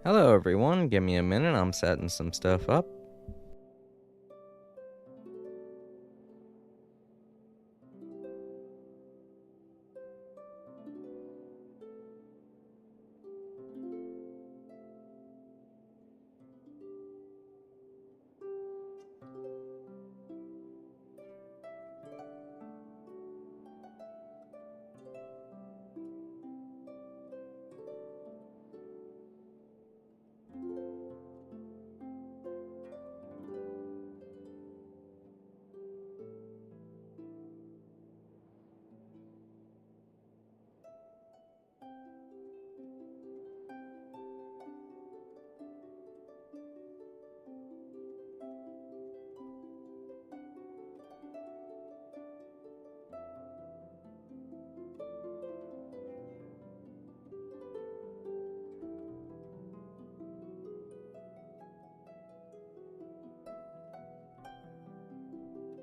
Hello everyone, give me a minute, I'm setting some stuff up.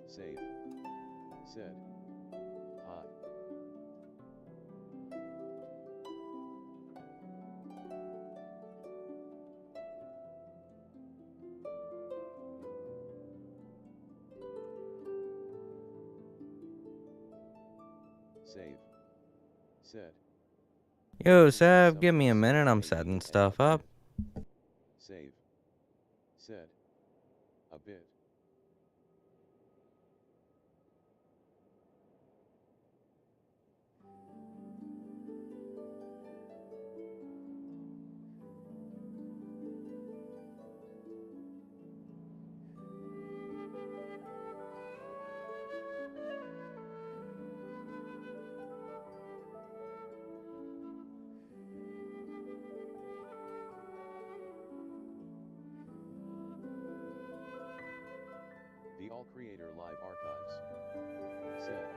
Save. Said. Hi. Save. Said. Yo Seb, give me a minute, I'm setting stuff up. Save. Said. A bit. The All Creator Live Archives. Said.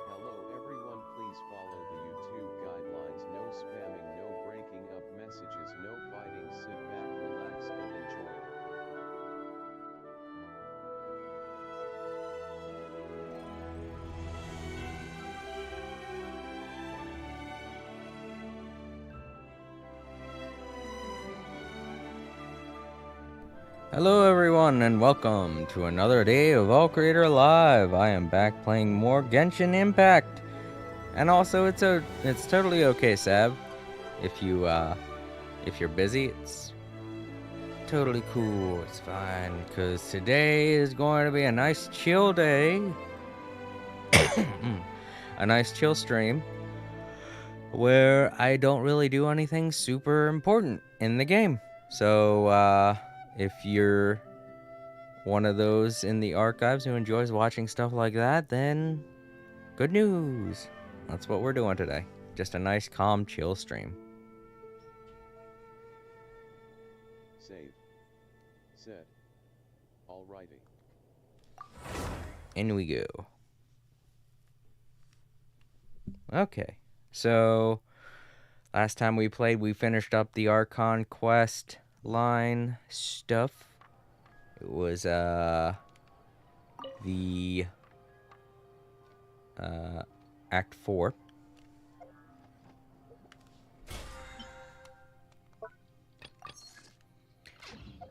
Hello everyone, please follow the YouTube guidelines. No spamming, no breaking up messages, no fighting. Sit back, relax and enjoy. Hello everyone and welcome to another day of All Creator Live. I am back playing more Genshin Impact. And also it's totally okay, Seb. If you're busy, it's totally cool. It's fine cuz today is going to be a nice chill day. A nice chill stream where I don't really do anything super important in the game. So, if you're one of those in the archives who enjoys watching stuff like that, then good news. That's what we're doing today. Just a nice, calm, chill stream. Save. Said. Alrighty. In we go. Okay, so last time we played, we finished up the Archon quest line stuff. It was the Act 4.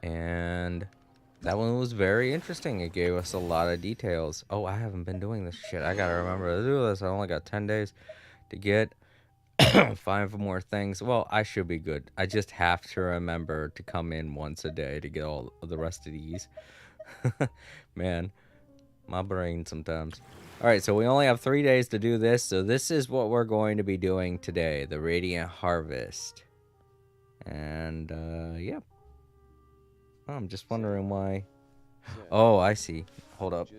And that one was very interesting. It gave us a lot of details. Oh, I haven't been doing this shit. I gotta remember to do this. I only got 10 days to get 5 more things. Well, I should be good. I just have to remember to come in once a day to get all of the rest of these. Man, my brain sometimes. Alright, so we only have 3 days to do this. So this is what we're going to be doing today. The Radiant Harvest. And, yeah. I'm just wondering why. Oh, I see. Hold up.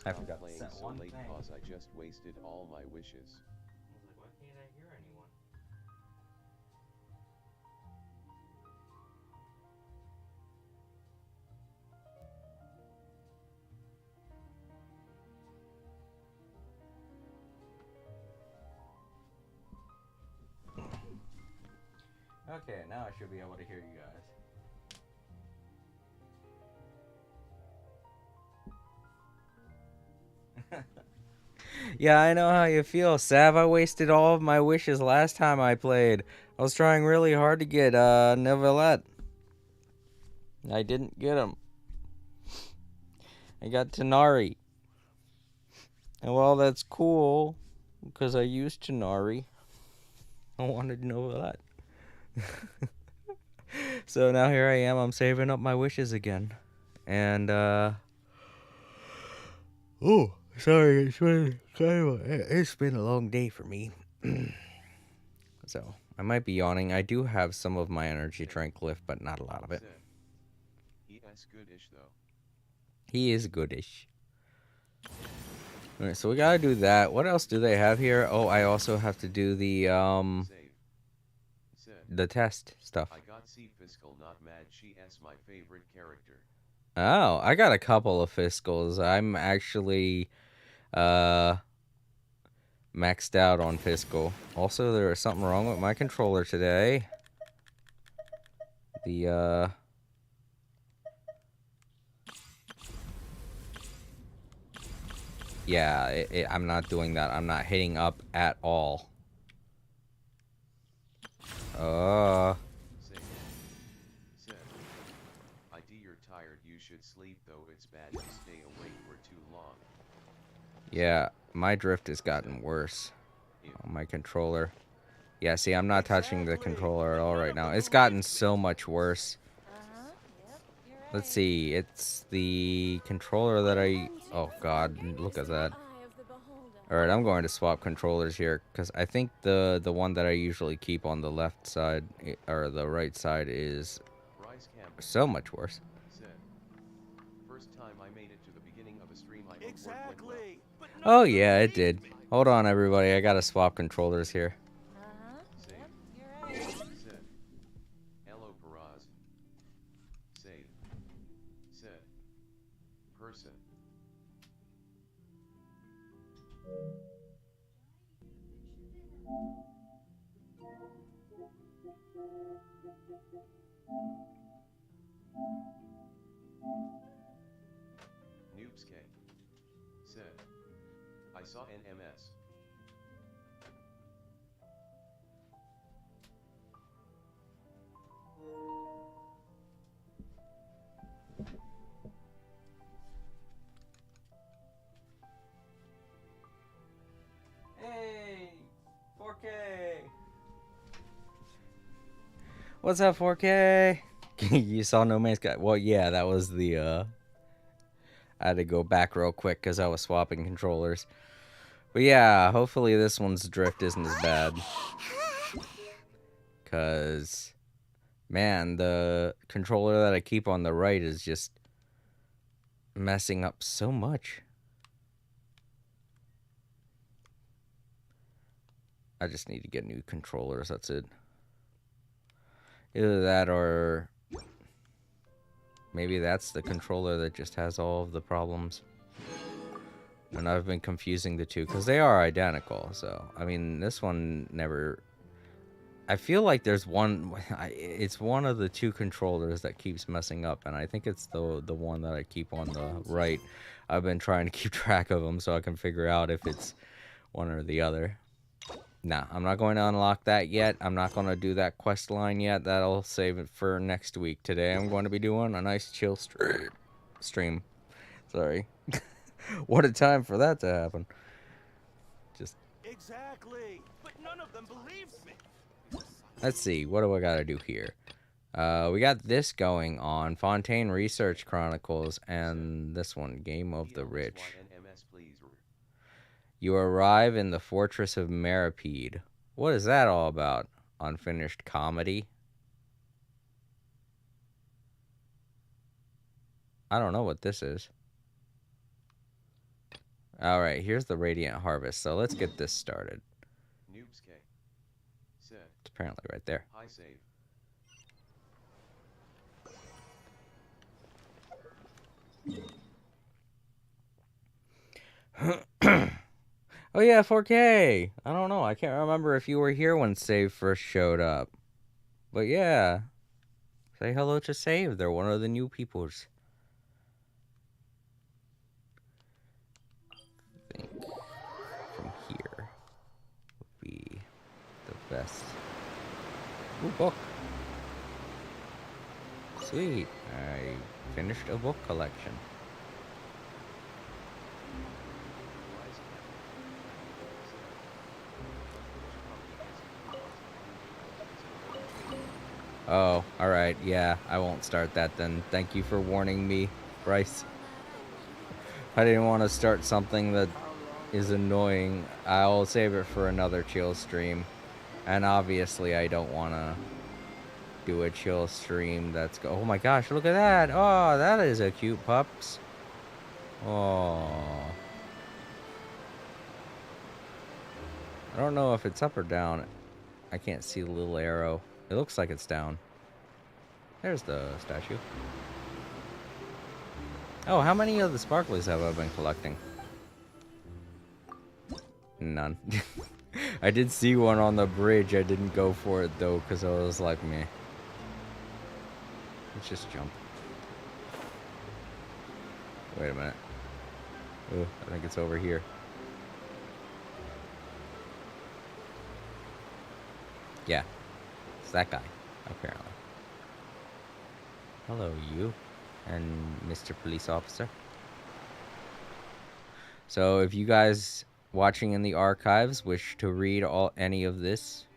I forgot to set so one late thing. cause I just wasted all my wishes. I was like, why can't I hear anyone? Okay, now I should be able to hear you guys. Yeah, I know how you feel, Sav. I wasted all of my wishes last time I played. I was trying really hard to get Neuvillette. I didn't get him. I got Tanari. And while that's cool, because I used Tanari, I wanted Neuvillette. So now here I am, I'm saving up my wishes again. And, oh, sorry, it's been a long day for me. So, I might be yawning. I do have some of my energy drink left, but not a lot of it. He's goodish though. He is goodish. Alright, so we gotta do that. What else do they have here? Oh, I also have to do the test stuff. I got C Fiscal, not mad. She's my favorite character. Oh, I got a couple of Fiscals. I'm actually maxed out on Fiscal. Also, there is something wrong with my controller today. The yeah, I'm not doing that. I'm not hitting up at all. Said, ID, you're tired. You should sleep though. It's bad to stay awake for too long. Yeah, my drift has gotten worse on my controller. Yeah, see, I'm not touching the controller at all right now. It's gotten so much worse. Let's see, it's the controller that oh god, look at that. Alright, I'm going to swap controllers here, because I think the one that I usually keep on the left side, or the right side, is so much worse. First time I made it to the beginning of a stream, I exactly. Oh yeah, it did. Hold on everybody, I gotta swap controllers here. Hello, Paraz. Save. Said. Person. Noobs K. Said. I saw NMS. Hey, 4K. What's up, 4K? You saw No Man's Sky? Well, yeah, that was the, I had to go back real quick because I was swapping controllers. But yeah, hopefully this one's drift isn't as bad. Because, man, the controller that I keep on the right is just messing up so much. I just need to get new controllers, that's it. Either that or maybe that's the controller that just has all of the problems. And I've been confusing the two because they are identical. So, I mean, this one never... I feel like there's one... It's one of the two controllers that keeps messing up. And I think it's the one that I keep on the right. I've been trying to keep track of them so I can figure out if it's one or the other. Nah, I'm not going to unlock that yet. I'm not going to do that quest line yet. That'll save it for next week. Today I'm going to be doing a nice chill stream. Sorry. What a time for that to happen. Just... Exactly. But none of them believed me. Let's see. What do I got to do here? We got this going on. Fontaine Research Chronicles. And this one. Game of the Rich. You arrive in the fortress of Meripede. What is that all about? Unfinished comedy? I don't know what this is. Alright, here's the Radiant Harvest. So let's get this started. Noobs K. Said. It's apparently right there. High save. Oh yeah, 4K. I don't know. I can't remember if you were here when Save first showed up. But yeah. Say hello to Save. They're one of the new peoples. I think from here would be the best. Ooh, book. Sweet. I finished a book collection. Rise Campbell. Said. Which puppy is a Oh, alright. Yeah, I won't start that then. Thank you for warning me, Bryce. I didn't want to start something that is annoying. I'll save it for another chill stream. And obviously, I don't want to do a chill stream that's oh my gosh, look at that. Oh, that is a cute pups. Oh. I don't know if it's up or down. I can't see the little arrow. It looks like it's down. There's the statue. Oh, how many of the sparklies have I been collecting? None. I did see one on the bridge. I didn't go for it though, because I was like, meh. Let's just jump. Wait a minute. Ooh, I think it's over here. Yeah. It's that guy, apparently. Hello, you. And Mr. Police Officer. So if you guys watching in the archives wish to read any of this,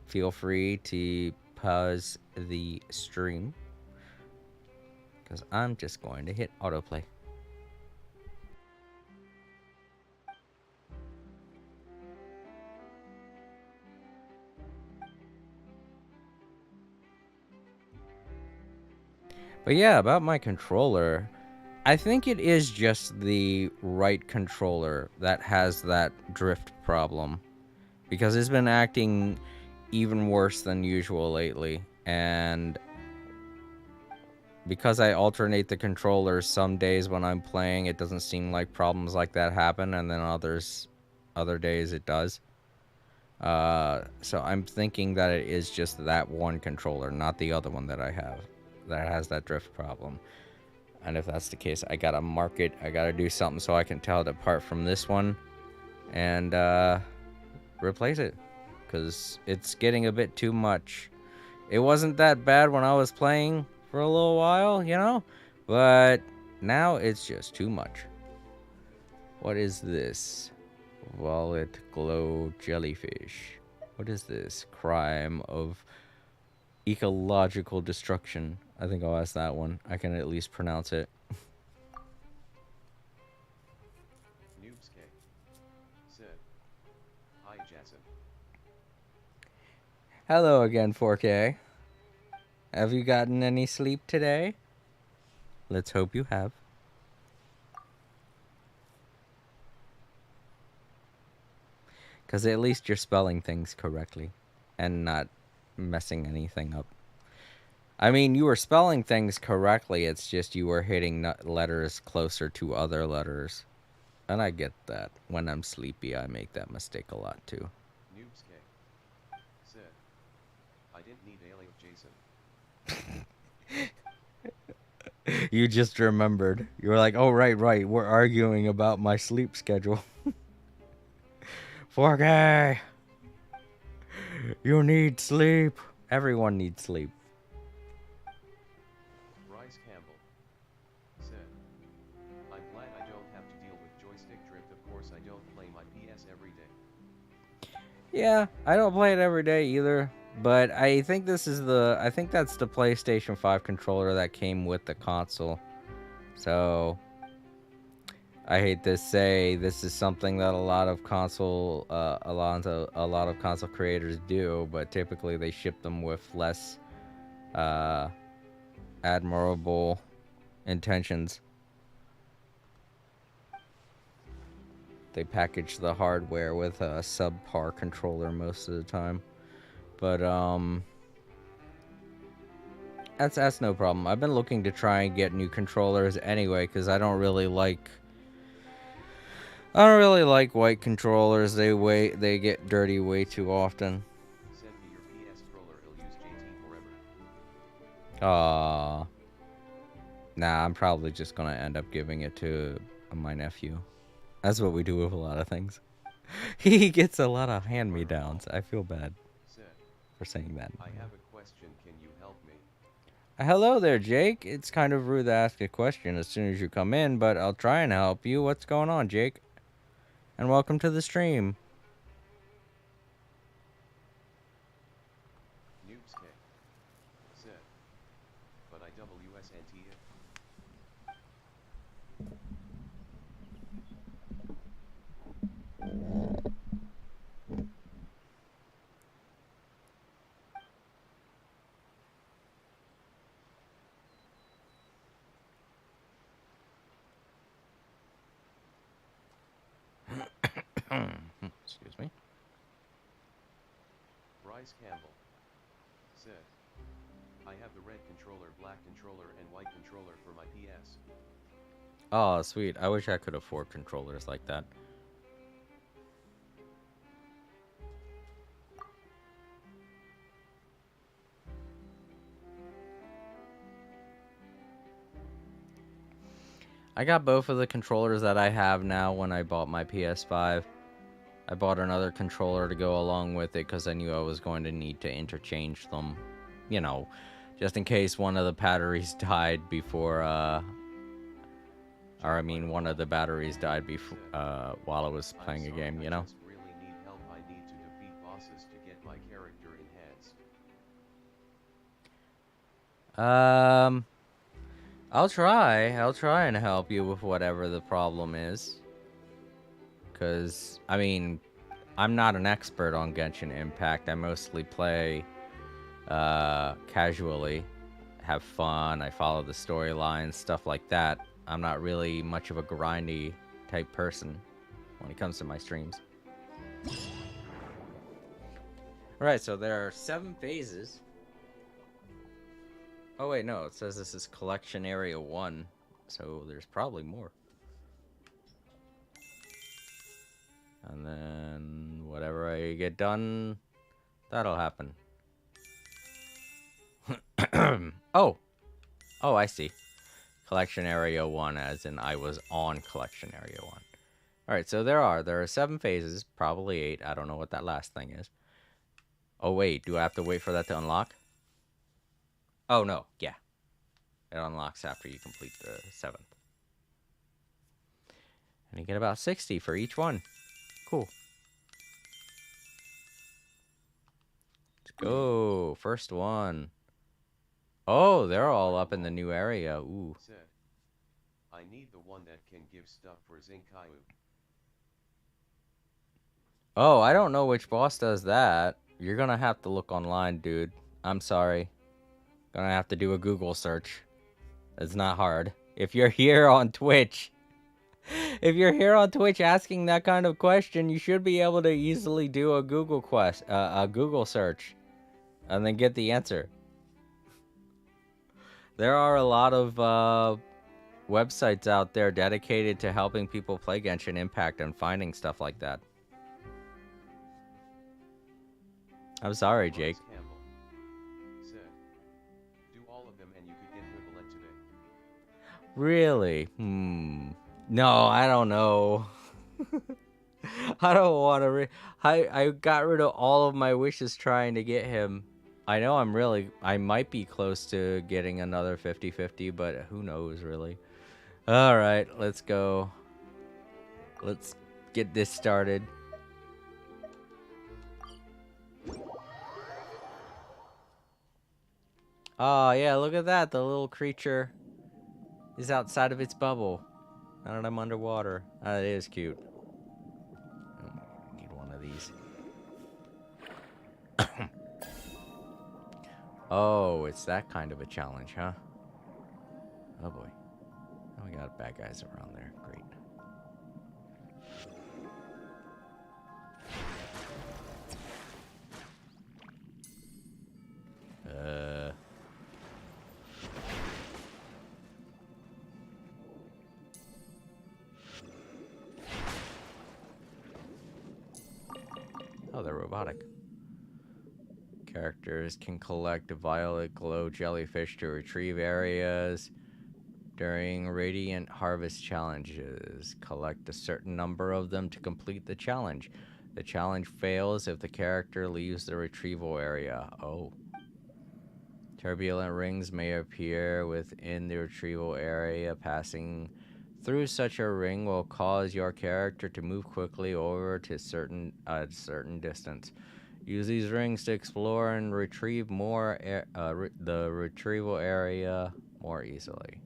feel free to pause the stream, because I'm just going to hit autoplay. But yeah, about my controller, I think it is just the right controller that has that drift problem, because it's been acting even worse than usual lately, and because I alternate the controllers, some days when I'm playing it doesn't seem like problems like that happen, and then other days it does. So I'm thinking that it is just that one controller, not the other one that I have that has that drift problem. And if that's the case, I gotta mark it. I gotta do something so I can tell it apart from this one and replace it, because it's getting a bit too much. It wasn't that bad when I was playing for a little while, you know, but now it's just too much. What is this? Wallet glow jellyfish. What is this? Crime of ecological destruction. I think I'll ask that one. I can at least pronounce it. Noobsky. Said. Hi Jason. Hello again, 4K. Have you gotten any sleep today? Let's hope you have. Because at least you're spelling things correctly and not messing anything up. I mean, you were spelling things correctly, it's just you were hitting letters closer to other letters. And I get that. When I'm sleepy, I make that mistake a lot too. Noobsky. Said. I didn't need alien Jason. You just remembered. You were like, oh, right, we're arguing about my sleep schedule. 4K! You need sleep. Everyone needs sleep. Rise Campbell. Said. I'm glad I don't have to deal with joystick drift. Of course I don't play my PS every day. Yeah, I don't play it every day either. But I think that's the PlayStation 5 controller that came with the console. So I hate to say this is something that a lot of console creators do, but typically they ship them with less admirable intentions. They package the hardware with a subpar controller most of the time. But that's no problem. I've been looking to try and get new controllers anyway, because I don't really like white controllers. They get dirty way too often. Send me your PS controller, it'll use JT forever. Aww. Nah, I'm probably just gonna end up giving it to my nephew. That's what we do with a lot of things. He gets a lot of hand-me-downs. I feel bad Said. for saying that. I have a question. question, can you help me? Hello there, Jake. It's kind of rude to ask a question as soon as you come in, but I'll try and help you. What's going on, Jake? And welcome to the stream. Noobs K. Said. But I WSNT it. Excuse me. Bryce Campbell. Said. I have the red controller, black controller, and white controller for my PS. Oh, sweet. I wish I could afford controllers like that. I got both of the controllers that I have now when I bought my PS5. I bought another controller to go along with it because I knew I was going to need to interchange them. You know, just in case one of the batteries died before, or I mean one of the batteries died before, while I was playing a game, you know? I just really need help. I need to defeat bosses to get my character enhanced. I'll try and help you with whatever the problem is. Because, I mean, I'm not an expert on Genshin Impact. I mostly play casually, have fun, I follow the storylines, stuff like that. I'm not really much of a grindy type person when it comes to my streams. Alright, so there are 7 phases. Oh wait, no, it says this is collection area 1, so there's probably more. And then whatever I get done, that'll happen. Oh, I see. Collection area 1, as in I was on collection area 1. Alright, so there are 7 phases, probably 8. I don't know what that last thing is. Oh wait, do I have to wait for that to unlock? Oh no, yeah. It unlocks after you complete the 7th. And you get about 60 for each one. Cool. Let's go. First one. Oh, they're all up in the new area. Ooh. Said. I need the one that can give stuff for Zinkayu. Oh, I don't know which boss does that. You're gonna have to look online, dude. I'm sorry. Gonna have to do a Google search. It's not hard. If you're here on Twitch, asking that kind of question, you should be able to easily do a Google search, and then get the answer. There are a lot of websites out there dedicated to helping people play Genshin Impact and finding stuff like that. I'm sorry, Jake. Bryce Campbell. Said. Do all of them and you could get Rivulet today. Really? No, I don't know. I don't want to. I got rid of all of my wishes trying to get him. I know I might be close to getting another 50-50, but who knows, really. All right, let's go. Let's get this started. Oh, yeah, look at that. The little creature is outside of its bubble. Now that I'm underwater. It is cute. Need one of these. Oh, it's that kind of a challenge, huh? Oh boy. Oh, we got bad guys around there. Great. Oh, they're robotic. Characters can collect a violet glow jellyfish to retrieve areas during Radiant Harvest challenges. Collect a certain number of them to complete the challenge. The challenge fails if the character leaves the retrieval area. Oh. Turbulent rings may appear within the retrieval area. Passing through such a ring will cause your character to move quickly over to certain distance. Use these rings to explore and retrieve the retrieval area more easily.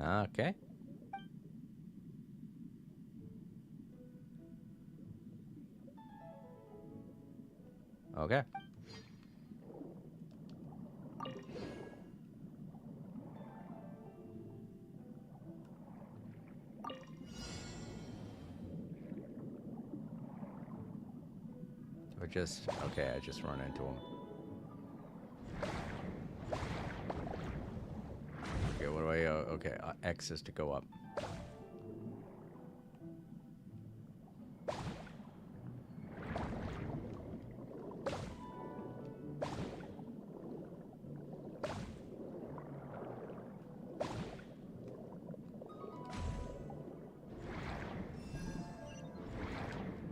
Okay. Okay. Okay, I just run into him. Okay, what do I, okay, X is to go up.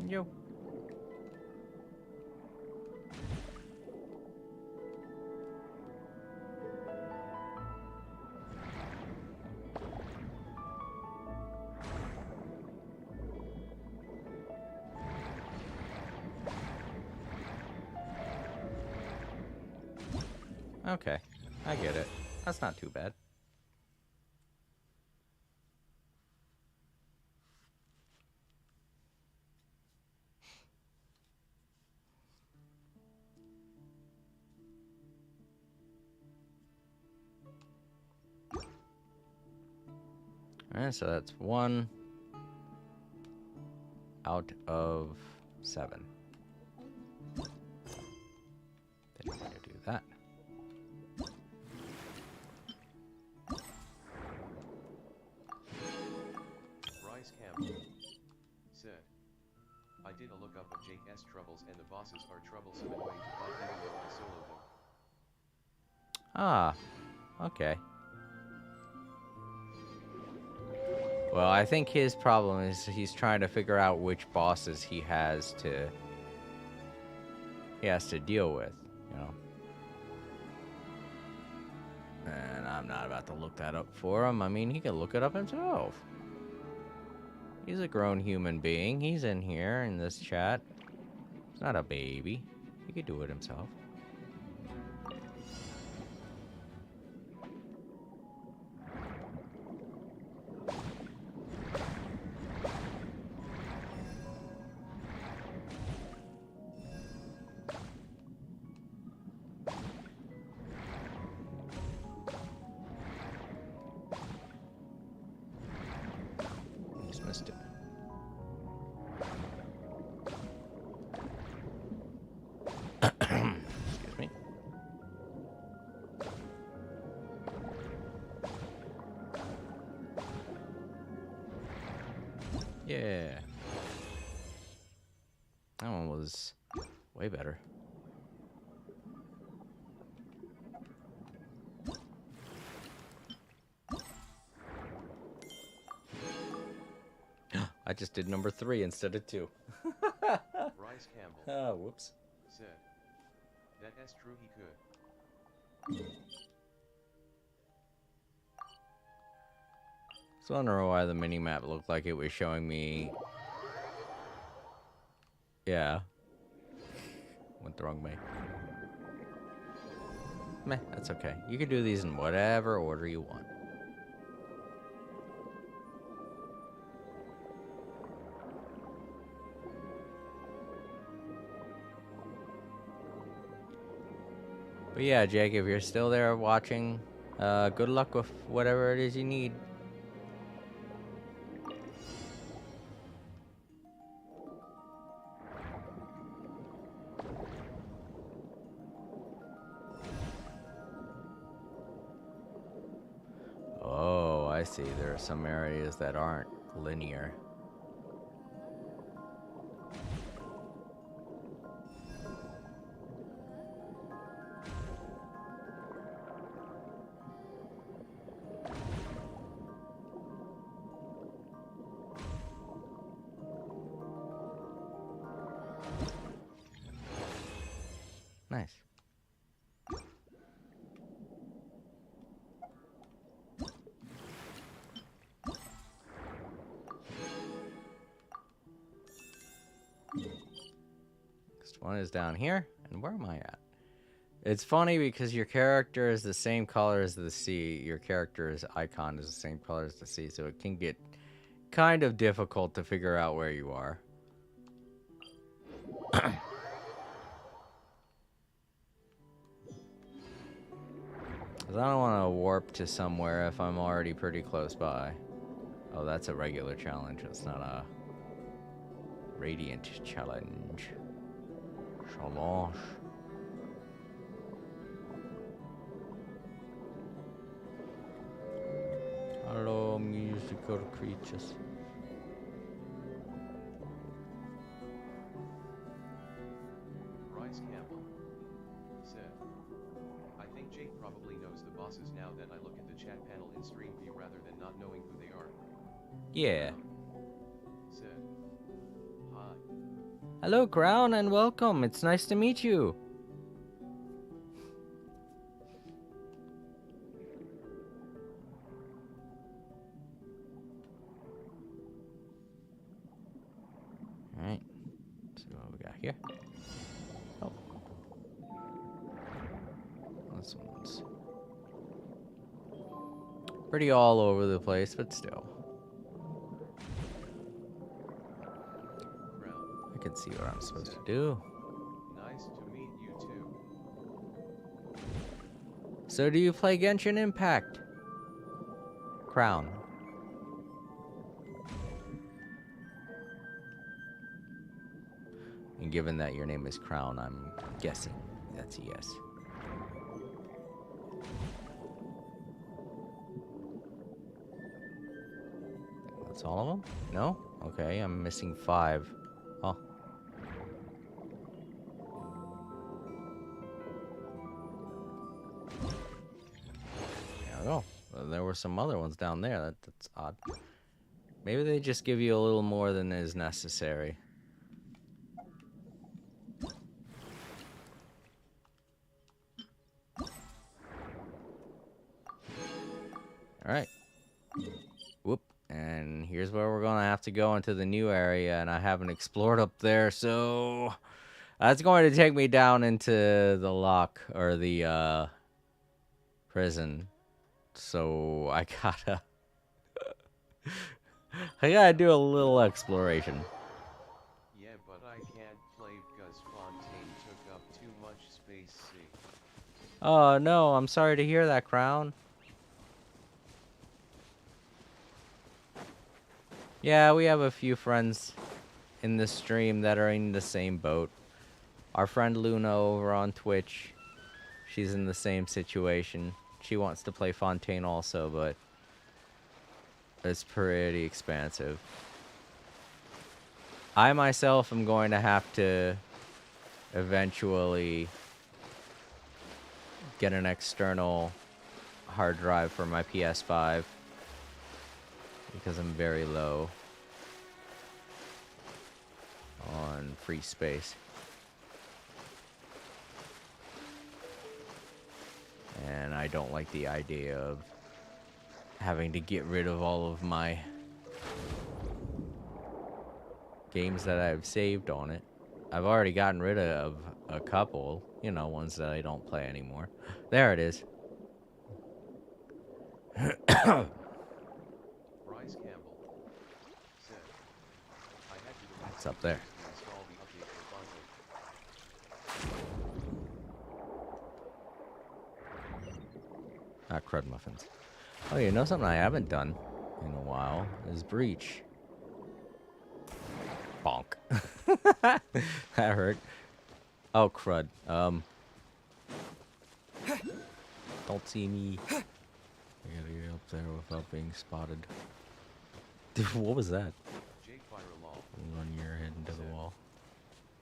Yo. Okay, I get it. That's not too bad. Alright, so that's 1 out of 7. Didn't need to do that. Bryce Campbell said, I did a lookup of JS troubles and the bosses are troublesome and way to fight even though I solo them. Ah, okay. Well, I think his problem is he's trying to figure out which bosses he has to deal with, you know. And I'm not about to look that up for him. I mean, he can look it up himself. He's a grown human being. He's in here in this chat. He's not a baby. He could do it himself. Missed it. Excuse me. Yeah. That one was way better. I just did number 3 instead of 2. Bryce Campbell Oh, whoops. said, that's true he could. So I don't know why the mini-map looked like it was showing me... Yeah. Went the wrong way. Meh, that's okay. You can do these in whatever order you want. But yeah, Jake, if you're still there watching, good luck with whatever it is you need. Oh, I see. There are some areas that aren't linear. Nice. Next one is down here. And where am I at? It's funny because your character is the same color as the sea. Your character's icon is the same color as the sea, so it can get kind of difficult to figure out where you are. 'Cause I don't want to warp to somewhere if I'm already pretty close by. Oh, that's a regular challenge. That's not a radiant challenge. Challenge. Hello, musical creatures. Bryce Campbell said, I think Jake probably knows the bosses now that I look at the chat panel in stream view rather than not knowing who they are. Yeah. Said, hi. Hello, Crown, and welcome. It's nice to meet you. Alright. See what we got here. Oh. This one's pretty all over the place, but still. Crown. I can see what I'm supposed to do. Nice to meet you too. So do you play Genshin Impact? Crown. And given that your name is Crown, I'm guessing that's a yes. That's all of them? No? Okay, I'm missing 5. Oh. There we go. Well, there were some other ones down there. That's odd. Maybe they just give you a little more than is necessary. Alright. Whoop. And here's where we're going to have to go into the new area, and I haven't explored up there, so that's going to take me down into the lock, or the, prison. So I gotta... I gotta do a little exploration. Yeah, but I can't play because Fontaine took up too much space. See. Oh, no, I'm sorry to hear that, Crown. Yeah, we have a few friends in the stream that are in the same boat. Our friend Luna over on Twitch, she's in the same situation. She wants to play Fontaine also, but it's pretty expensive. I myself am going to have to eventually get an external hard drive for my PS5 because I'm very low on free space. And I don't like the idea of having to get rid of all of my games that I've saved on it. I've already gotten rid of a couple, you know, ones that I don't play anymore. There it is. Bryce Campbell said, I had to delete It's up there. to install the update for Fontaine. Ah, crud muffins. Oh, you know something I haven't done in a while is Breach. Bonk. That hurt. Oh, crud. Don't see me. I gotta get up there without being spotted. Dude, what was that? Jake Firelaw Run your head into the wall.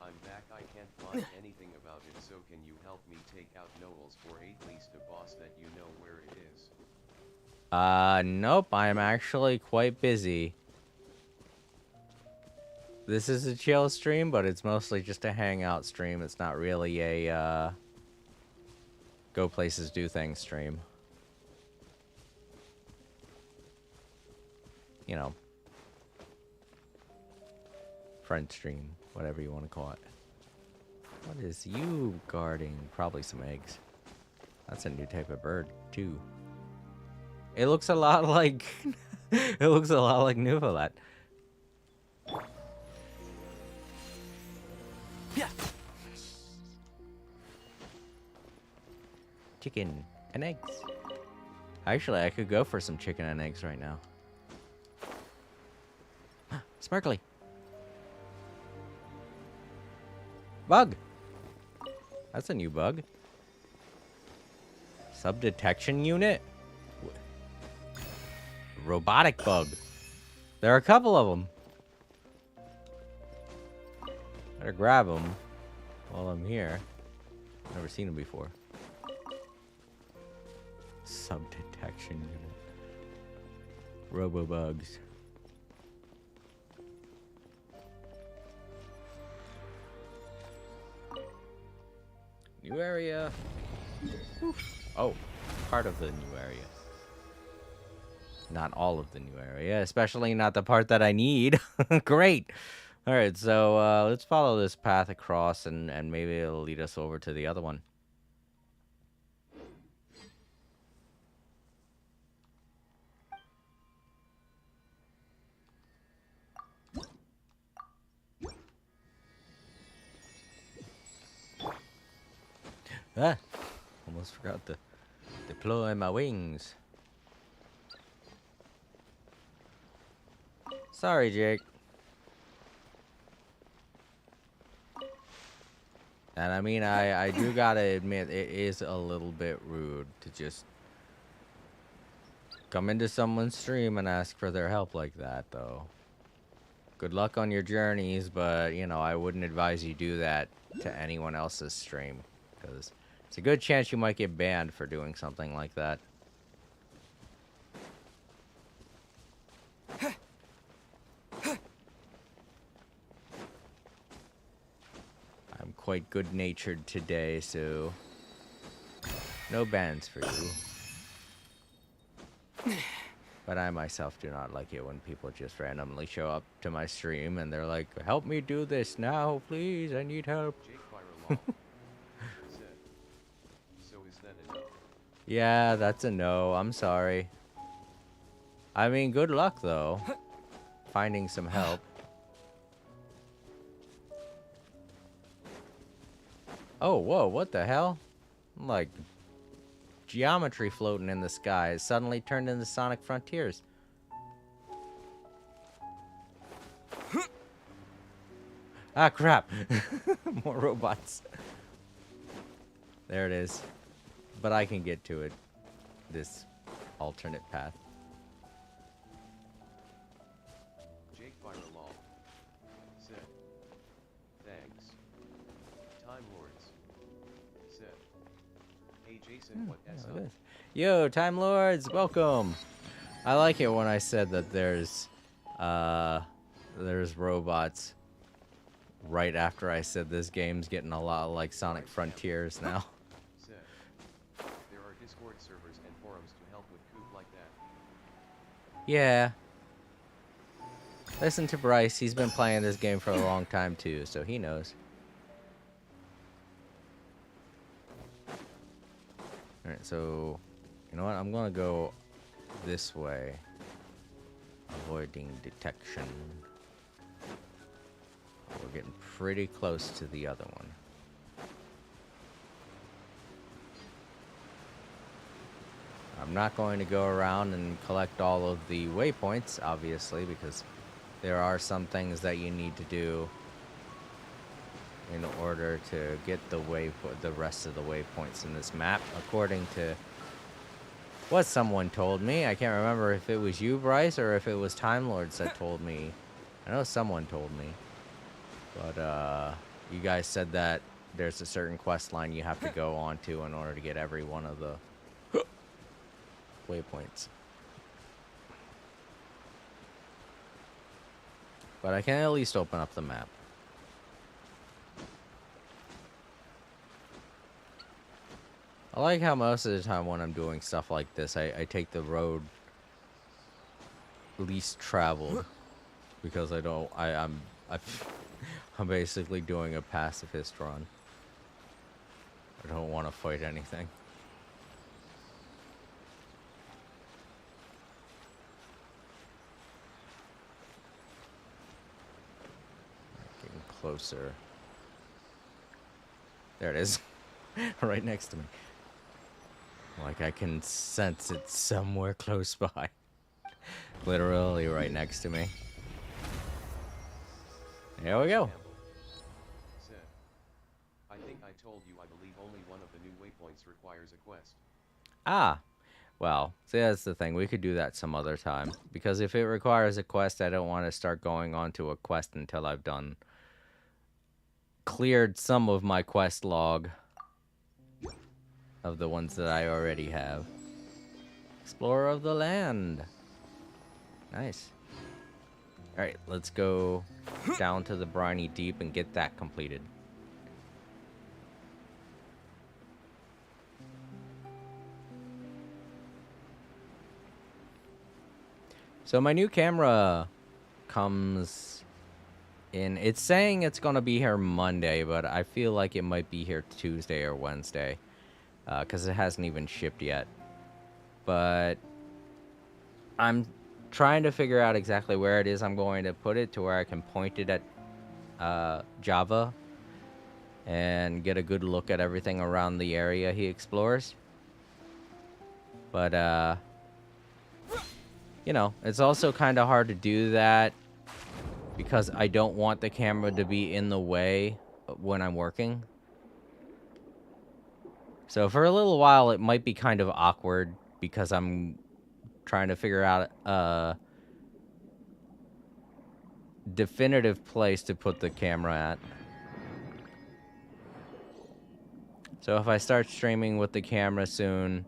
I'm back. I can't find anything about it, so can you help me take out Noel's for at least a boss that you know where it is? Nope. I'm actually quite busy. This is a chill stream, but it's mostly just a hangout stream. It's not really a, go places, do things stream. You know, friend stream, whatever you want to call it. What is you guarding? Probably some eggs. That's a new type of bird, too. It looks a lot like... it looks a lot like Nuvalat. Yeah. Chicken and eggs. Actually, I could go for some chicken and eggs right now. Sparkly. Bug. That's a new bug. Subdetection unit? Robotic bug. There are a couple of them. Better grab them while I'm here. Never seen them before. Subdetection unit. Robobugs. New area. Oh, part of the new area. Not all of the new area, especially not the part that I need. Great. All right, so let's follow this path across, and maybe it'll lead us over to the other one. Ah, almost forgot to deploy my wings. Sorry, Jake. And I mean, I do gotta admit, it is a little bit rude to just come into someone's stream and ask for their help like that, though. Good luck on your journeys, but, you know, I wouldn't advise you do that to anyone else's stream, because it's a good chance you might get banned for doing something like that. I'm quite good-natured today, so no bans for you. But I myself do not like it when people just randomly show up to my stream and they're like, help me do this now, please, I need help. Jake Firelaw said, so is that a no? Yeah, that's a no, I'm sorry. I mean, good luck, though. Finding some help. Oh, whoa, what the hell? Like, geometry floating in the sky has suddenly turned into Sonic Frontiers. Ah, crap. More robots. There it is. But I can get to it. This alternate path. Jake Firelaw said, thanks. Time Lords said, hey Jason, what S up? Yo, Time Lords, welcome. I like it when I said that there's robots right after I said this game's getting a lot like Sonic Frontiers now. Said, there are Discord servers and forums to help with Coop like that. Yeah. Listen to Bryce, he's been playing this game for a long time too, so he knows. Alright, so you know what? I'm gonna go this way. Avoiding detection. We're getting pretty close to the other one. I'm not going to go around and collect all of the waypoints, obviously, because there are some things that you need to do in order to get the rest of the waypoints in this map, according to what someone told me. I can't remember if it was you, Bryce, or if it was Time Lords that told me. I know someone told me. But, you guys said that there's a certain quest line you have to go on to in order to get every one of the waypoints. But I can at least open up the map. I I like how most of the time when I'm doing stuff like this, I take the road least traveled because I'm basically doing a pacifist run. I don't want to fight anything. Getting closer. There it is. Right next to me. Like I can sense it somewhere close by. Literally right next to me. There we go. Campbell said, I think I told you I believe only one of the new waypoints requires a quest. Ah. Well, see, that's the thing. We could do that some other time. Because if it requires a quest, I don't want to start going on to a quest until I've cleared some of my quest log of the ones that I already have. Explorer of the land. Nice. Alright, let's go down to the briny deep and get that completed. So my new camera comes in. It's saying it's going to be here Monday, but I feel like it might be here Tuesday or Wednesday. Because it hasn't even shipped yet. But I'm trying to figure out exactly where it is I'm going to put it to where I can point it at Java and get a good look at everything around the area he explores. But, you know, it's also kind of hard to do that because I don't want the camera to be in the way when I'm working. So for a little while, it might be kind of awkward because I'm trying to figure out a definitive place to put the camera at. So if I start streaming with the camera soon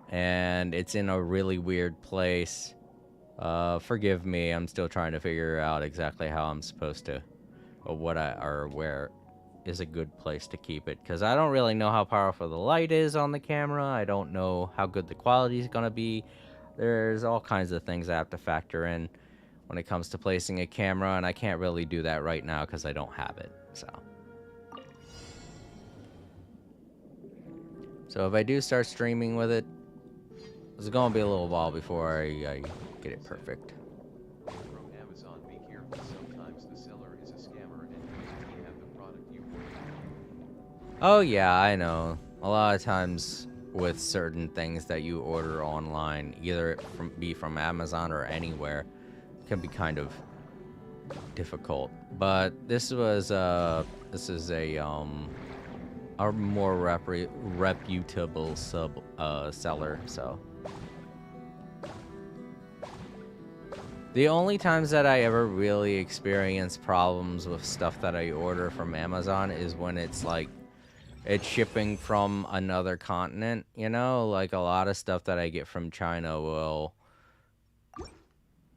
and it's in a really weird place, forgive me. I'm still trying to figure out exactly how I'm supposed to, or where is a good place to keep it, because I don't really know how powerful the light is on the camera. I don't know how good the quality is going to be. There's all kinds of things I have to factor in when it comes to placing a camera, and I can't really do that right now because I don't have it. So if I do start streaming with it, it's going to be a little while before I get it perfect. From Amazon, be careful. Sometimes the seller is a scammer and claims they have the product you ordered. Oh yeah, I know. A lot of times with certain things that you order online, either from Amazon or anywhere, can be kind of difficult. But this is a more reputable seller, so. The only times that I ever really experience problems with stuff that I order from Amazon is when it's like it's shipping from another continent, you know? Like a lot of stuff that I get from China will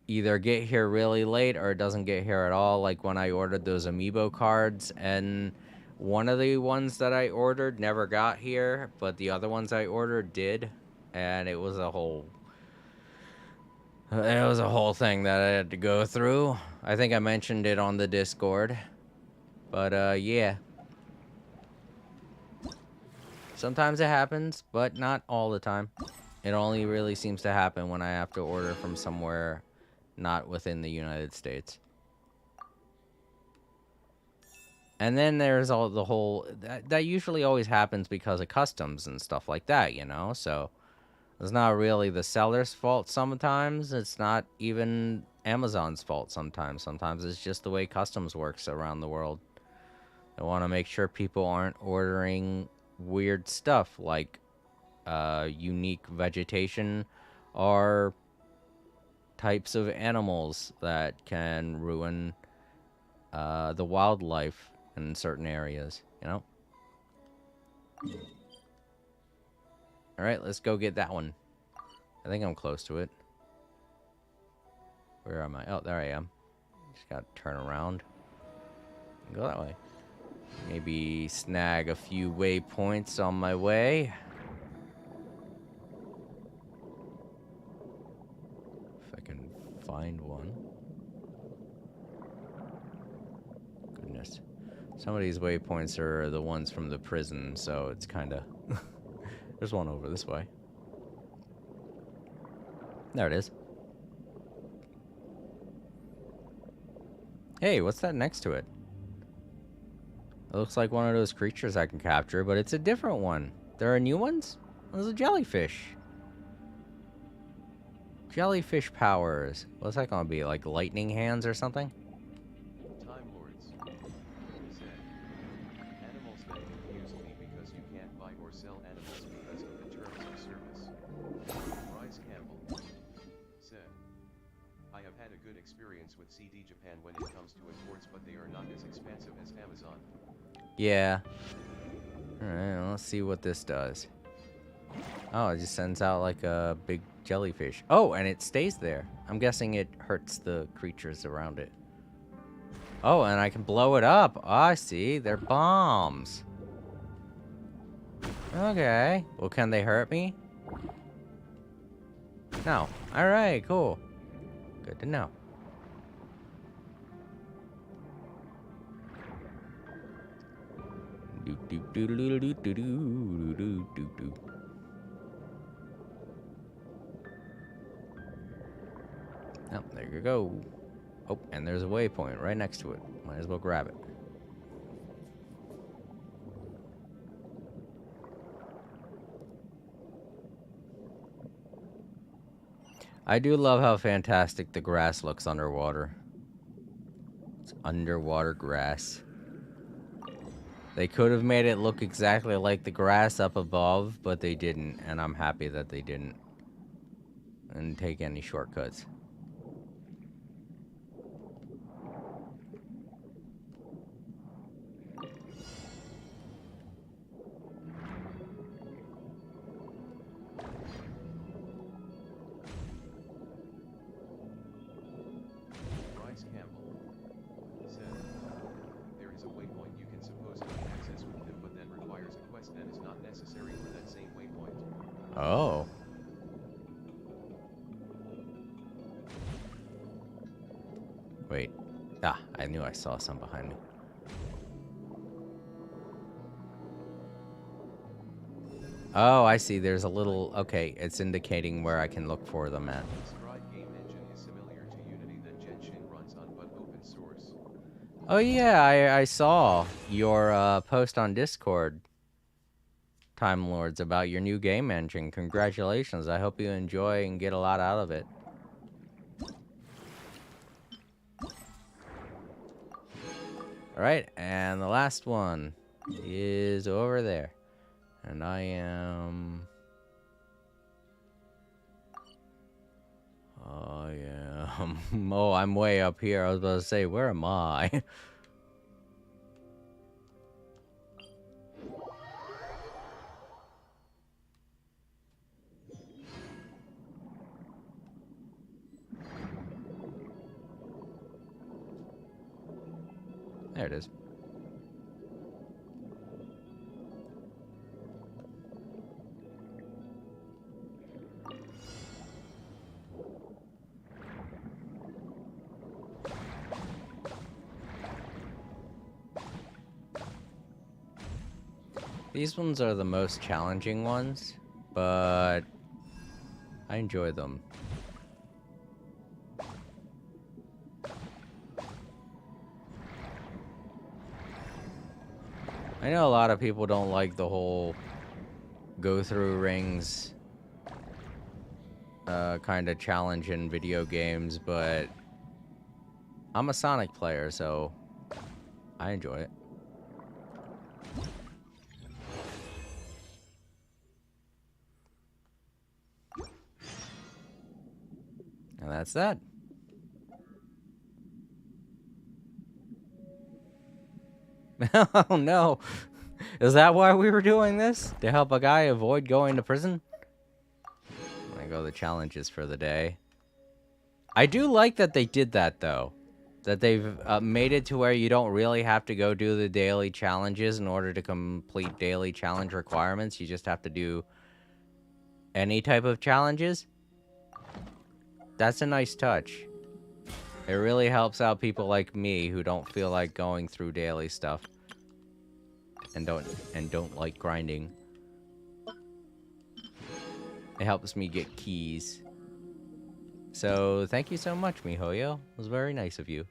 either get here really late or it doesn't get here at all. Like when I ordered those amiibo cards, and one of the ones that I ordered never got here, but the other ones I ordered did, and it was a whole thing that I had to go through. I think I mentioned it on the Discord. But yeah. Sometimes it happens, but not all the time. It only really seems to happen when I have to order from somewhere not within the United States. And then there's all the whole... That usually always happens because of customs and stuff like that, you know? So it's not really the seller's fault sometimes. It's not even Amazon's fault sometimes. Sometimes it's just the way customs works around the world. They want to make sure people aren't ordering weird stuff like unique vegetation or types of animals that can ruin the wildlife in certain areas, you know? Alright, let's go get that one. I think I'm close to it. Where am I? Oh, there I am. Just gotta turn around and go that way. Maybe snag a few waypoints on my way. If I can find one. Goodness. Some of these waypoints are the ones from the prison, so it's kind of... There's one over this way. There it is. Hey, what's that next to it? It looks like one of those creatures I can capture, but it's a different one. There are new ones? There's a jellyfish. Jellyfish powers. What's that gonna be? Like lightning hands or something? Time Lords. Said. Animals that confuse me because you can't buy or sell animals because of the terms of service. Bryce Campbell. Said. I have had a good experience with CD Japan when it comes to imports, but they are not as expensive as Amazon. Yeah. Alright, let's see what this does. Oh, it just sends out like a big jellyfish. Oh, and it stays there. I'm guessing it hurts the creatures around it. Oh, and I can blow it up. Oh, I see. They're bombs. Okay. Well, can they hurt me? No. Alright, cool. Good to know. Oh, there you go. Oh, and there's a waypoint right next to it. Might as well grab it. I do love how fantastic the grass looks underwater. It's underwater grass. They could have made it look exactly like the grass up above, but they didn't, and I'm happy that they didn't. And take any shortcuts. Bryce Campbell. Said. There is a waypoint you can supposedly access with them, but then requires a quest that is not necessary for that same waypoint. Oh. Wait. Ah, I knew I saw some behind me. Oh, I see. There's a little... Okay, it's indicating where I can look for them at. Stride game engine is similar to Unity that Genshin runs on, but open source. Oh, yeah, I saw your post on Discord, Time Lords, about your new game engine. Congratulations. I hope you enjoy and get a lot out of it. Alright, and the last one is over there. And I am... Oh, I'm way up here. I was about to say, where am I? There it is. These ones are the most challenging ones, but I enjoy them. I know a lot of people don't like the whole go through rings kind of challenge in video games, but I'm a Sonic player, so I enjoy it. And that's that. Oh no. Is that why we were doing this? To help a guy avoid going to prison? There go the challenges for the day. I do like that they did that, though. That they've made it to where you don't really have to go do the daily challenges in order to complete daily challenge requirements. You just have to do any type of challenges. That's a nice touch. It really helps out people like me who don't feel like going through daily stuff and don't like grinding. It helps me get keys. So thank you so much, MiHoYo. It was very nice of you.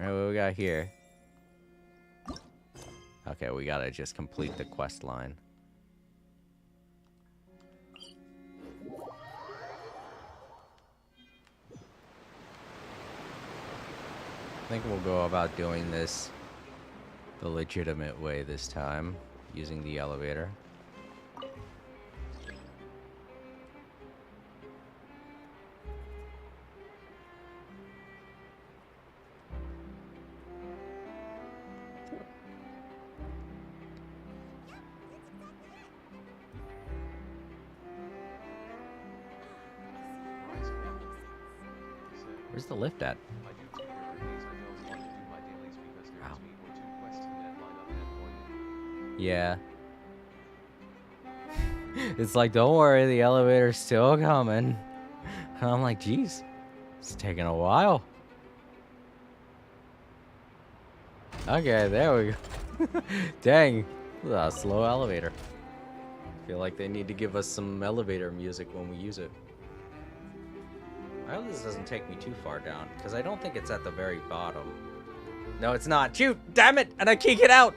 Alright, what we got here? Okay, we gotta just complete the quest line. I think we'll go about doing this the legitimate way this time, using the elevator. Rise Captain. Said, Where's the lift at? I do take your days. I don't want to do my dailies because there Ow. is me or two quests that line up that morning. Yeah. It's like, don't worry, the elevator's still coming. And I'm like, geez, it's taking a while. Okay, there we go. Dang, this is a slow elevator. Feel like they need to give us some elevator music when we use it. I hope this doesn't take me too far down, because I don't think it's at the very bottom. No, it's not. Shoot! Damn it! And I can't get out!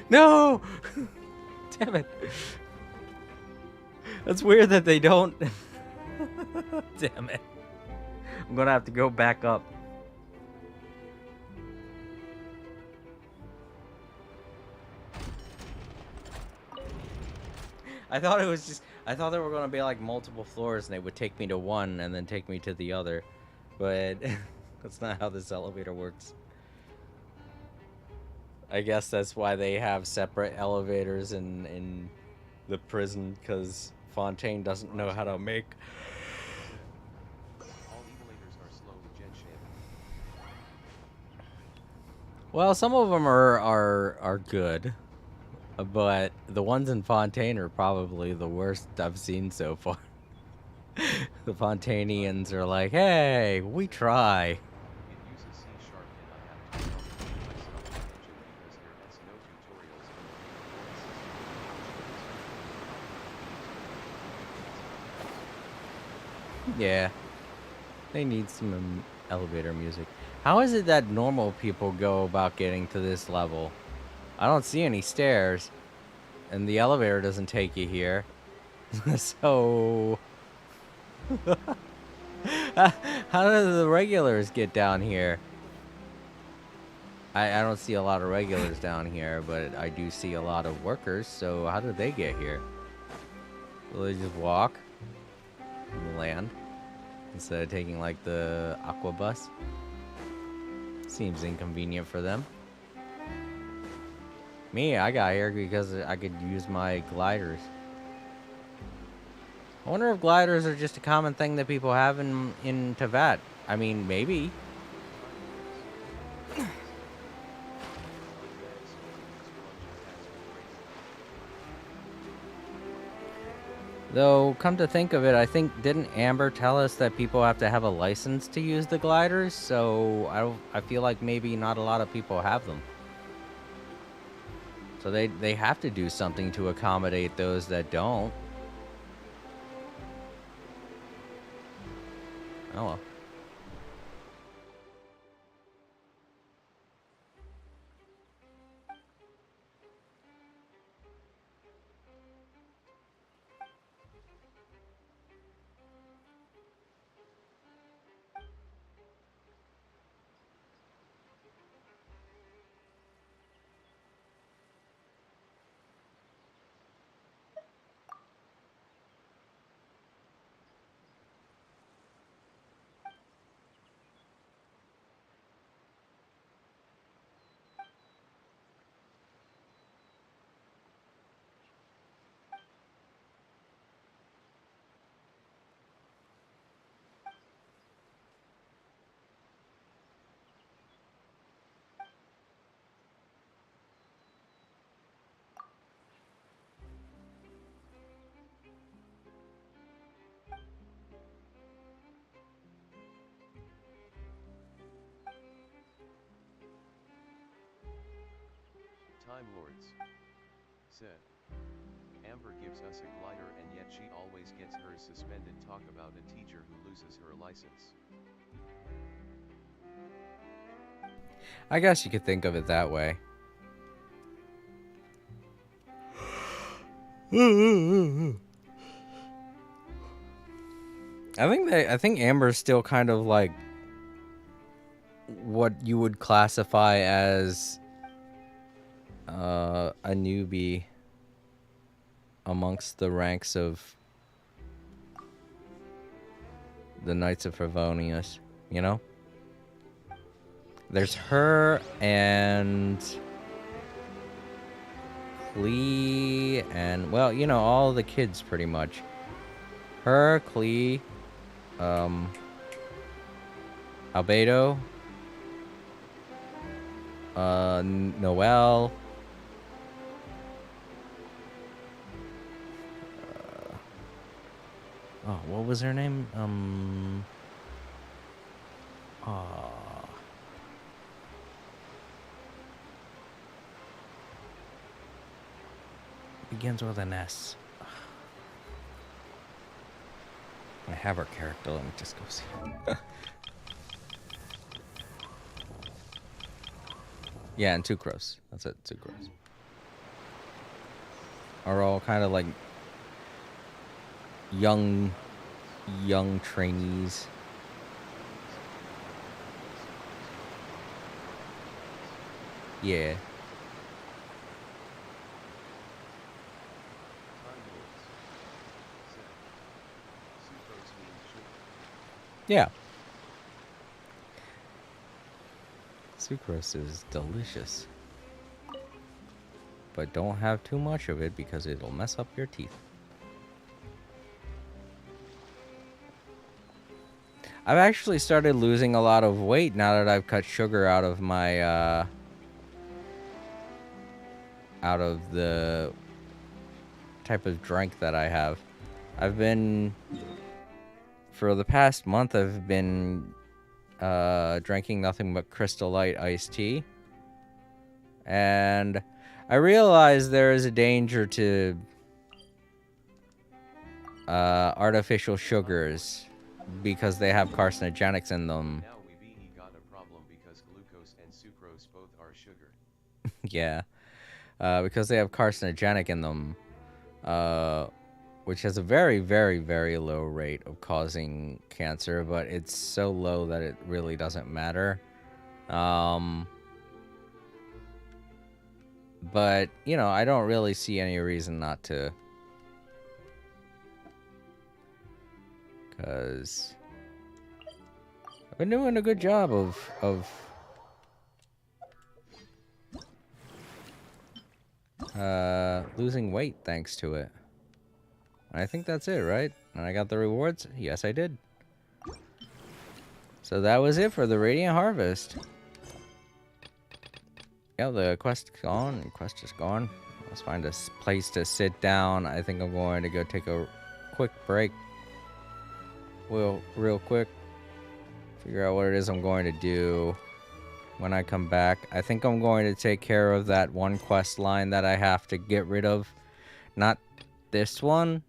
No! Damn it. That's weird that they don't. Damn it. I'm gonna have to go back up. I thought there were gonna be like multiple floors and they would take me to one and then take me to the other. But that's not how this elevator works. I guess that's why they have separate elevators in the prison, because Fontaine doesn't know how to make. All emulators are slow in Genshin. Well, some of them are good, but the ones in Fontaine are probably the worst I've seen so far. The Fontainians are like, hey, we try. It uses C# and I have to troubleshoot myself in Genshin because there is no tutorials in the Yeah, they need some elevator music. How is it that normal people go about getting to this level? I don't see any stairs, and the elevator doesn't take you here. So, how do the regulars get down here? I don't see a lot of regulars down here, but I do see a lot of workers, so how did they get here? Will they just walk and land instead of taking like the aqua bus? Seems inconvenient for them. Me, I got here because I could use my gliders. I wonder if gliders are just a common thing that people have in Teyvat. I mean, maybe. Though, come to think of it, I think, didn't Amber tell us that people have to have a license to use the gliders? So I feel like maybe not a lot of people have them. So they have to do something to accommodate those that don't. Oh well. Time Lords said. Amber gives us a glider and yet she always gets hers suspended. Talk about a teacher who loses her license. I guess you could think of it that way. I think Amber's still kind of like what you would classify as a newbie amongst the ranks of the Knights of Favonius, you know? There's her and Klee and, well, you know, all the kids pretty much. Her, Klee, Albedo, Noelle, oh, what was her name? Begins with an S. I have her character. Let me just go see. Yeah, and Sucrose. That's it, Sucrose. Are all kind of like young trainees. Yeah. Yeah. Sucrose is delicious. But don't have too much of it because it'll mess up your teeth. I've actually started losing a lot of weight now that I've cut sugar out of my, out of the type of drink that I have. I've been, for the past month, I've been drinking nothing but Crystal Light iced tea. And I realize there is a danger to artificial sugars because they have carcinogenics in them. Now we got a problem because glucose and sucrose both are sugar. Yeah. Because they have carcinogenic in them. Which has a very, very, very low rate of causing cancer, but it's so low that it really doesn't matter. But, you know, I don't really see any reason not to. Because I've been doing a good job of losing weight thanks to it. I think that's it, right? And I got the rewards? Yes, I did. So that was it for the Radiant Harvest. Yeah, the quest is gone. The quest is gone. Let's find a place to sit down. I think I'm going to go take a quick break. Well, real quick. Figure out what it is I'm going to do when I come back. I think I'm going to take care of that one quest line that I have to get rid of. Not this one.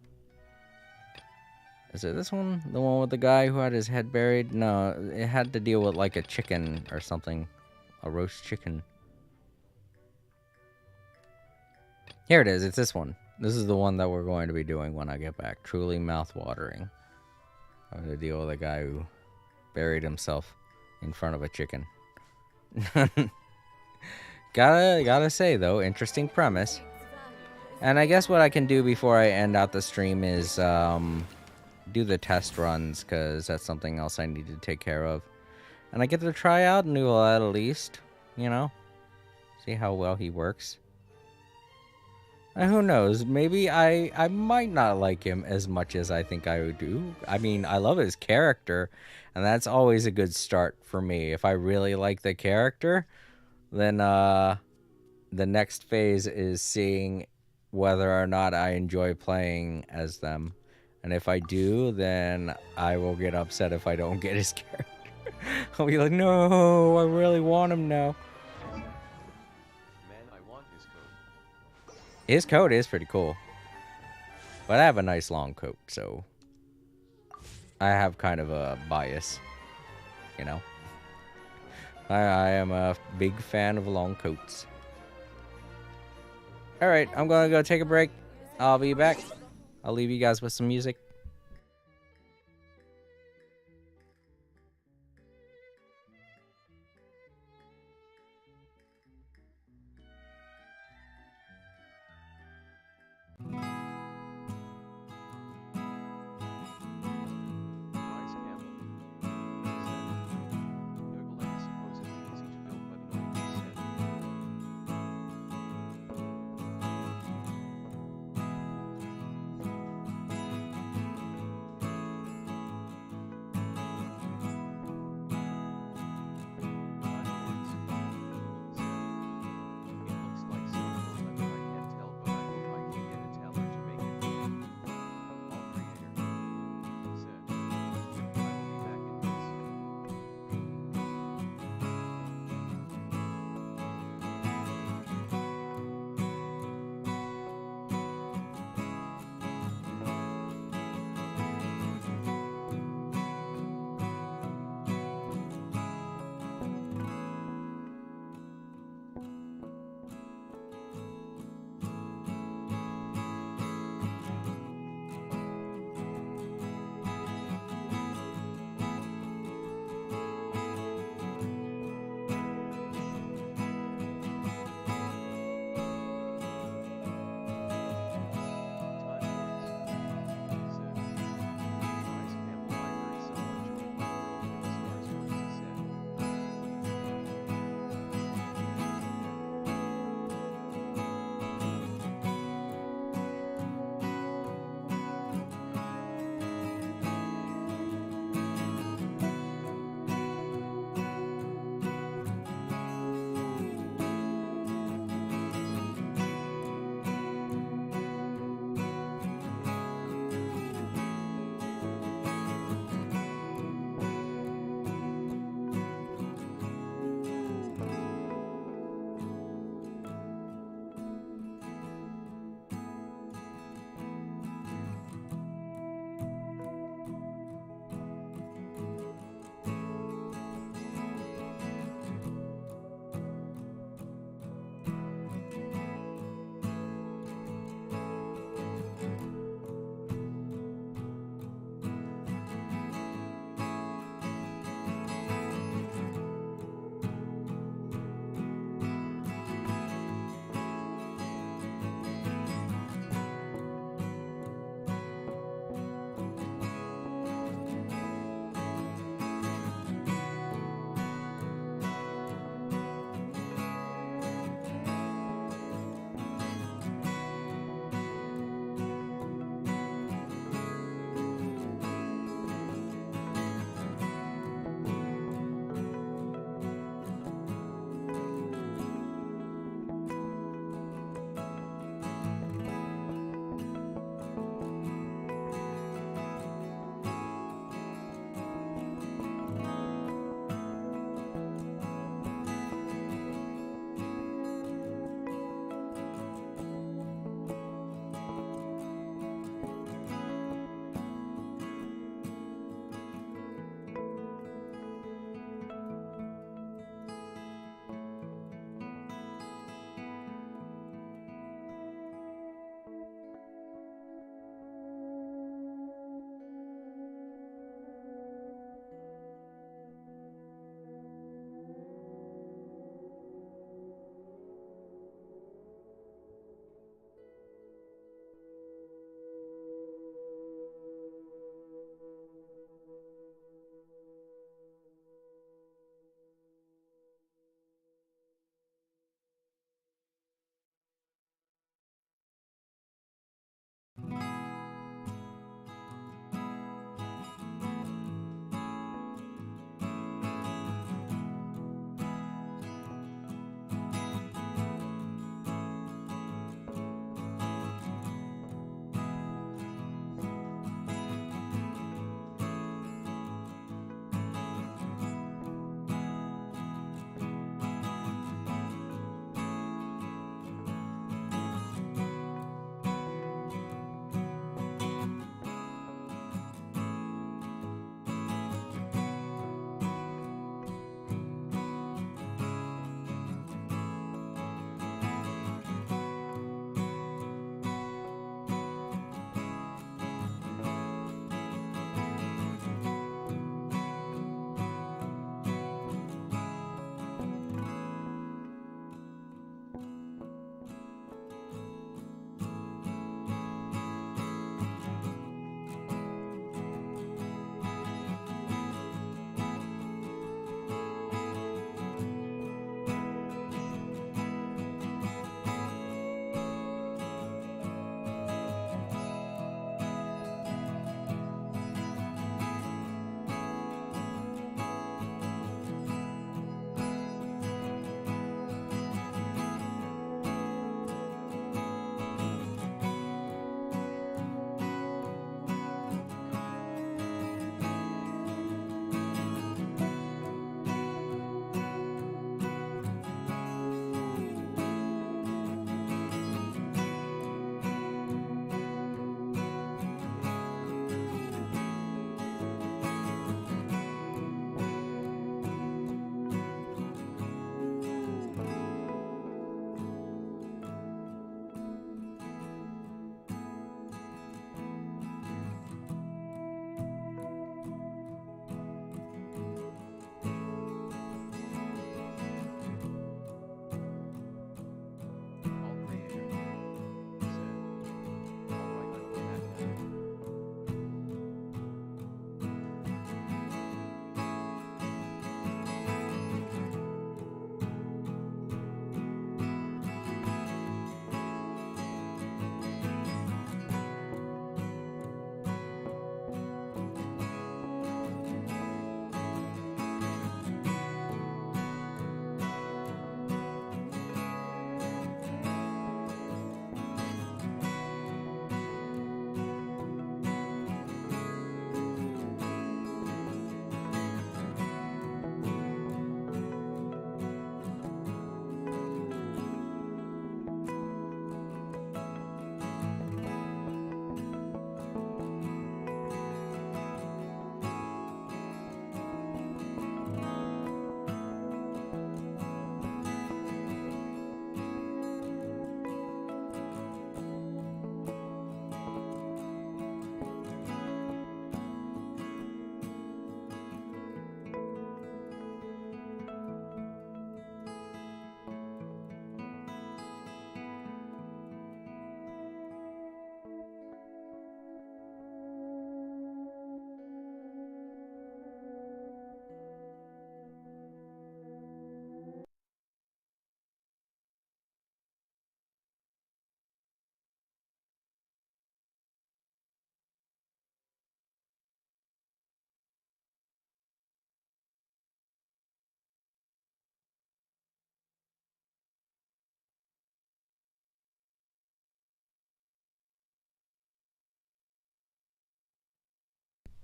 Is it this one? The one with the guy who had his head buried? No, it had to deal with like a chicken or something. A roast chicken. Here it is. It's this one. This is the one that we're going to be doing when I get back. Truly mouth-watering. I'm going to deal with a guy who buried himself in front of a chicken. Gotta say, though, interesting premise. And I guess what I can do before I end out the stream is do the test runs, because that's something else I need to take care of. And I get to try out Newell at least, you know? See how well he works. And who knows, maybe I might not like him as much as I think I would do. I mean, I love his character, and that's always a good start for me. If I really like the character, then the next phase is seeing whether or not I enjoy playing as them. And if I do, then I will get upset if I don't get his character. I'll be like, no, I really want him now. Man, I want his code. His coat is pretty cool. But I have a nice long coat, so I have kind of a bias, you know. I am a big fan of long coats. All right, I'm gonna go take a break. I'll be back. I'll leave you guys with some music. Nice camel. Said. Noble and supposedly easy to build but annoying, said.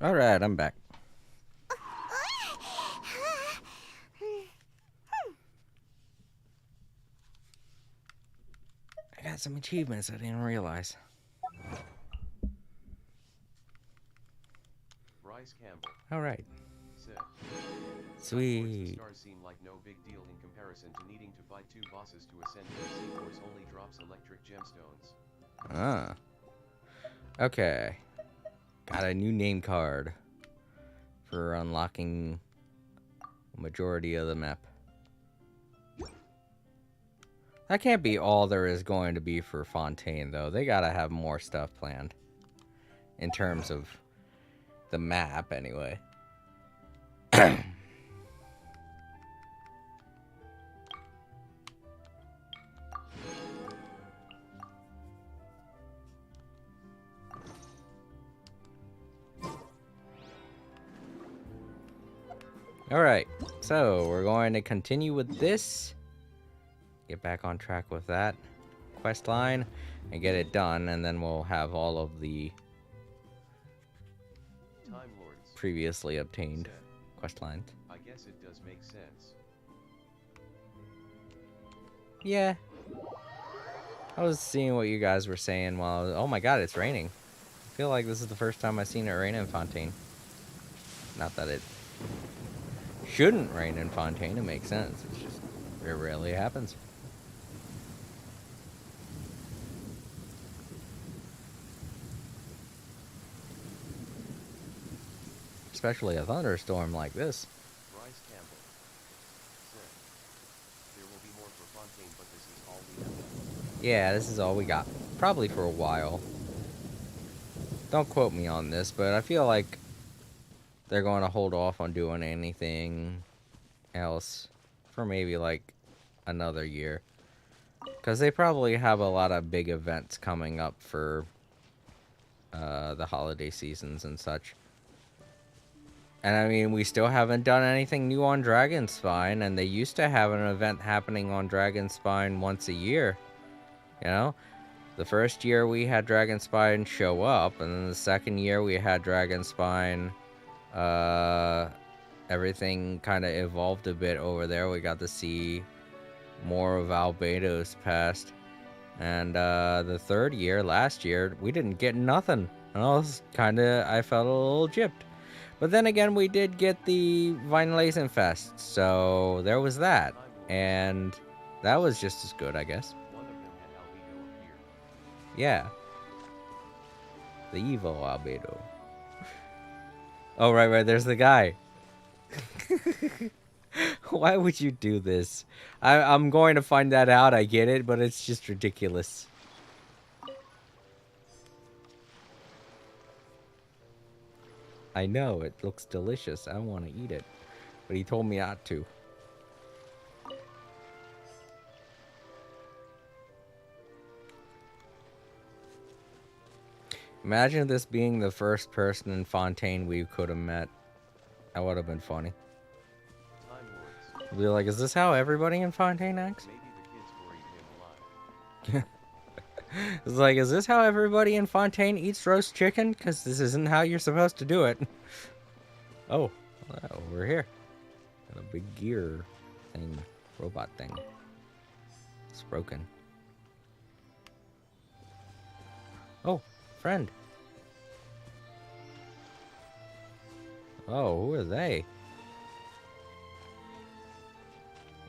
Alright, I'm back. I got some achievements I didn't realize. Bryce Campbell Alright. said, Sweet. Stars seem like no big deal in comparison to needing to fight 2 bosses to ascend to the Seaforce only drops electric gemstones. Ah. Okay. Got a new name card for unlocking a majority of the map. That can't be all there is going to be for Fontaine, though. They gotta have more stuff planned. In terms of the map, anyway. Alright, so we're going to continue with this. Get back on track with that quest line and get it done, and then we'll have all of the Time Lords previously obtained said, quest lines. I guess it does make sense. Yeah. I was seeing what you guys were saying while... Oh my god, it's raining. I feel like this is the first time I've seen it rain in Fontaine. Not that it shouldn't rain in Fontaine, it makes sense. It's just, it rarely happens. Especially a thunderstorm like this. Bryce Campbell said, there will be more for Fontaine, but this is all we have. Yeah, this is all we got. Probably for a while. Don't quote me on this, but I feel like they're going to hold off on doing anything else for maybe like another year. Because they probably have a lot of big events coming up for the holiday seasons and such. And I mean, we still haven't done anything new on Dragonspine, and they used to have an event happening on Dragonspine once a year. You know? The first year we had Dragonspine show up, and then the second year we had Dragonspine, everything kind of evolved a bit over there. We got to see more of Albedo's past. And the third year, last year, we didn't get nothing. And I felt a little gypped. But then again, we did get the Vinelazen Fest, so there was that. And that was just as good, I guess. One of them had Albedo appear. Yeah. The evil Albedo. Oh, right, there's the guy. Why would you do this? I'm going to find that out, I get it, but it's just ridiculous. I know, it looks delicious. I want to eat it. But he told me not to. Imagine this being the first person in Fontaine we could have met. That would have been funny. Time Lords. Be like, is this how everybody in Fontaine acts? Maybe the kids worried him alive. It's like, is this how everybody in Fontaine eats roast chicken? Because this isn't how you're supposed to do it. Oh, over here. Got a big gear thing, robot thing. It's broken. Oh, friend. Oh, who are they?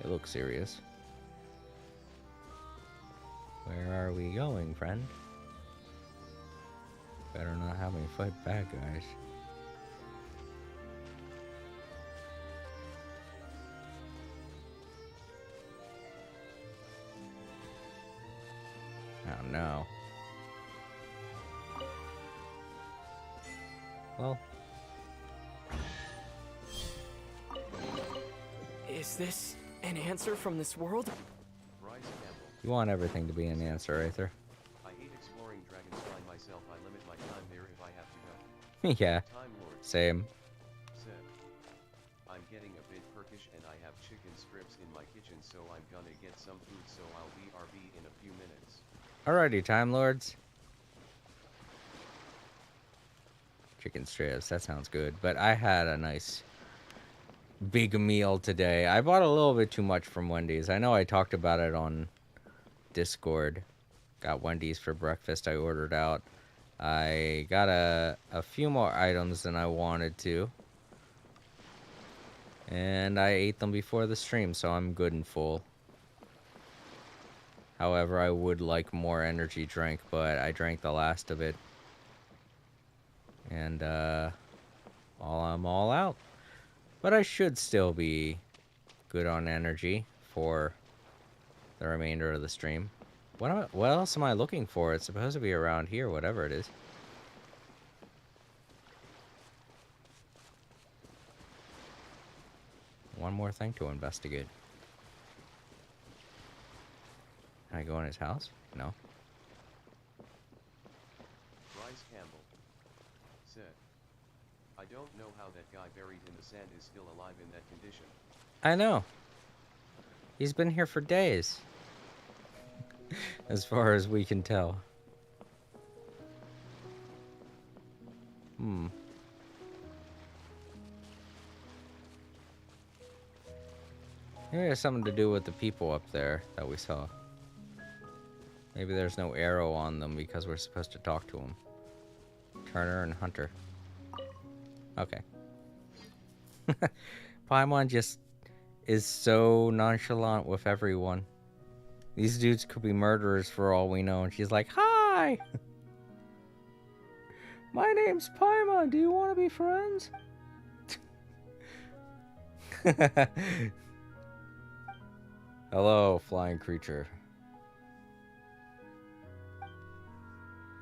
They look serious. Where are we going, friend? Better not have me fight bad guys. Oh no. Well, Is this an answer from this world? Bryce Campbell. you want everything to be an answer, Aether. I hate exploring Dragonspine myself. I limit my time there if I have to go. Yeah, Time Lords same. said, I'm getting a bit perkish and I have chicken strips in my kitchen, so I'm gonna get some food, so I'll be RB in a few minutes. Alrighty, Time Lords. Chicken strips. That sounds good. But I had a nice big meal today. I bought a little bit too much from Wendy's. I know I talked about it on Discord. Got Wendy's for breakfast. I ordered out. I got a few more items than I wanted to. And I ate them before the stream, so I'm good and full. However, I would like more energy drink, but I drank the last of it. And I'm all out. But I should still be good on energy for the remainder of the stream. What else am I looking for? It's supposed to be around here, whatever it is. One more thing to investigate. Can I go in his house? No. Bryce Campbell said, I don't know how that guy buried in the sand is still alive in that condition. I know. He's been here for days. As far as we can tell. Maybe it has something to do with the people up there that we saw. Maybe there's no arrow on them because we're supposed to talk to them. Turner and Hunter. Okay. Paimon just is so nonchalant with everyone. These dudes could be murderers for all we know. And she's like, hi! My name's Paimon. Do you want to be friends? Hello, flying creature.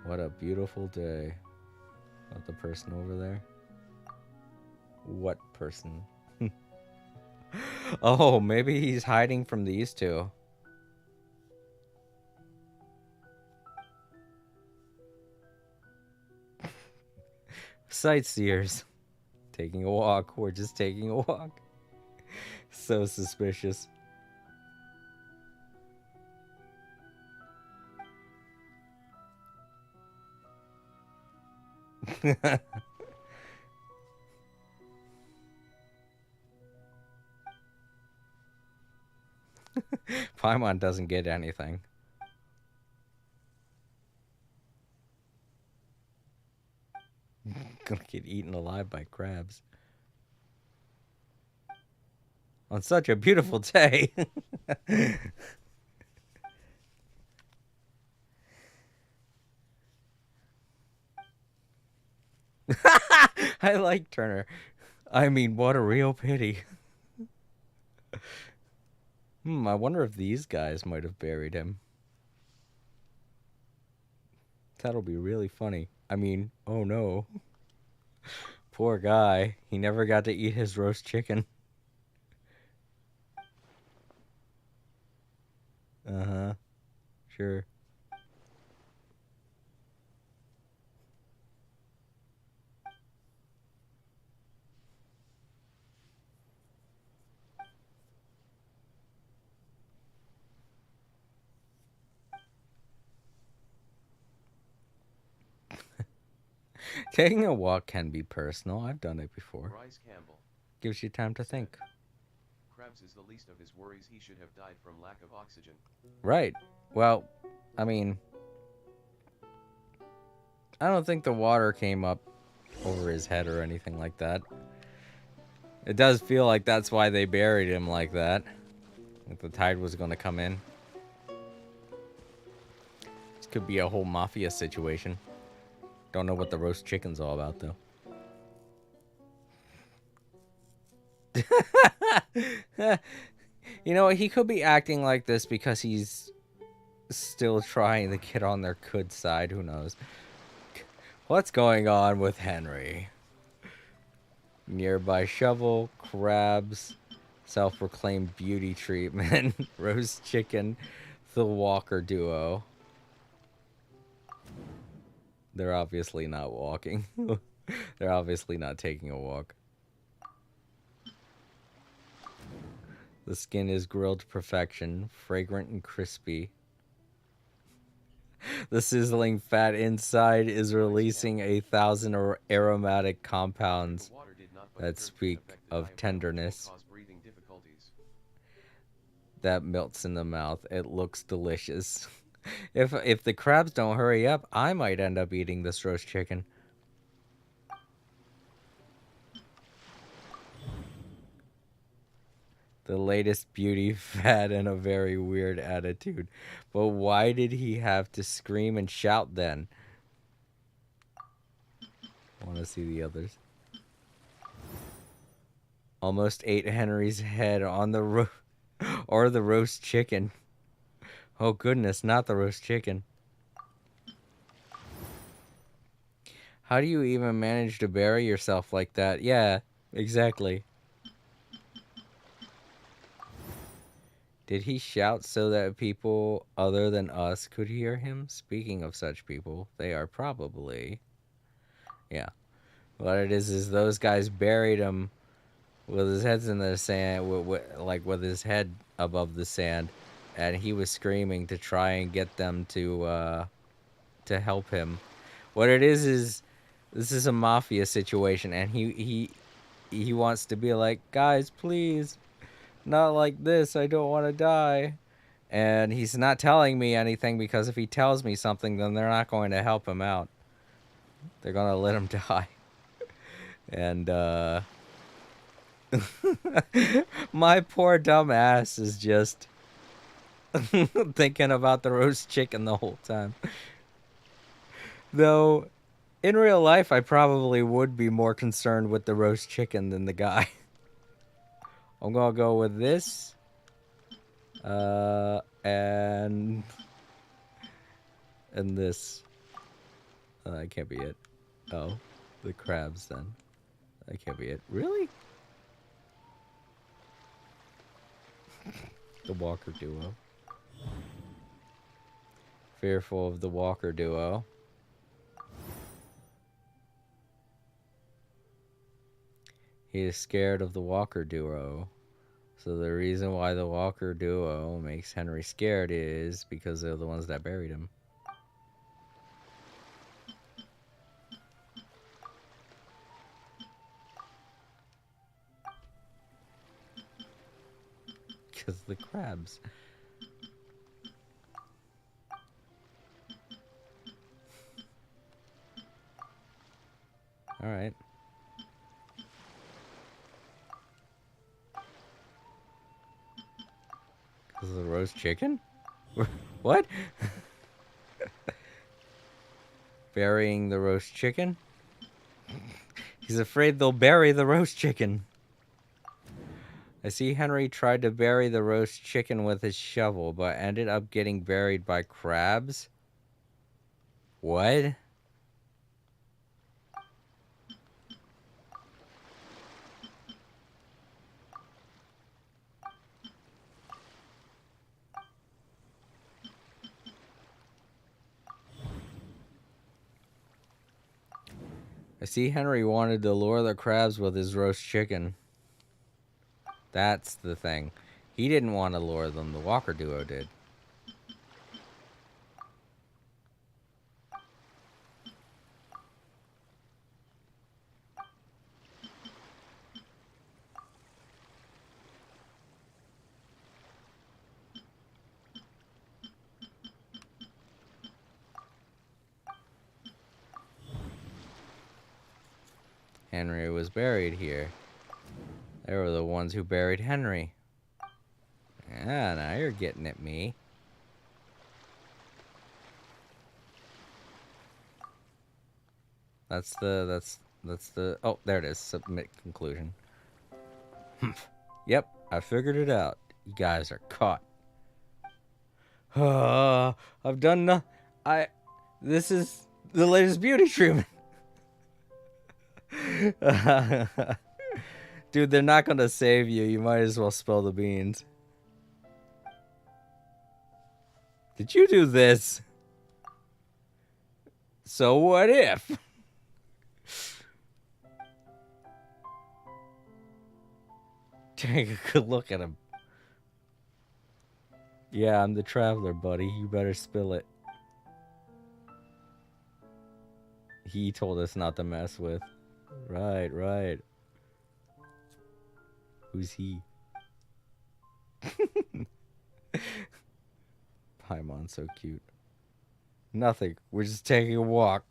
What a beautiful day. What, the person over there? What person? Oh, maybe he's hiding from these two. Sightseers. Taking a walk. We're just taking a walk. So suspicious. Paimon doesn't get anything. Gonna get eaten alive by crabs. On such a beautiful day. I like Turner. I mean, what a real pity. I wonder if these guys might have buried him. That'll be really funny. I mean, oh no. Poor guy. He never got to eat his roast chicken. Uh-huh. Sure. Taking a walk can be personal. I've done it before. Bryce Campbell Gives you time to think. Krabs is the least of his worries. He should have died from lack of oxygen. Right. Well, I mean, I don't think the water came up over his head or anything like that. It does feel like that's why they buried him like that. Like the tide was going to come in. This could be a whole mafia situation. Don't know what the roast chicken's all about, though. You know, he could be acting like this because he's still trying to get on their good side. Who knows? What's going on with Henry? Nearby shovel, crabs, self-proclaimed beauty treatment, roast chicken, the Walker duo. They're obviously not walking. They're obviously not taking a walk. The skin is grilled to perfection, fragrant and crispy. The sizzling fat inside is releasing 1,000 aromatic compounds The water did not, but that the speak affected of eyebrow will tenderness cause breathing difficulties. that melts in the mouth. It looks delicious. If the crabs don't hurry up, I might end up eating this roast chicken. The latest beauty fad and a very weird attitude. But why did he have to scream and shout then? I want to see the others. Almost ate Henry's head on the or the roast chicken. Oh goodness, not the roast chicken. How do you even manage to bury yourself like that? Yeah, exactly. Did he shout so that people other than us could hear him? Speaking of such people, they are probably... Yeah. What it is those guys buried him with his heads in the sand, like with his head above the sand, and he was screaming to try and get them to help him. What it is this is a mafia situation, and he wants to be like, guys, please, not like this. I don't want to die. And he's not telling me anything because if he tells me something, then they're not going to help him out. They're going to let him die. And my poor dumb ass is just thinking about the roast chicken the whole time. Though, in real life, I probably would be more concerned with the roast chicken than the guy. I'm gonna go with this. And this. That can't be it. Oh, the crabs then. That can't be it. Really? The Walker duo. Fearful of the Walker duo. He is scared of the Walker duo. So the reason why the Walker duo makes Henry scared is because they're the ones that buried him. Because the crabs. Alright. Because of the roast chicken? What? Burying the roast chicken? He's afraid they'll bury the roast chicken. I see Henry tried to bury the roast chicken with his shovel, but ended up getting buried by crabs. What? I see Henry wanted to lure the crabs with his roast chicken. That's the thing. He didn't want to lure them, the Walker duo did. Henry was buried here. They were the ones who buried Henry. Yeah, now you're getting at me. That's the oh, there it is. Submit conclusion. Yep, I figured it out. You guys are caught. I've done this is the latest beauty treatment. Dude, they're not gonna save you. You might as well spill the beans. Did you do this? So what if? Take a good look at him. Yeah, I'm the traveler, buddy. You better spill it. He told us not to mess with. Right, right. Who's he? Paimon's so cute. Nothing. We're just taking a walk.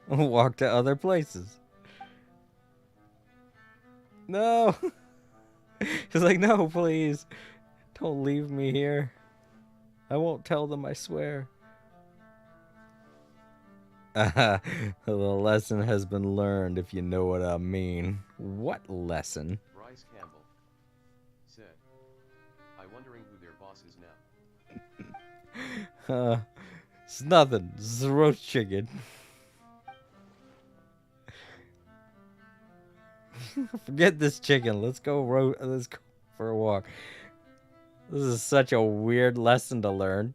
Walk to other places. No. He's like, no, please. Don't leave me here. I won't tell them, I swear. The lesson has been learned, if you know what I mean. What lesson? Bryce Campbell said, I wondering who their boss is now. It's nothing. It's a roast chicken. Forget this chicken. Let's go for a walk. This is such a weird lesson to learn.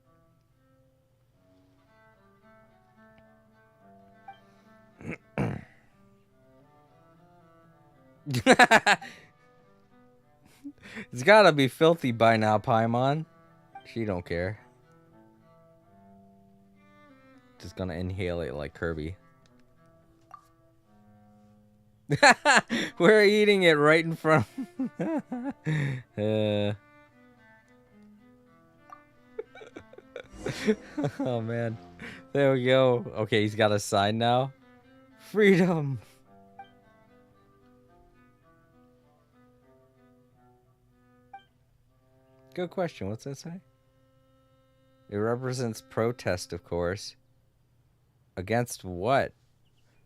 It's gotta be filthy by now, Paimon. She don't care. Just gonna inhale it like Kirby. We're eating it right in front. Oh man. There we go. Okay, he's got a sign now. Freedom. Good question. What's that say? It represents protest, of course. Against what?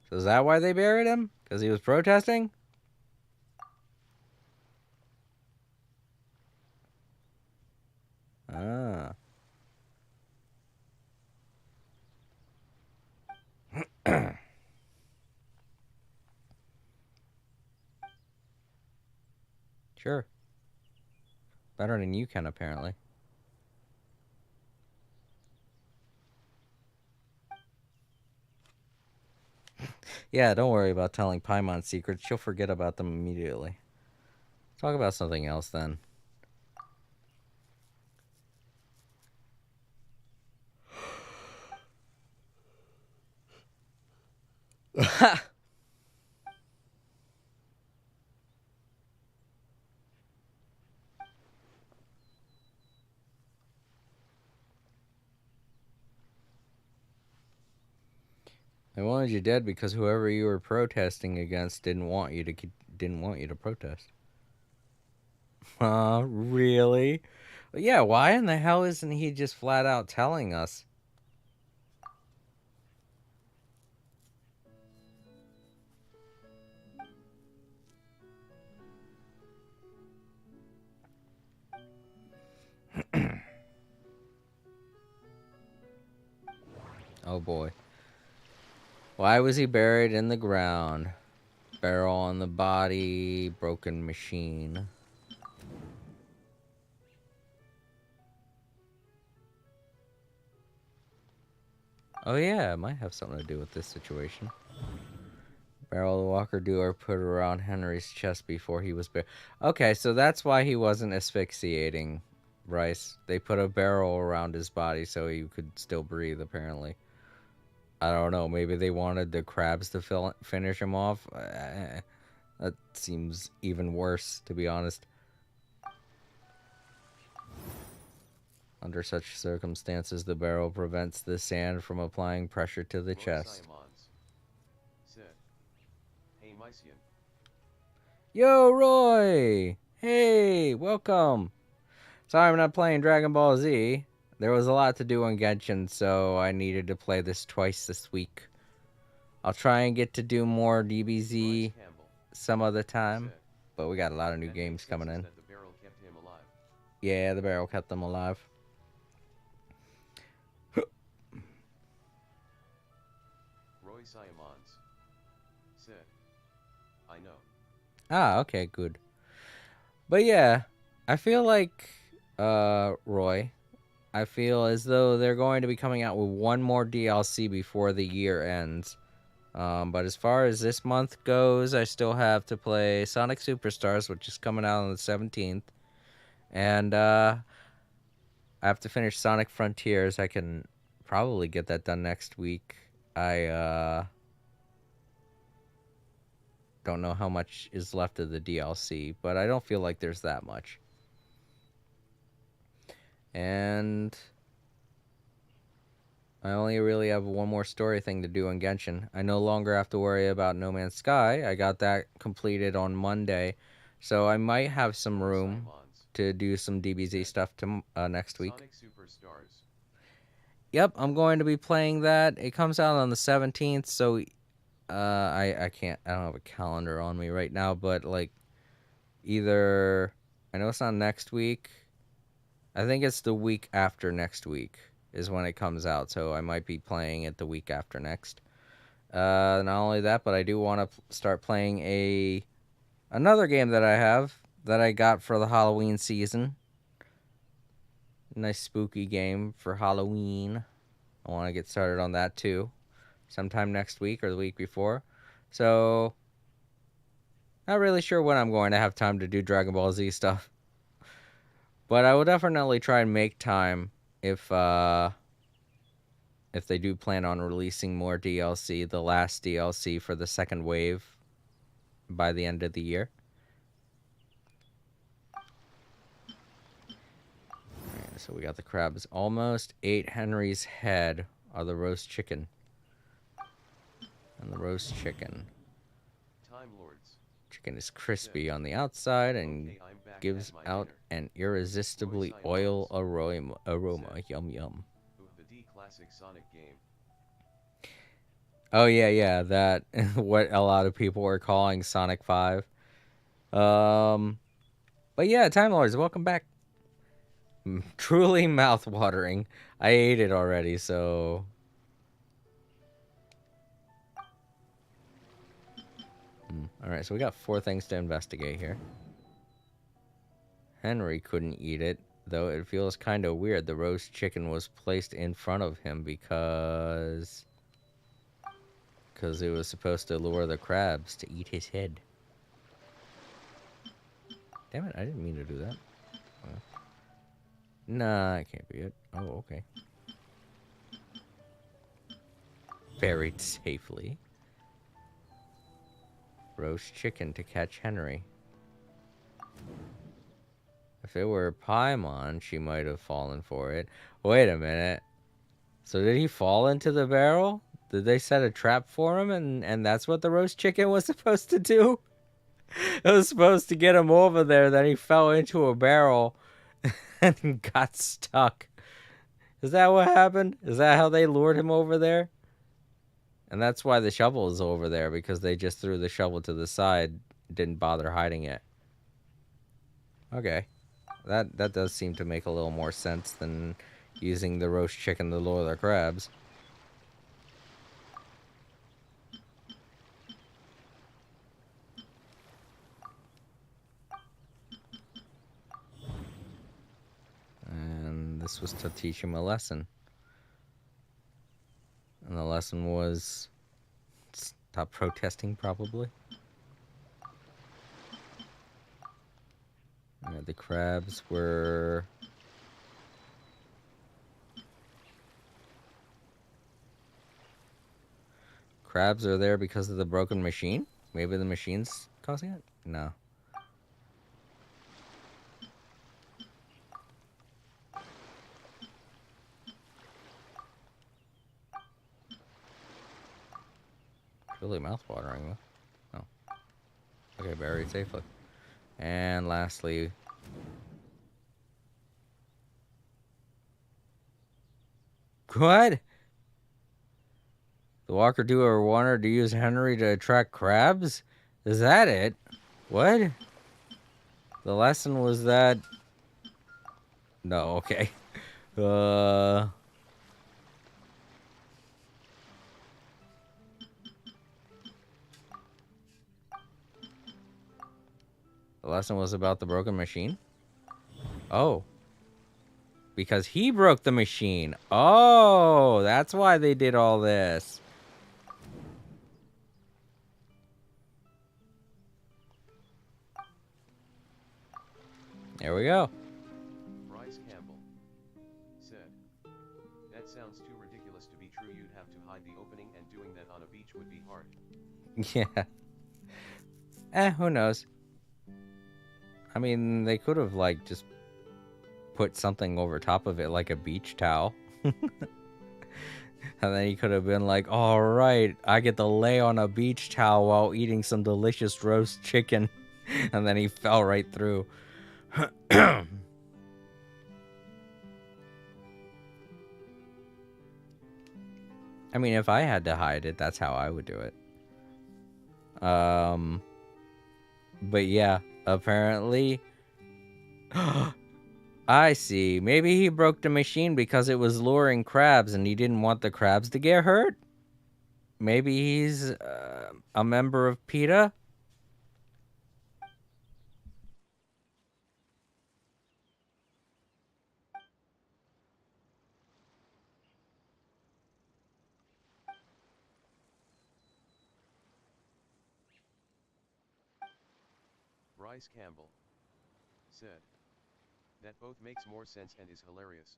So is that why they buried him? Because he was protesting? Ah. Sure. Better than you can, apparently. Yeah, don't worry about telling Paimon secrets. She'll forget about them immediately. Talk about something else, then. They wanted you dead because whoever you were protesting against didn't want you to protest. Really? Yeah, why in the hell isn't he just flat out telling us? Oh boy. Why was he buried in the ground? Barrel on the body, broken machine. Oh yeah, it might have something to do with this situation. Barrel the walker door put around Henry's chest before he was buried. Okay, so that's why he wasn't asphyxiating Bryce. They put a barrel around his body so he could still breathe, apparently. I don't know, maybe they wanted the crabs to finish him off. That seems even worse, to be honest. Under such circumstances, the barrel prevents the sand from applying pressure to the chest. Simons said, hey Mycian. Yo, Roy! Hey, welcome! Sorry I'm not playing Dragon Ball Z. There was a lot to do on Genshin, so I needed to play this twice this week. I'll try and get to do more DBZ some other time, but we got a lot of new games coming in. The barrel kept him alive. Yeah, the barrel kept them alive. Roy Simons said, I know. Ah, okay, good. But yeah, I feel like, Roy, I feel as though they're going to be coming out with one more DLC before the year ends. But as far as this month goes, I still have to play Sonic Superstars, which is coming out on the 17th. And I have to finish Sonic Frontiers. I can probably get that done next week. I don't know how much is left of the DLC, but I don't feel like there's that much. And I only really have one more story thing to do in Genshin. I no longer have to worry about No Man's Sky. I got that completed on Monday. So I might have some room to do some DBZ stuff next week. Sonic Superstars. Yep, I'm going to be playing that. It comes out on the 17th, so I can't, I don't have a calendar on me right now, but like either, I know it's not next week. I think it's the week after next week is when it comes out, so I might be playing it the week after next. Not only that, but I do want to start playing another game that I have that I got for the Halloween season. Nice spooky game for Halloween. I want to get started on that too, sometime next week or the week before. So, not really sure when I'm going to have time to do Dragon Ball Z stuff. But I will definitely try and make time if they do plan on releasing more DLC, the last DLC for the second wave by the end of the year. Alright, so we got the crabs. Almost ate Henry's head of the roast chicken. And the roast chicken. Time Lords. Chicken is crispy on the outside and Okay, I'm back gives at my out dinner. an irresistible oil aroma. Yum yum. The D classic Sonic game. Oh yeah, that what a lot of people were calling Sonic 5. But yeah, Time Lords, welcome back. Truly mouth-watering. I ate it already, so alright, so we got 4 things to investigate here. Henry couldn't eat it, though it feels kind of weird. The roast chicken was placed in front of him because it was supposed to lure the crabs to eat his head. Damn it, I didn't mean to do that. Nah, that can't be it. Oh, okay. Buried safely. Roast chicken to catch Henry. If it were Paimon, she might have fallen for it. Wait a minute. So did he fall into the barrel? Did they set a trap for him and that's what the roast chicken was supposed to do? It was supposed to get him over there, then he fell into a barrel and got stuck. Is that what happened? Is that how they lured him over there? And that's why the shovel is over there, because they just threw the shovel to the side, didn't bother hiding it. Okay. That does seem to make a little more sense than using the roast chicken to lure the crabs. And this was to teach him a lesson. And the lesson was stop protesting, probably. The crabs were... Crabs are there because of the broken machine? Maybe the machine's causing it? No. Really mouth-watering, though. Oh. Okay, buried safely. And lastly... What? The walker doer wanted to use Henry to attract crabs? Is that it? What? The lesson was that... No, okay. The lesson was about the broken machine? Oh. Because he broke the machine. Oh, that's why they did all this. There we go. Bryce Campbell said, "That sounds too ridiculous to be true. You'd have to hide the opening, and doing that on a beach would be hard." Yeah. Who knows? I mean, they could have, like, just put something over top of it, like a beach towel. And then he could have been like, all right, I get to lay on a beach towel while eating some delicious roast chicken. And then he fell right through. I mean, if I had to hide it, that's how I would do it. But yeah, apparently... I see. Maybe he broke the machine because it was luring crabs and he didn't want the crabs to get hurt? Maybe he's a member of PETA? Bryce Campbell said, "That both makes more sense and is hilarious."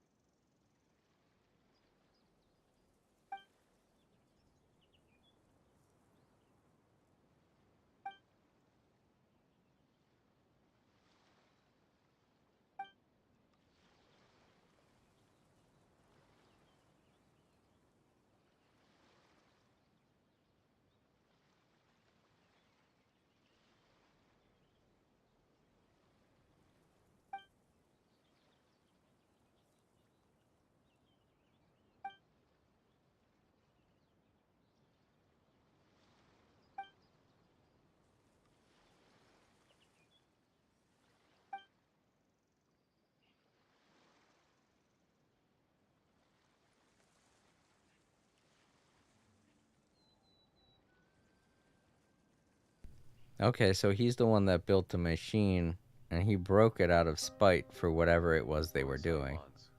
Okay, so he's the one that built the machine, and he broke it out of spite for whatever it was they were doing. Simons.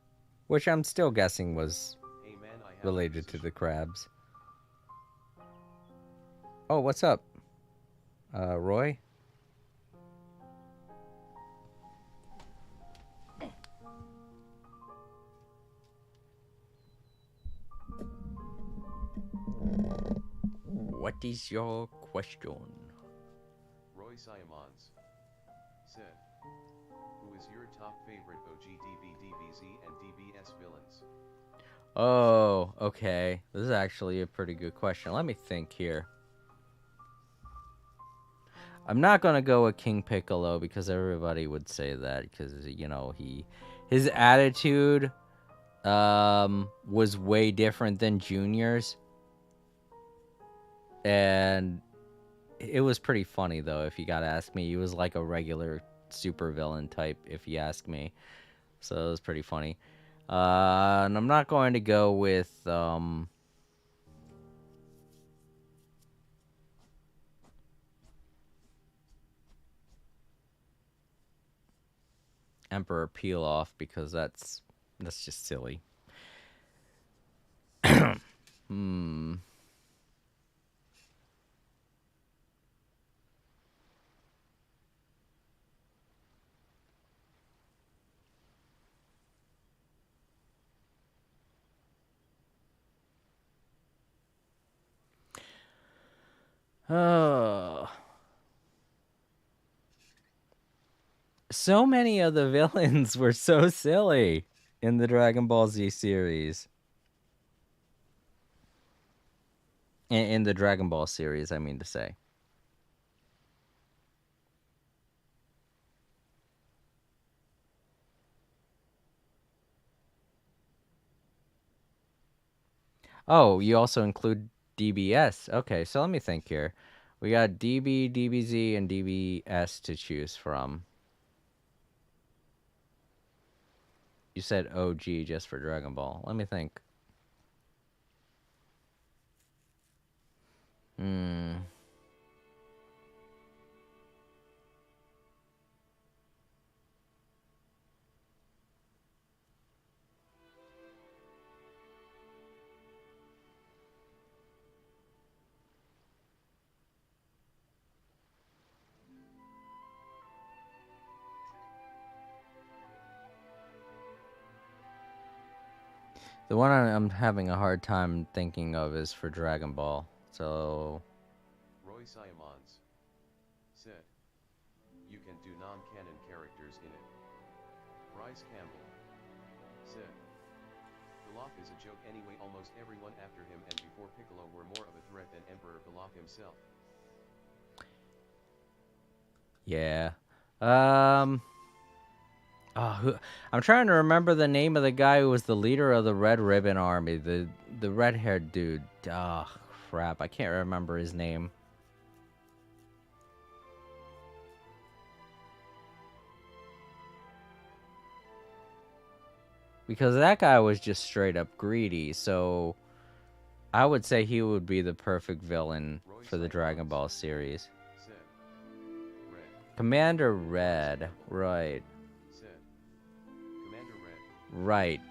Which I'm still guessing was "Hey man, I have related to the crabs. Oh, what's up? Roy? What is your question? Roy Simons said, "Who is your top favorite OG DB, DBZ, and DBS villains?" Oh, okay. This is actually a pretty good question. Let me think here. I'm not gonna go with King Piccolo because everybody would say that because you know his attitude was way different than Junior's, and it was pretty funny though. If you gotta ask me, he was like a regular super villain type. If you ask me, so it was pretty funny. And I'm not going to go with Emperor Peel Off because that's just silly. Hmm. Oh. So many of the villains were so silly in the Dragon Ball Z series. In the Dragon Ball series, I mean to say. Oh, you also include DBS. Okay, so let me think here. We got DB, DBZ, and DBS to choose from. You said OG just for Dragon Ball. Let me think. Hmm. The one I'm having a hard time thinking of is for Dragon Ball. So Roy Simons said, you can do non-canon characters in it. Bryce Campbell said, Pilaf is a joke anyway. Almost everyone after him and before Piccolo were more of a threat than Emperor Pilaf himself. yeah. I'm trying to remember the name of the guy who was the leader of the Red Ribbon Army, the red-haired dude. Ah, crap, I can't remember his name. Because that guy was just straight up greedy, so I would say he would be the perfect villain for the Dragon Ball series. Said, Red. Commander Red, right. Said, Commander Red. Right.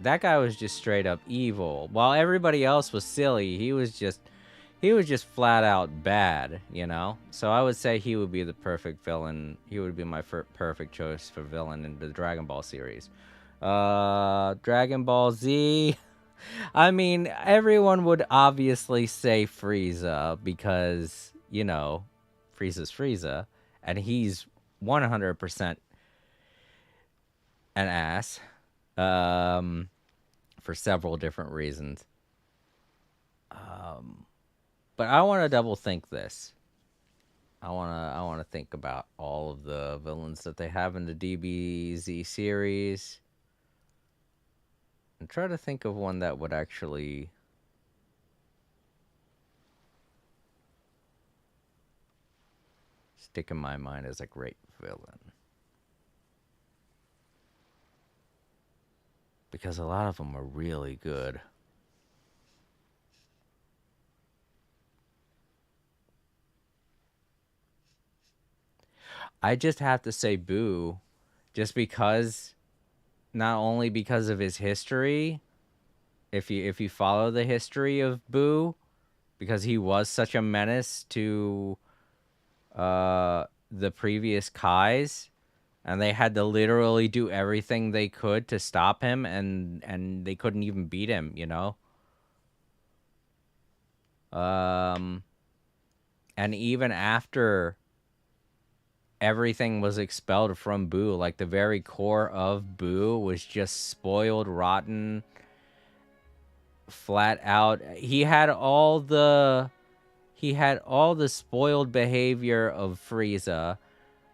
That guy was just straight up evil. While everybody else was silly, he was just flat out bad, you know? So I would say he would be the perfect villain. He would be my perfect choice for villain in the Dragon Ball series. Dragon Ball Z. I mean, everyone would obviously say Frieza because, you know, Frieza's Frieza, and he's 100% an ass. For several different reasons. But I want to double think this. I want to think about all of the villains that they have in the DBZ series, and try to think of one that would actually stick in my mind as a great villain. Because a lot of them are really good. I just have to say Boo, just because, not only because of his history, if you follow the history of Boo, because he was such a menace to the previous Kais, and they had to literally do everything they could to stop him, and they couldn't even beat him, you know? And even after everything was expelled from Boo, like the very core of Boo was just spoiled, rotten, flat out. He had all the spoiled behavior of Frieza,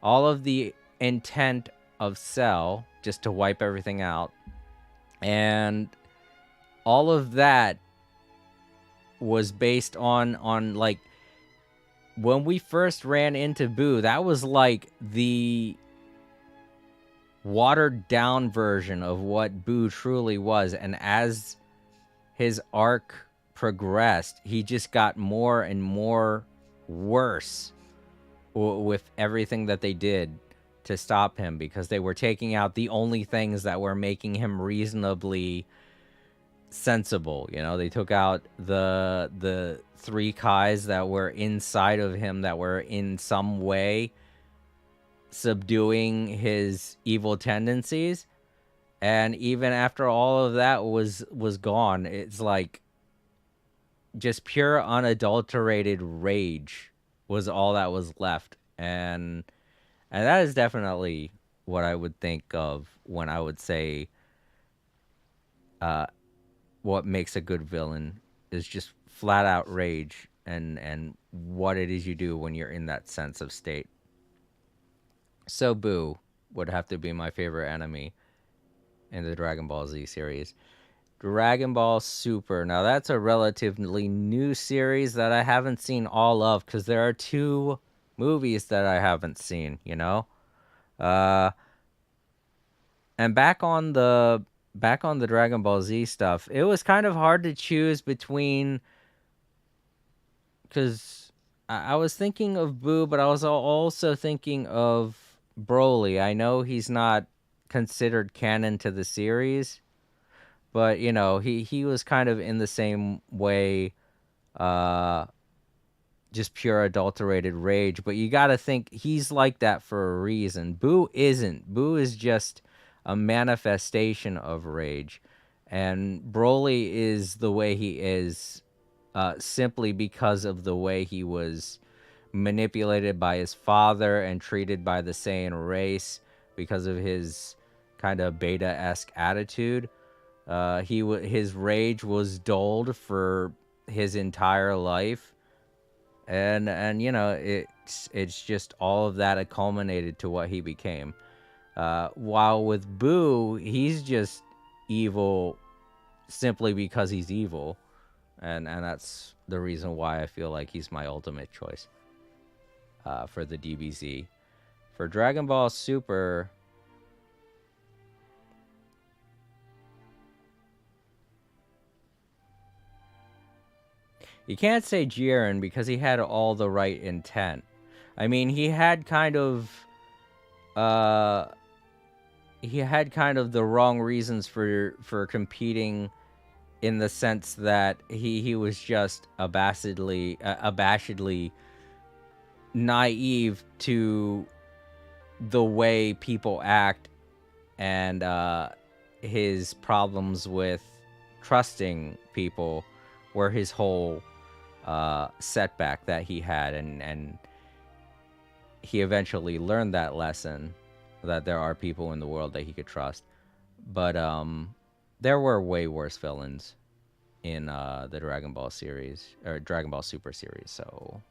all of the intent of Cell, just to wipe everything out, and all of that was based on like, when we first ran into Boo, that was like the watered down version of what Boo truly was. And as his arc progressed, he just got more and more worse with everything that they did to stop him, because they were taking out the only things that were making him reasonably sensible. You know, they took out the three Kais that were inside of him, that were in some way subduing his evil tendencies. And even after all of that was gone, it's like just pure unadulterated rage was all that was left. And that is definitely what I would think of when I would say what makes a good villain is just flat out rage and what it is you do when you're in that sense of state. So Boo would have to be my favorite enemy in the Dragon Ball Z series. Dragon Ball Super. Now that's a relatively new series that I haven't seen all of, because there are 2 movies that I haven't seen, you know? And back on the Dragon Ball Z stuff, it was kind of hard to choose between, because I was thinking of Boo, but I was also thinking of Broly. I know he's not considered canon to the series, but you know, he was kind of in the same way, just pure adulterated rage. But you got to think he's like that for a reason. Boo isn't. Boo is just a manifestation of rage. And Broly is the way he is simply because of the way he was manipulated by his father and treated by the Saiyan race because of his kind of beta-esque attitude. His rage was dulled for his entire life, and you know it's just all of that culminated to what he became. While with Boo, he's just evil simply because he's evil, and that's the reason why I feel like he's my ultimate choice for the DBZ. For Dragon Ball Super, you can't say Jiren because he had all the right intent. I mean, uh he had kind of the wrong reasons for competing, in the sense that he was just abashedly naive to the way people act, and his problems with trusting people were his whole setback that he had, and he eventually learned that lesson, that there are people in the world that he could trust. But there were way worse villains in the Dragon Ball series, or Dragon Ball Super series, so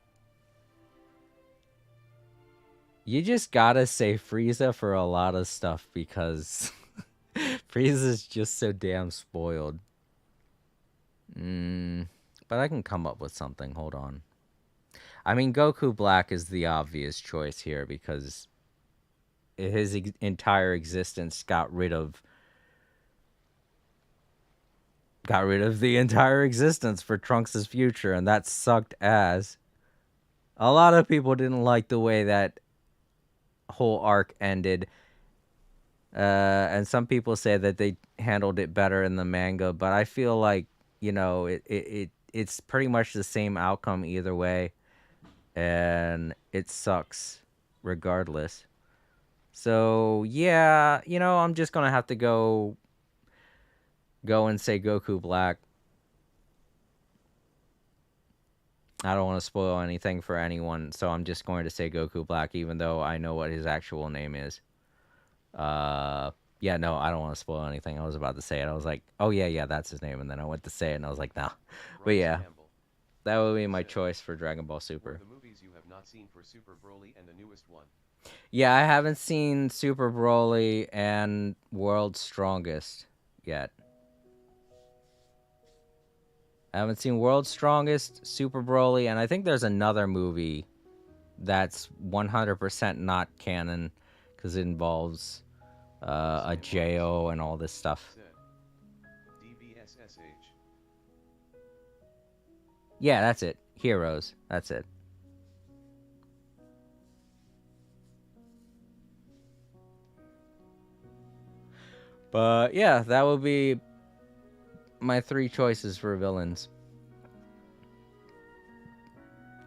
you just gotta say Frieza for a lot of stuff because Frieza's just so damn spoiled. But I can come up with something. Hold on. I mean, Goku Black is the obvious choice here because his entire existence got rid of the entire existence for Trunks' future, and that sucked ass. A lot of people didn't like the way that whole arc ended. And some people say that they handled it better in the manga, but I feel like, you know, it's pretty much the same outcome either way, and it sucks regardless. So yeah, you know, I'm just gonna have to go and say Goku Black. I don't want to spoil anything for anyone, so I'm just going to say Goku Black, even though I know what his actual name is. Yeah, no, I don't want to spoil anything. I was about to say it. I was like, oh yeah, that's his name, and then I went to say it, and I was like, nah. But Bryce yeah, Campbell that would be my said, choice for Dragon Ball "What Super. are the movies you have not seen for Super Broly and the newest one?" Yeah, I haven't seen Super Broly and World's Strongest yet. I haven't seen World's Strongest, Super Broly, and I think there's another movie that's 100% not canon because it involves a Stan Marks JO and all this stuff. said, "DBSSH." Yeah, that's it. Heroes. That's it. But yeah, that would be my three choices for villains.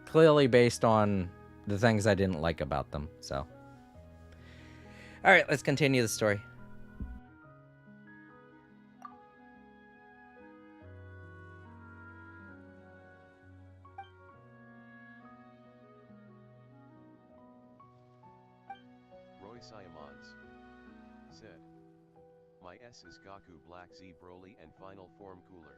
Clearly based on the things I didn't like about them. So, all right, let's continue the story. Roy Siamons said, "My S is Goku Black Z Broly and Final Form Cooler."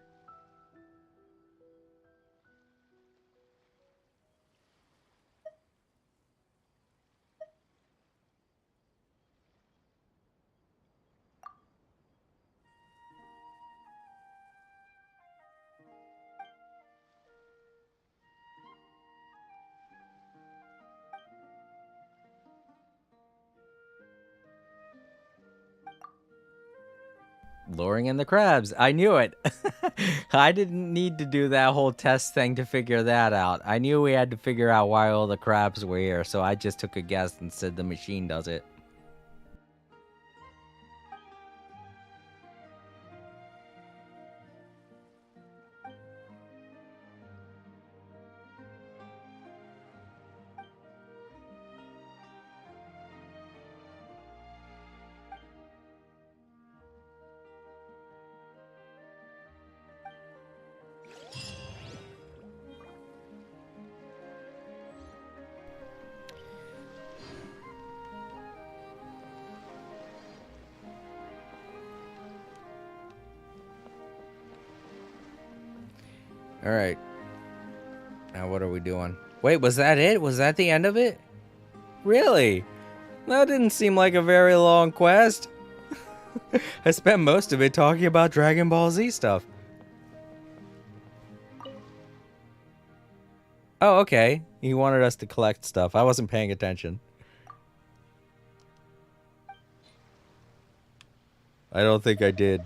Luring in the crabs. I knew it. I didn't need to do that whole test thing to figure that out. I knew we had to figure out why all the crabs were here, so I just took a guess and said the machine does it. All right. Now what are we doing? Wait, was that it? Was that the end of it? Really? That didn't seem like a very long quest. I spent most of it talking about Dragon Ball Z stuff. Oh, okay. He wanted us to collect stuff. I wasn't paying attention. I don't think I did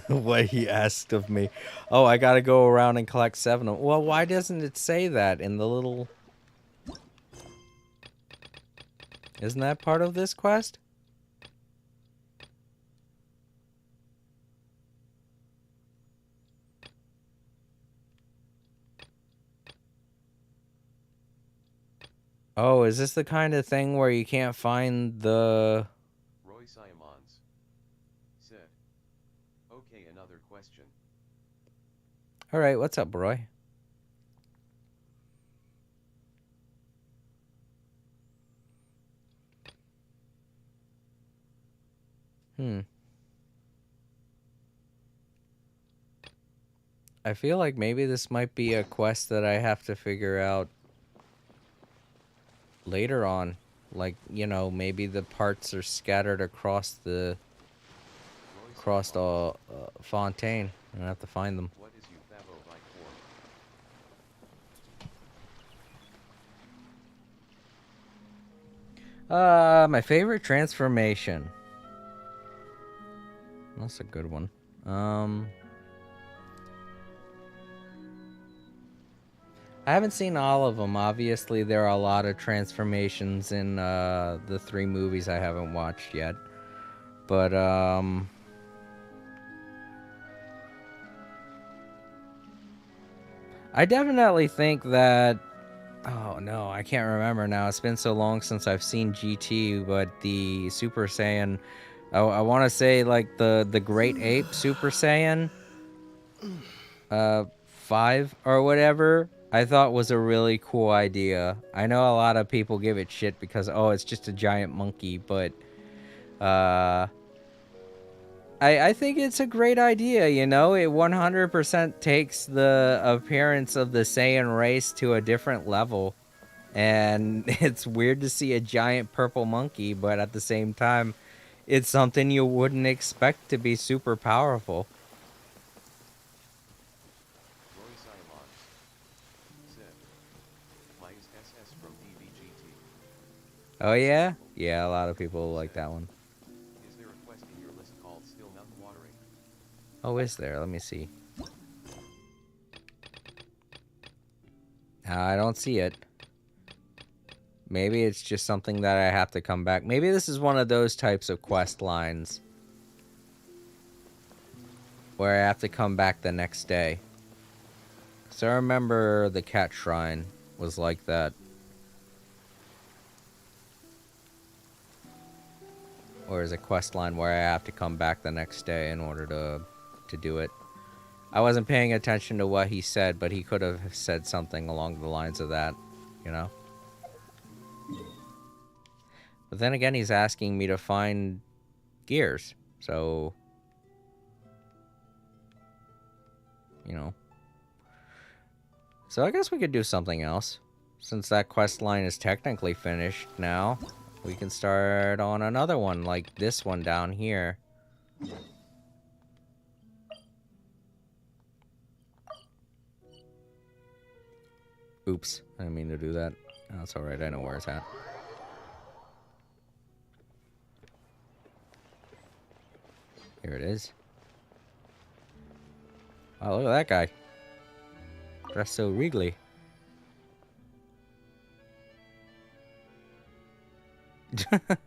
what he asked of me. Oh, I gotta go around and collect 7 of them. Well, why doesn't it say that in the little... Isn't that part of this quest? Oh, is this the kind of thing where you can't find the... Roy Simons said. Okay, another question. Alright, what's up, Roy? I feel like maybe this might be a quest that I have to figure out later on. Like, you know, maybe the parts are scattered across the... Fontaine. I'm gonna have to find them. What is Ufavo like for? My favorite transformation. That's a good one. I haven't seen all of them. Obviously, there are a lot of transformations in the 3 movies I haven't watched yet. But, I definitely think that... Oh, no, I can't remember now. It's been so long since I've seen GT, but the Super Saiyan... I want to say, like, the Great Ape Super Saiyan 5 or whatever, I thought was a really cool idea. I know a lot of people give it shit because, oh, it's just a giant monkey, but... I think it's a great idea, you know? It 100% takes the appearance of the Saiyan race to a different level. And it's weird to see a giant purple monkey, but at the same time, it's something you wouldn't expect to be super powerful. Roy Simons said. My is SS from DBGT. Oh, yeah? Yeah, a lot of people like that one. Is there a quest in your list called Still Mouth Watering? Oh, is there? Let me see. I don't see it. Maybe it's just something that I have to come back. Maybe this is one of those types of quest lines where I have to come back the next day. So I remember the cat shrine was like that. Or is a quest line where I have to come back the next day in order to do it. I wasn't paying attention to what he said, but he could have said something along the lines of that, you know? But then again, he's asking me to find gears, so... You know. So I guess we could do something else. Since that quest line is technically finished now, we can start on another one, like this one down here. Oops, I didn't mean to do that. That's alright, I know where it's at. Here it is. Oh, look at that guy. Dressed so regally.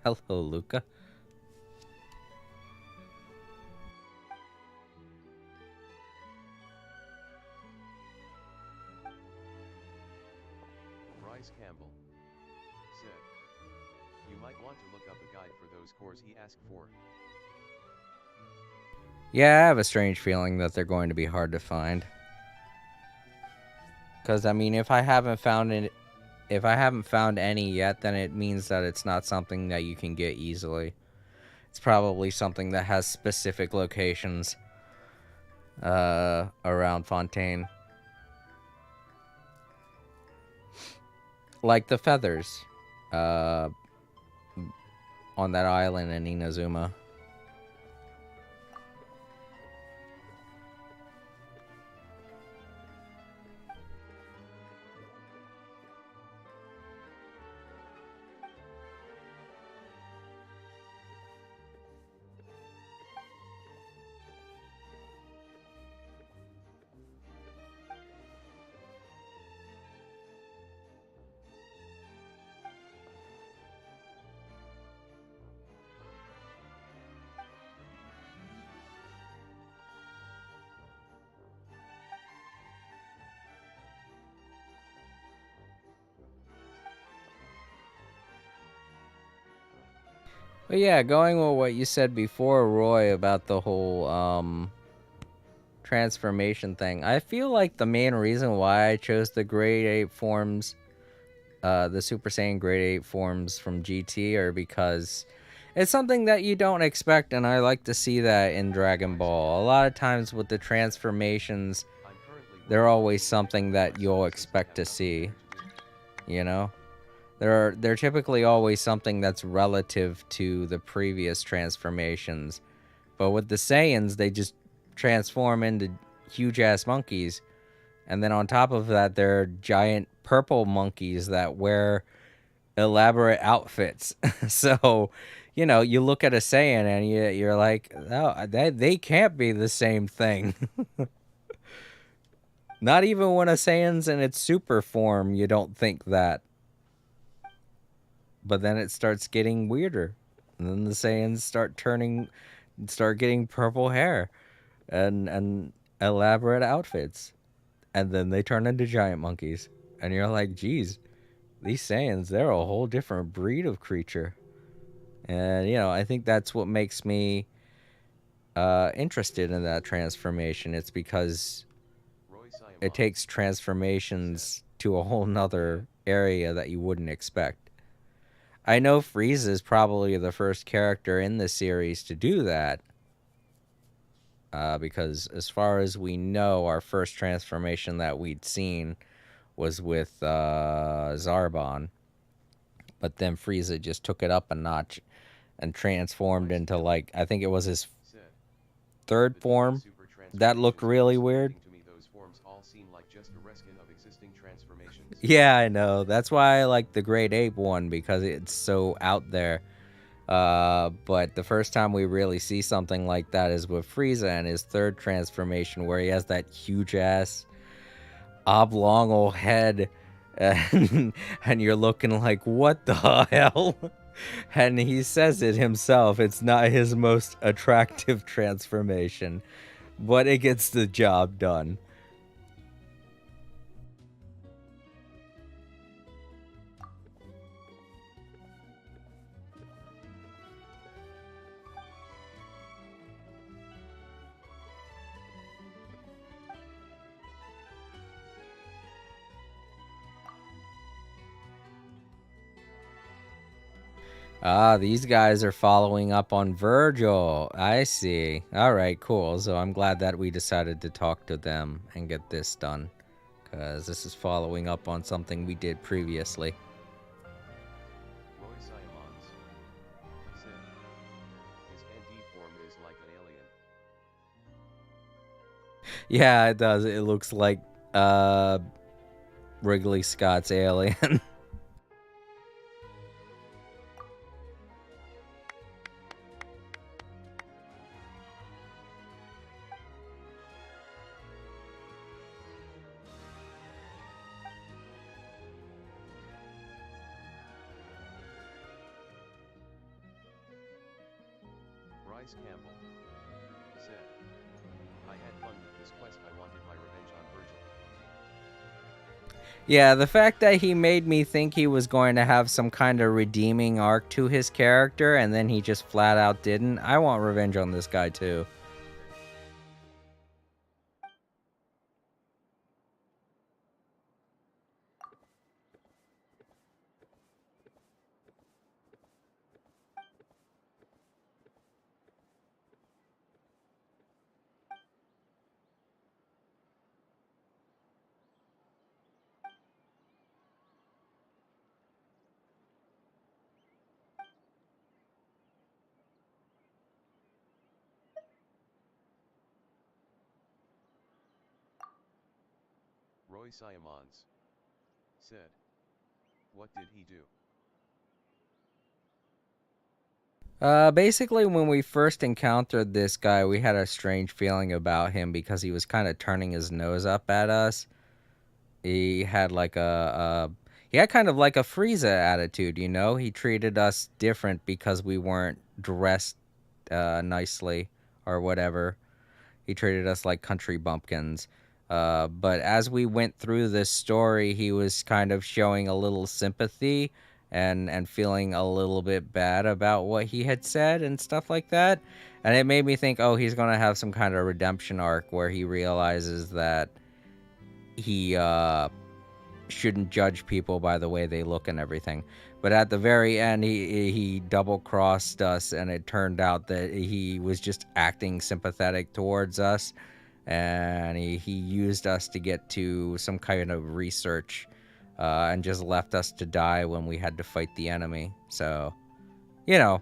Hello, Luca. Bryce Campbell said. You might want to look up a guide for those cores he asked for. Yeah, I have a strange feeling that they're going to be hard to find. Because, I mean, if I haven't found any yet, then it means that it's not something that you can get easily. It's probably something that has specific locations around Fontaine. like the feathers, uh, on that island in Inazuma. But yeah, going with what you said before, Roy, about the whole transformation thing. I feel like the main reason why I chose the grade 8 forms, the Super Saiyan grade 8 forms from GT, are because it's something that you don't expect, and I like to see that in Dragon Ball. A lot of times with the transformations, they're always something that you'll expect to see, you know? They're typically always something that's relative to the previous transformations. But with the Saiyans, they just transform into huge ass monkeys. And then on top of that, they're giant purple monkeys that wear elaborate outfits. So, you know, you look at a Saiyan and you're like, oh, they can't be the same thing. Not even when a Saiyan's in its super form, you don't think that. But then it starts getting weirder. And then the Saiyans start getting purple hair and elaborate outfits. And then they turn into giant monkeys. And you're like, geez, these Saiyans, they're a whole different breed of creature. And, you know, I think that's what makes me interested in that transformation. It's because it takes transformations to a whole nother area that you wouldn't expect. I know Frieza is probably the first character in the series to do that. Because as far as we know, our first transformation that we'd seen was with Zarbon. But then Frieza just took it up a notch and transformed into, like, I think it was his third form. That looked really weird. Yeah, I know. That's why I like the Great Ape one, because it's so out there. But the first time we really see something like that is with Frieza and his third transformation, where he has that huge ass oblong old head, and you're looking like, what the hell? And he says it himself. It's not his most attractive transformation, but it gets the job done. Ah, these guys are following up on Virgil. I see. All right, cool. So I'm glad that we decided to talk to them and get this done, because this is following up on something we did previously. Roy Simons said, his ND form is like an alien. Yeah, it does. It looks like Wrigley Scott's alien. Bryce Campbell said, I had fun with this quest. I wanted my revenge on Virgil. Yeah, the fact that he made me think he was going to have some kind of redeeming arc to his character, and then he just flat out didn't. I want revenge on this guy too. Roy Simons said, "What did he do?" Basically, when we first encountered this guy, we had a strange feeling about him because he was kind of turning his nose up at us. He had like he had kind of like a Frieza attitude, you know? He treated us different because we weren't dressed nicely or whatever. He treated us like country bumpkins. But as we went through this story, he was kind of showing a little sympathy and feeling a little bit bad about what he had said and stuff like that. And it made me think, oh, he's going to have some kind of redemption arc where he realizes that he shouldn't judge people by the way they look and everything. But at the very end, he double crossed us, and it turned out that he was just acting sympathetic towards us, and he used us to get to some kind of research, and just left us to die when we had to fight the enemy. So, you know,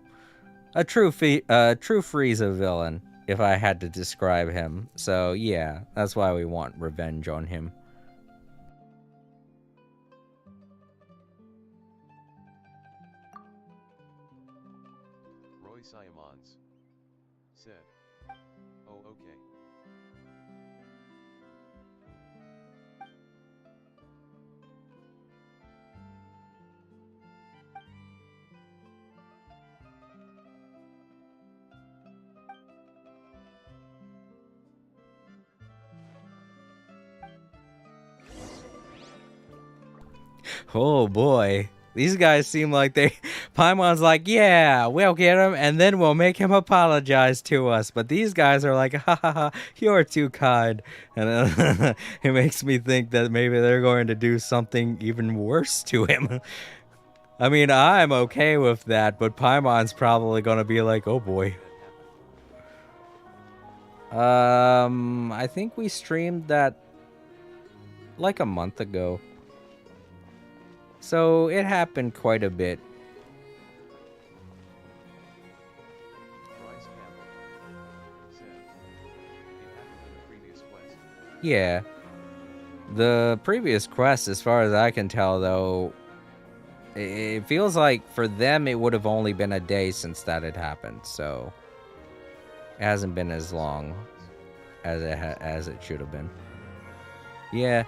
a true Frieza villain, if I had to describe him. So yeah, that's why we want revenge on him. Roy Simons said, "Oh, okay." Oh boy. These guys seem like they... Paimon's like, yeah, we'll get him, and then we'll make him apologize to us. But these guys are like, ha ha ha, you're too kind. And it makes me think that maybe they're going to do something even worse to him. I mean, I'm okay with that, but Paimon's probably going to be like, oh boy. I think we streamed that like a month ago. So it happened quite a bit. Bryce Campbell said, "It happened in the previous quest." Yeah. The previous quest, as far as I can tell, though, it feels like for them it would have only been a day since that had happened. So it hasn't been as long as it should have been. Yeah.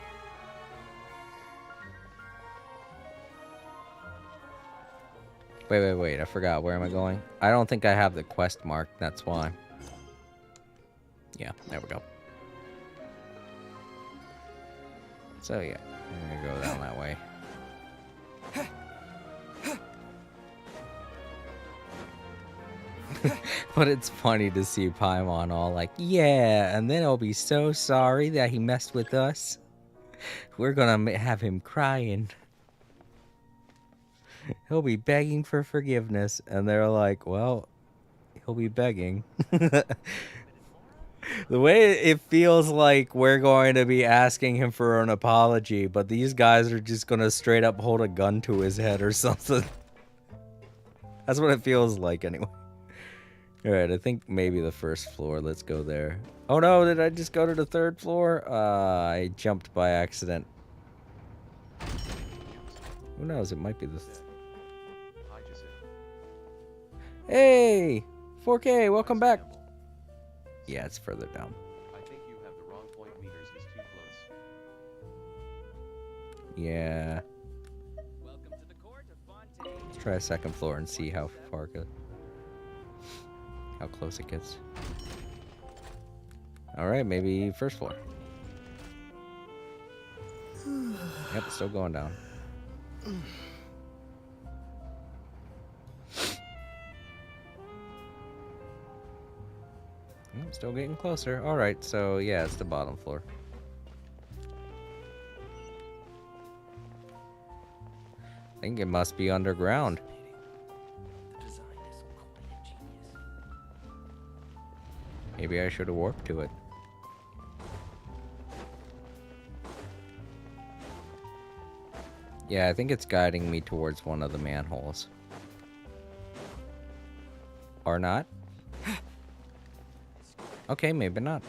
Wait. I forgot. Where am I going? I don't think I have the quest marked. That's why. Yeah, there we go. So, yeah. I'm gonna go down that way. But it's funny to see Paimon all like, yeah, and then he'll be so sorry that he messed with us. We're gonna have him crying. He'll be begging for forgiveness. And they're like, well, he'll be begging. The way it feels like we're going to be asking him for an apology, but these guys are just going to straight up hold a gun to his head or something. That's what it feels like anyway. Alright, I think maybe the first floor. Let's go there. Oh no, did I just go to the third floor? I jumped by accident. Who knows, it might be the... "Hi, Giselle." Hey! 4K, welcome Bryce back! Campbell Yeah, it's further down. "I think you have the wrong point. Meters is too close." Yeah. Welcome to the court of Fontaine. Let's try a second floor and see how far it goes. How close it gets. Alright, maybe first floor. Yep, still going down. Still getting closer. Alright, so yeah, it's the bottom floor. I think it must be underground. The design is quite ingenious. Maybe I should have warped to it. Yeah, I think it's guiding me towards one of the manholes. Or not? Okay, maybe not.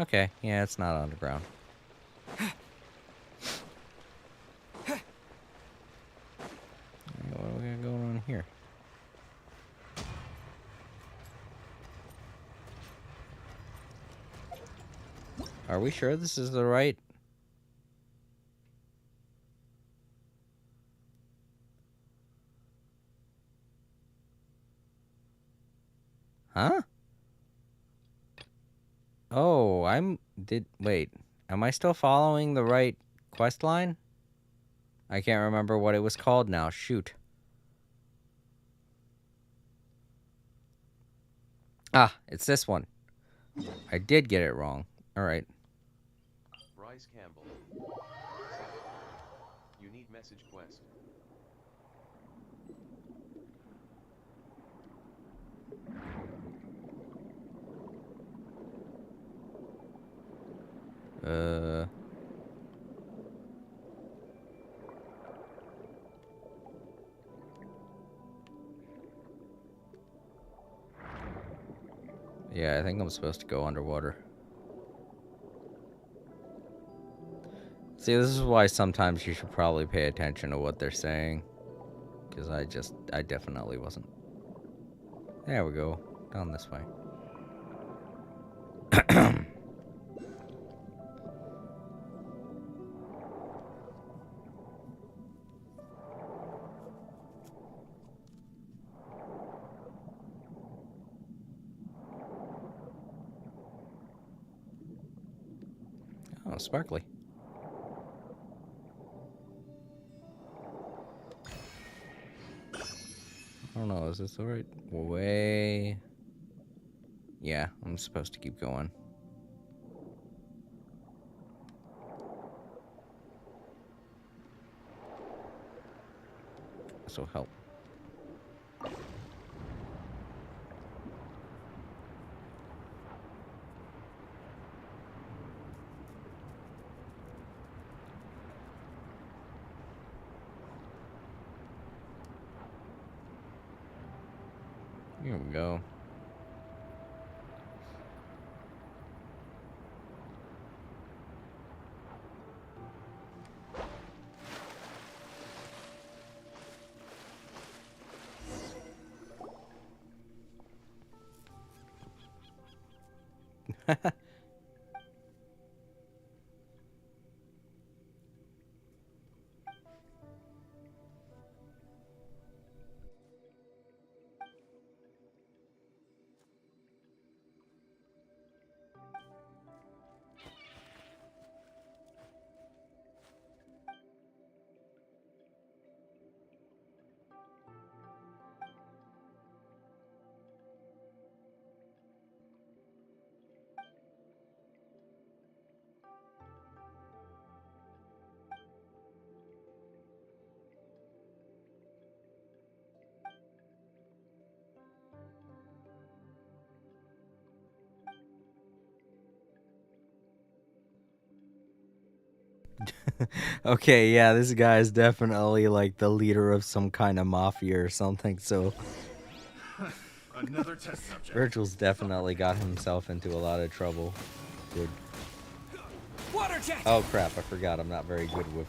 Okay, yeah, it's not underground. What do we got going on here? Are we sure this is the right? Huh? Oh, wait. Am I still following the right quest line? I can't remember what it was called now. Shoot. Ah, it's this one. I did get it wrong. All right. Bryce Campbell. Said. You need message quest. Uh. Yeah, I think I'm supposed to go underwater. See, this is why sometimes you should probably pay attention to what they're saying. Because I definitely wasn't. There we go. Down this way. Oh, sparkly. I don't know, is this the right way? Yeah, I'm supposed to keep going. So help. Here we go. Okay, yeah, this guy is definitely like the leader of some kind of mafia or something, so Another test subject. Virgil's definitely got himself into a lot of trouble. Good. Water jet! Oh crap, I forgot I'm not very good with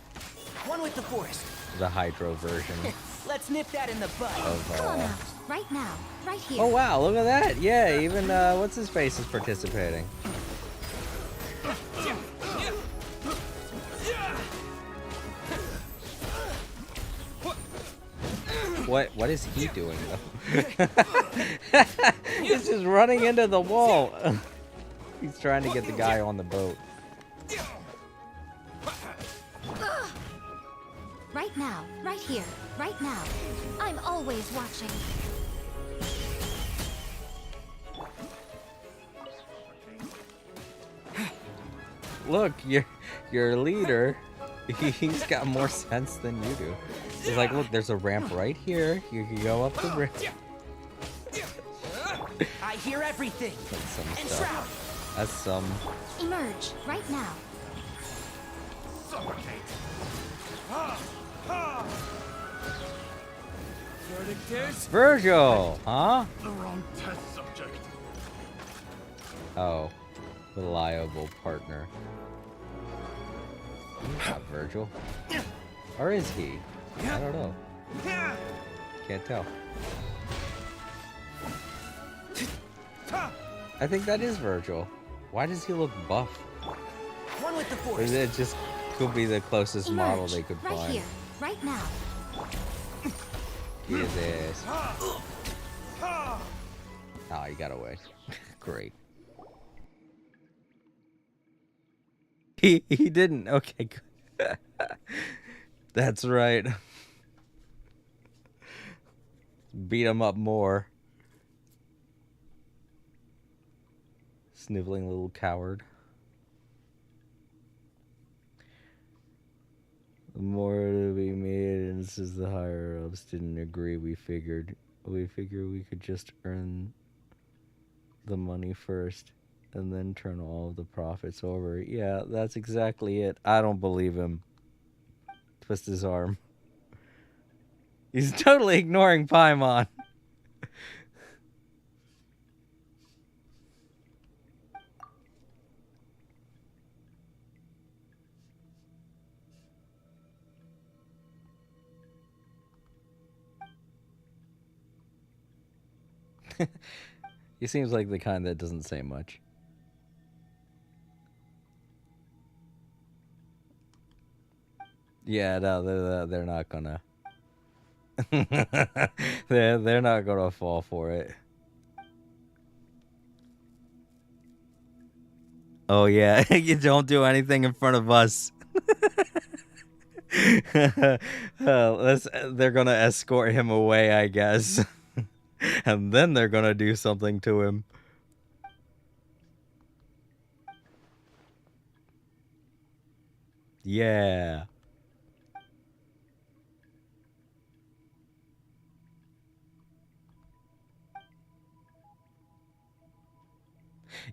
One with the forest. the hydro version Let's nip that in the bud. of Come on out. Right now. Right here. Oh wow, look at that. Yeah, even what's his face is participating. What is he doing though? He's just running into the wall. He's trying to get the guy on the boat. Right now. Right here. Right now. I'm always watching. Look, your leader, he's got more sense than you do. He's like, look, there's a ramp right here. You can go up the ramp. I hear everything. That's some And stuff. shroud. That's some. Emerge. Right now. Suffocate. Verdict is Virgil, huh? The wrong test subject. Oh. reliable partner. He's not Virgil. Or is he? I don't know. Can't tell. I think that is Virgil. Why does he look buff? One with the Or force. it just could be the closest model Emerge. they could Right find. here. Right now. Get his ass. Oh, he got away. Great. He didn't. Okay, good. That's right. Beat him up more. Sniveling little coward. The more to be made, and this is the higher ups didn't agree. We figured we could just earn the money first and then turn all of the profits over. Yeah, that's exactly it. I don't believe him. Twist his arm. He's totally ignoring Paimon. He seems like the kind that doesn't say much. Yeah, no, they're not gonna. they're not gonna fall for it. Oh yeah, you don't do anything in front of us. They're gonna escort him away, I guess, and then they're gonna do something to him. Yeah.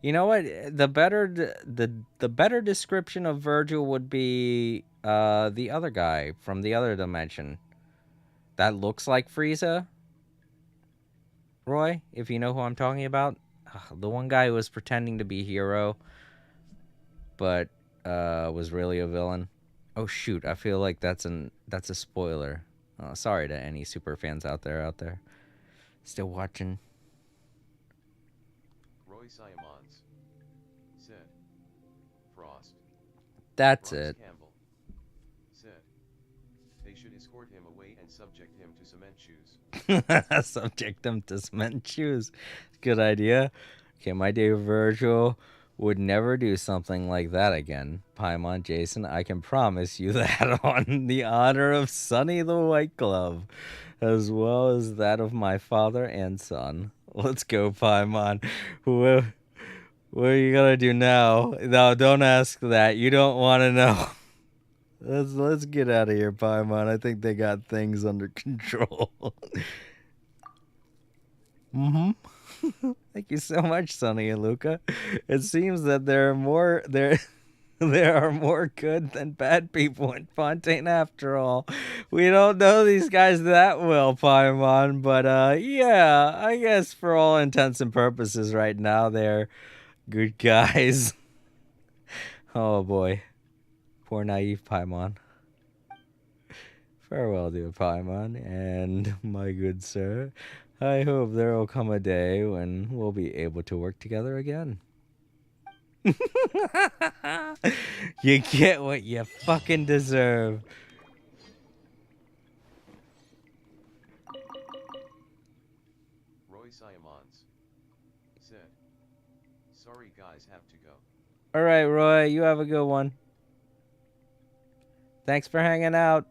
You know what? The better description of Virgil would be the other guy from the other dimension. That looks like Frieza. Roy, if you know who I'm talking about. The one guy who was pretending to be hero but was really a villain. Oh shoot, I feel like that's a spoiler. Sorry to any super fans out there. Still watching. Roy Simons said. Frost. That's Ross it. Campbell said. They should escort him away and subject him to cement shoes. Subject them to cement shoes. Good idea. Okay, my dear Virgil would never do something like that again. Paimon, Jason, I can promise you that on the honor of Sonny the White Glove, as well as that of my father and son. Let's go, Paimon. What are you gonna do now? No, don't ask that. You don't want to know. Let's get out of here, Paimon. I think they got things under control. Mm-hmm. Thank you so much, Sonny and Luca. It seems that there are more good than bad people in Fontaine after all. We don't know these guys that well, Paimon, but yeah, I guess for all intents and purposes right now they're good guys. Oh boy. Poor naive Paimon. Farewell, dear Paimon, and my good sir. I hope there will come a day when we'll be able to work together again. You get what you fucking deserve. Roy Simons said. Sorry guys, have to go. All right, Roy, you have a good one. Thanks for hanging out.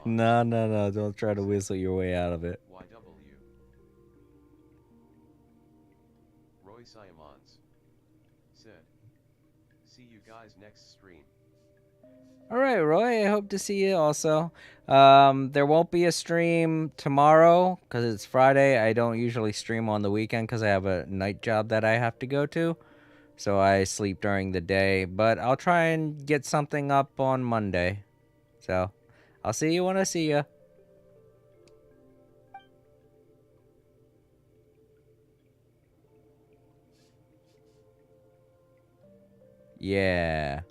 No. Don't try to whistle your way out of it. YW. Roy Simons said. See you guys next stream. All right, Roy. I hope to see you also. There won't be a stream tomorrow because it's Friday. I don't usually stream on the weekend because I have a night job that I have to go to. So I sleep during the day. But I'll try and get something up on Monday. So I'll see you when I see you. Yeah.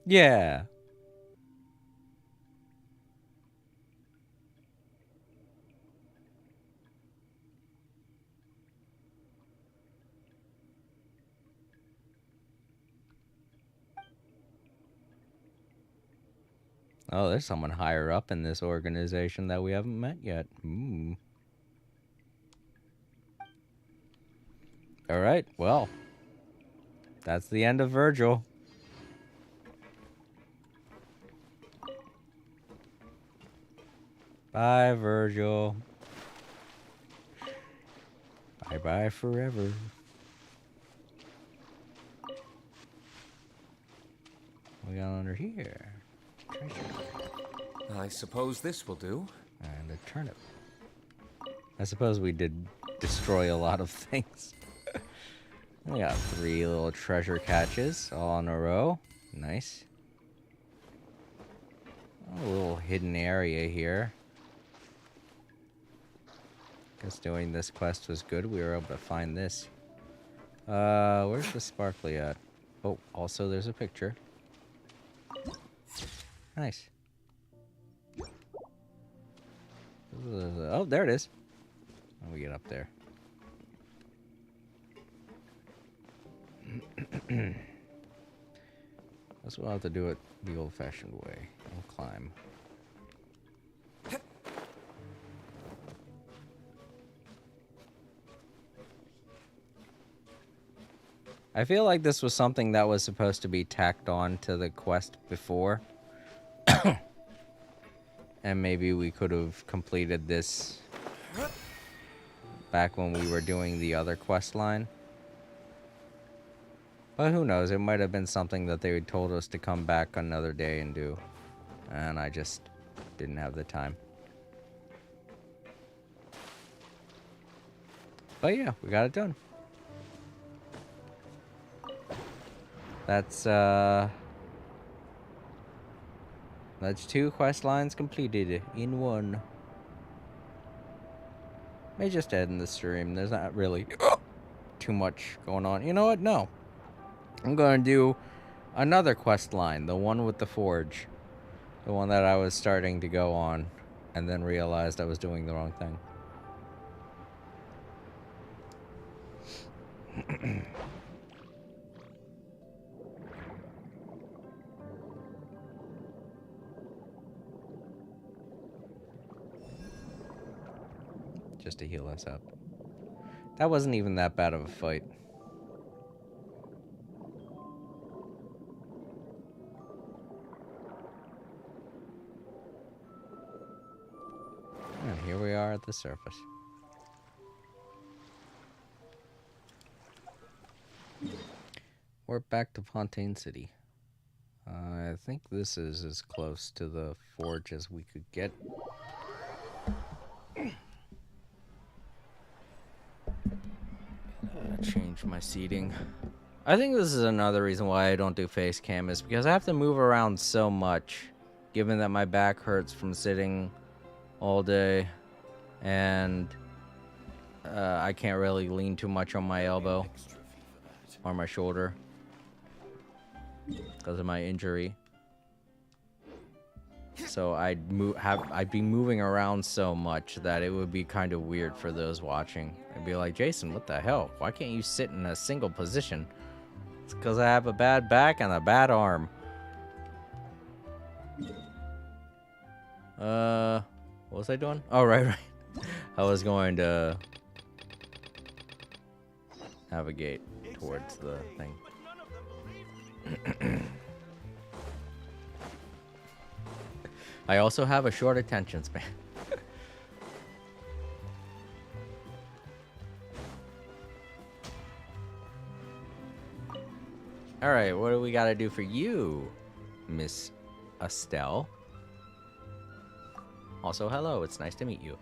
Yeah. Oh, there's someone higher up in this organization that we haven't met yet. Ooh. All right, well, that's the end of Virgil. Bye, Virgil. Bye-bye forever. We got under here. Treasure. I suppose this will do. And a turnip. I suppose we did destroy a lot of things. We got 3 little treasure catches all in a row. Nice. A little hidden area here. Guess doing this quest was good. We were able to find this. Where's the sparkly at? Oh, also there's a picture. Nice. Oh, there it is. How do we get up there? Guess we'll have to do it the old-fashioned way. We'll climb. I feel like this was something that was supposed to be tacked on to the quest before. And maybe we could have completed this back when we were doing the other quest line. But who knows, it might have been something that they told us to come back another day and do. And I just didn't have the time. But yeah, we got it done. That's 2 quest lines completed in one. May just end the stream. There's not really too much going on. You know what? No. I'm going to do another quest line, the one with the forge. The one that I was starting to go on and then realized I was doing the wrong thing. Just to heal us up. That wasn't even that bad of a fight. And here we are at the surface. We're back to Fontaine City. I think this is as close to the forge as we could get. Change my seating. I think this is another reason why I don't do face cam is because I have to move around so much, given that my back hurts from sitting all day, and I can't really lean too much on my elbow or my shoulder because of my injury. So I'd be moving around so much that it would be kind of weird for those watching. I'd be like, Jason, what the hell? Why can't you sit in a single position? It's because I have a bad back and a bad arm. What was I doing? Oh, right. I was going to navigate towards the thing. I also have a short attention span. Alright, what do we gotta do for you, Miss Estelle? Also, hello, it's nice to meet you.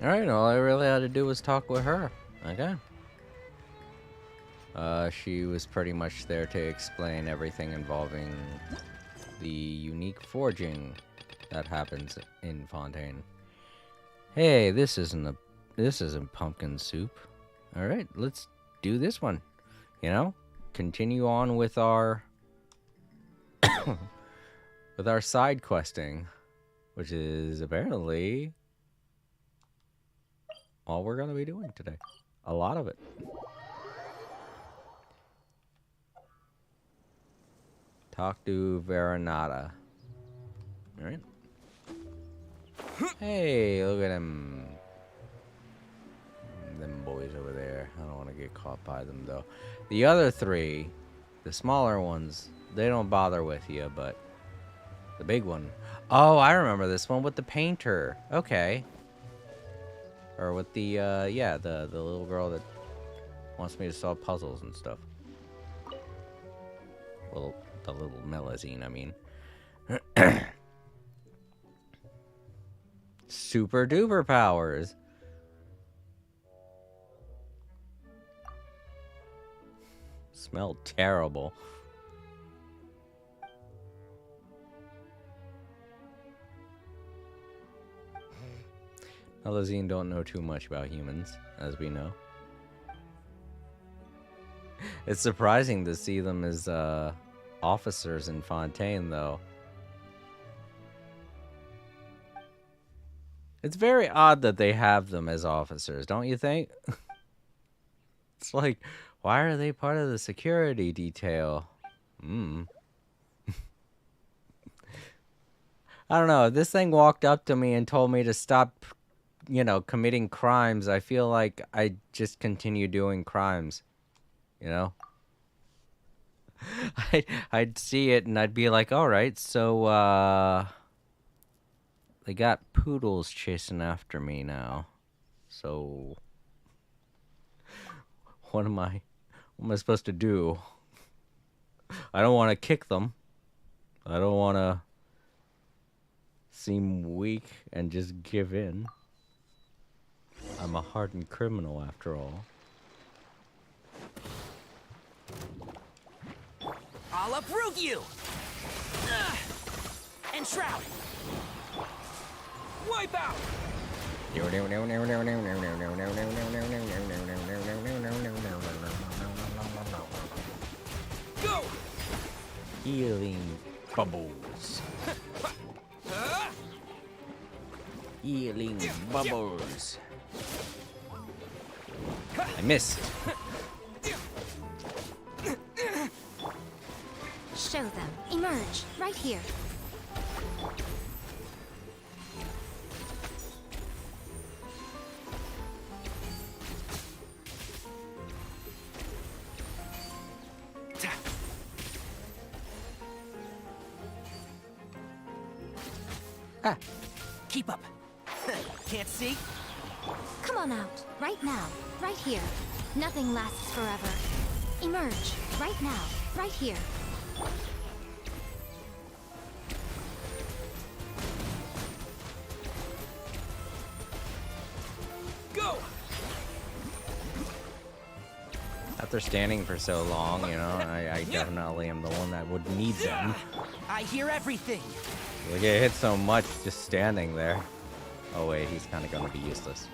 Alright, all I really had to do was talk with her. Okay. She was pretty much there to explain everything involving the unique forging that happens in Fontaine. Hey, this isn't pumpkin soup. Alright, let's do this one. You know? Continue on with our with our side questing, which is apparently all we're gonna be doing today. A lot of it. Talk to Veronata. Alright. Hey, look at him. Them boys over there. I don't want to get caught by them, though. The other three, the smaller ones, they don't bother with you, but the big one. Oh, I remember this one with the painter. Okay. Or with the, yeah, the little girl that wants me to solve puzzles and stuff. Well, the little Melazine, I mean. Super duper powers. Smell terrible. Melazine don't know too much about humans, as we know. It's surprising to see them as officers in Fontaine, though. It's very odd that they have them as officers, don't you think? It's like, why are they part of the security detail? I don't know. If this thing walked up to me and told me to stop, you know, committing crimes, I feel like I just continue doing crimes. You know? I'd see it and I'd be like, all right, so, they got poodles chasing after me now. So, what am I supposed to do? I don't want to kick them. I don't want to seem weak and just give in. I'm a hardened criminal after all. I'll uproot you! And shroud! Wipe out! Go! Healing bubbles. Healing bubbles. I missed. Show them. Emerge. Right here. Ah. Keep up. Can't see? Come on out. Right now. Right here. Nothing lasts forever. Emerge. Right now. Right here. Go! After standing for so long, you know, I definitely am the one that would need them. I hear everything. We get hit so much just standing there. Oh wait, he's kind of going to be useless.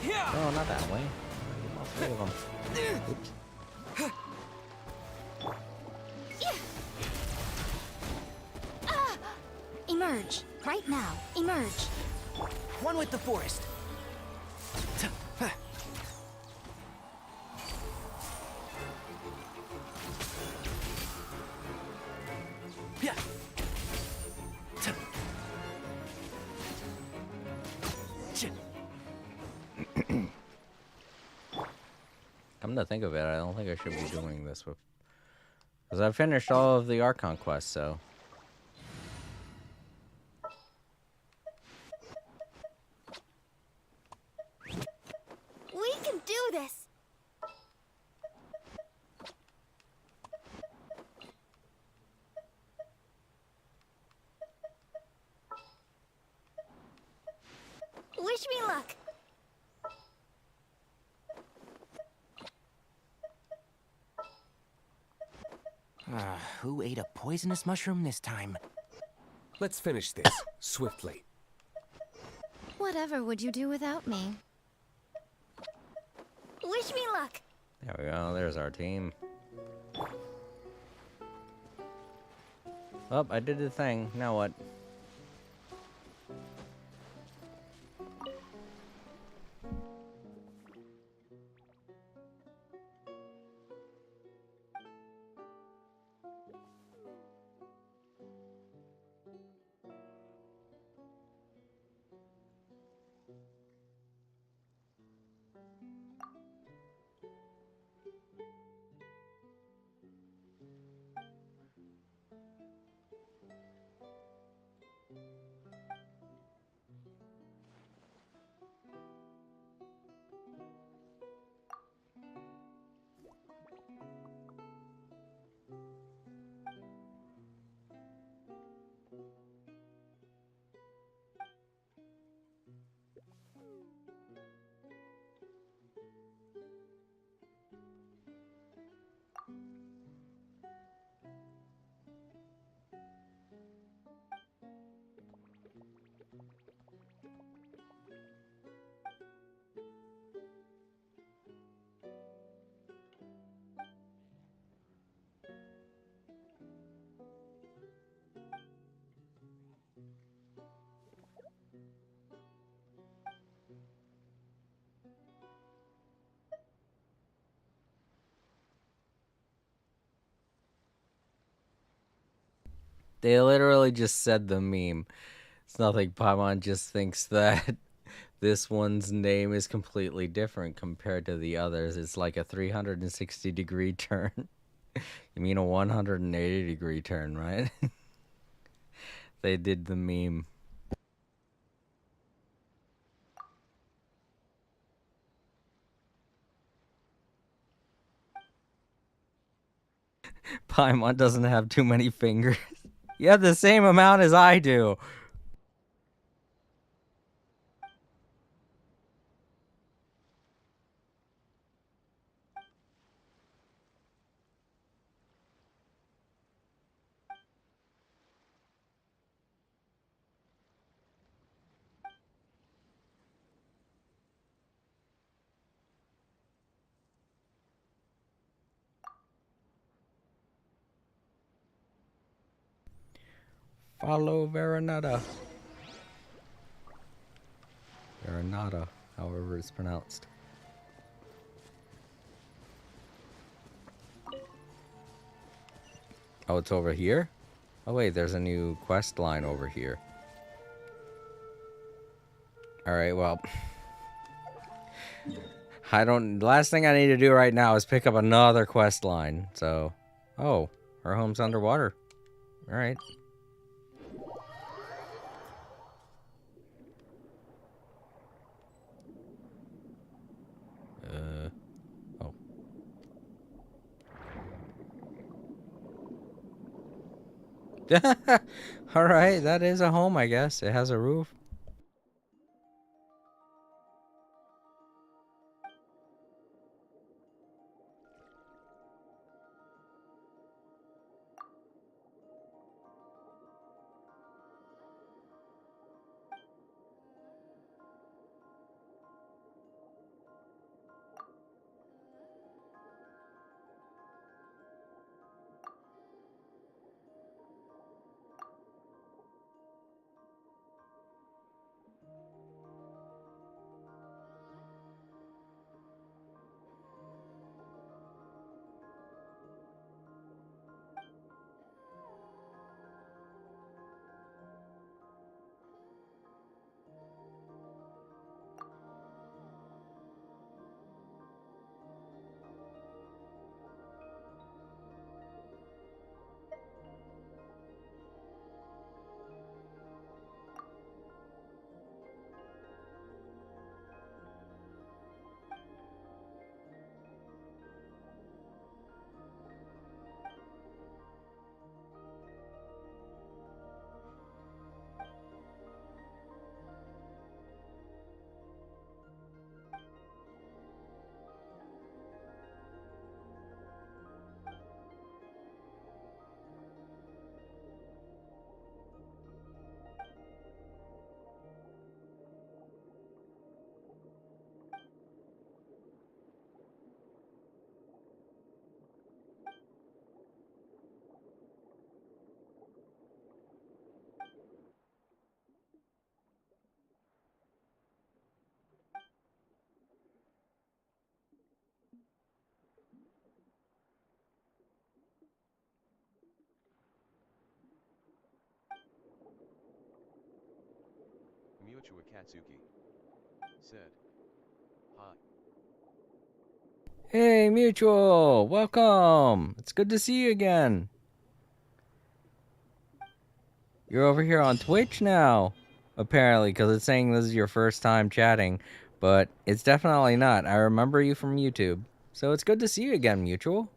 Oh, not that way. All three of them. Oops. Emerge. Right now. Emerge. One with the forest. Yeah. Come to think of it, I don't think I should be doing this with... Because I've finished all of the Archon quests, so... We can do this. Wish me luck. Who ate a poisonous mushroom this time? Let's finish this swiftly. Whatever would you do without me? Wish me luck. There we go, there's our team. Oh, I did the thing. Now what? They literally just said the meme. It's nothing. Paimon just thinks that this one's name is completely different compared to the others. It's like a 360-degree turn. You mean a 180-degree turn, right? They did the meme. Paimon doesn't have too many fingers. You have the same amount as I do. Follow Veranata. Veranata, however it's pronounced. Oh, it's over here? Oh wait, there's a new quest line over here. Alright, well. The last thing I need to do right now is pick up another quest line. So, oh, her home's underwater. Alright. Oh. Alright, that is a home, I guess. It has a roof. Mutua Katsuki said, "Hi." Hey, Mutual! Welcome! It's good to see you again. You're over here on Twitch now, apparently, because it's saying this is your first time chatting, but it's definitely not. I remember you from YouTube. So it's good to see you again, Mutual.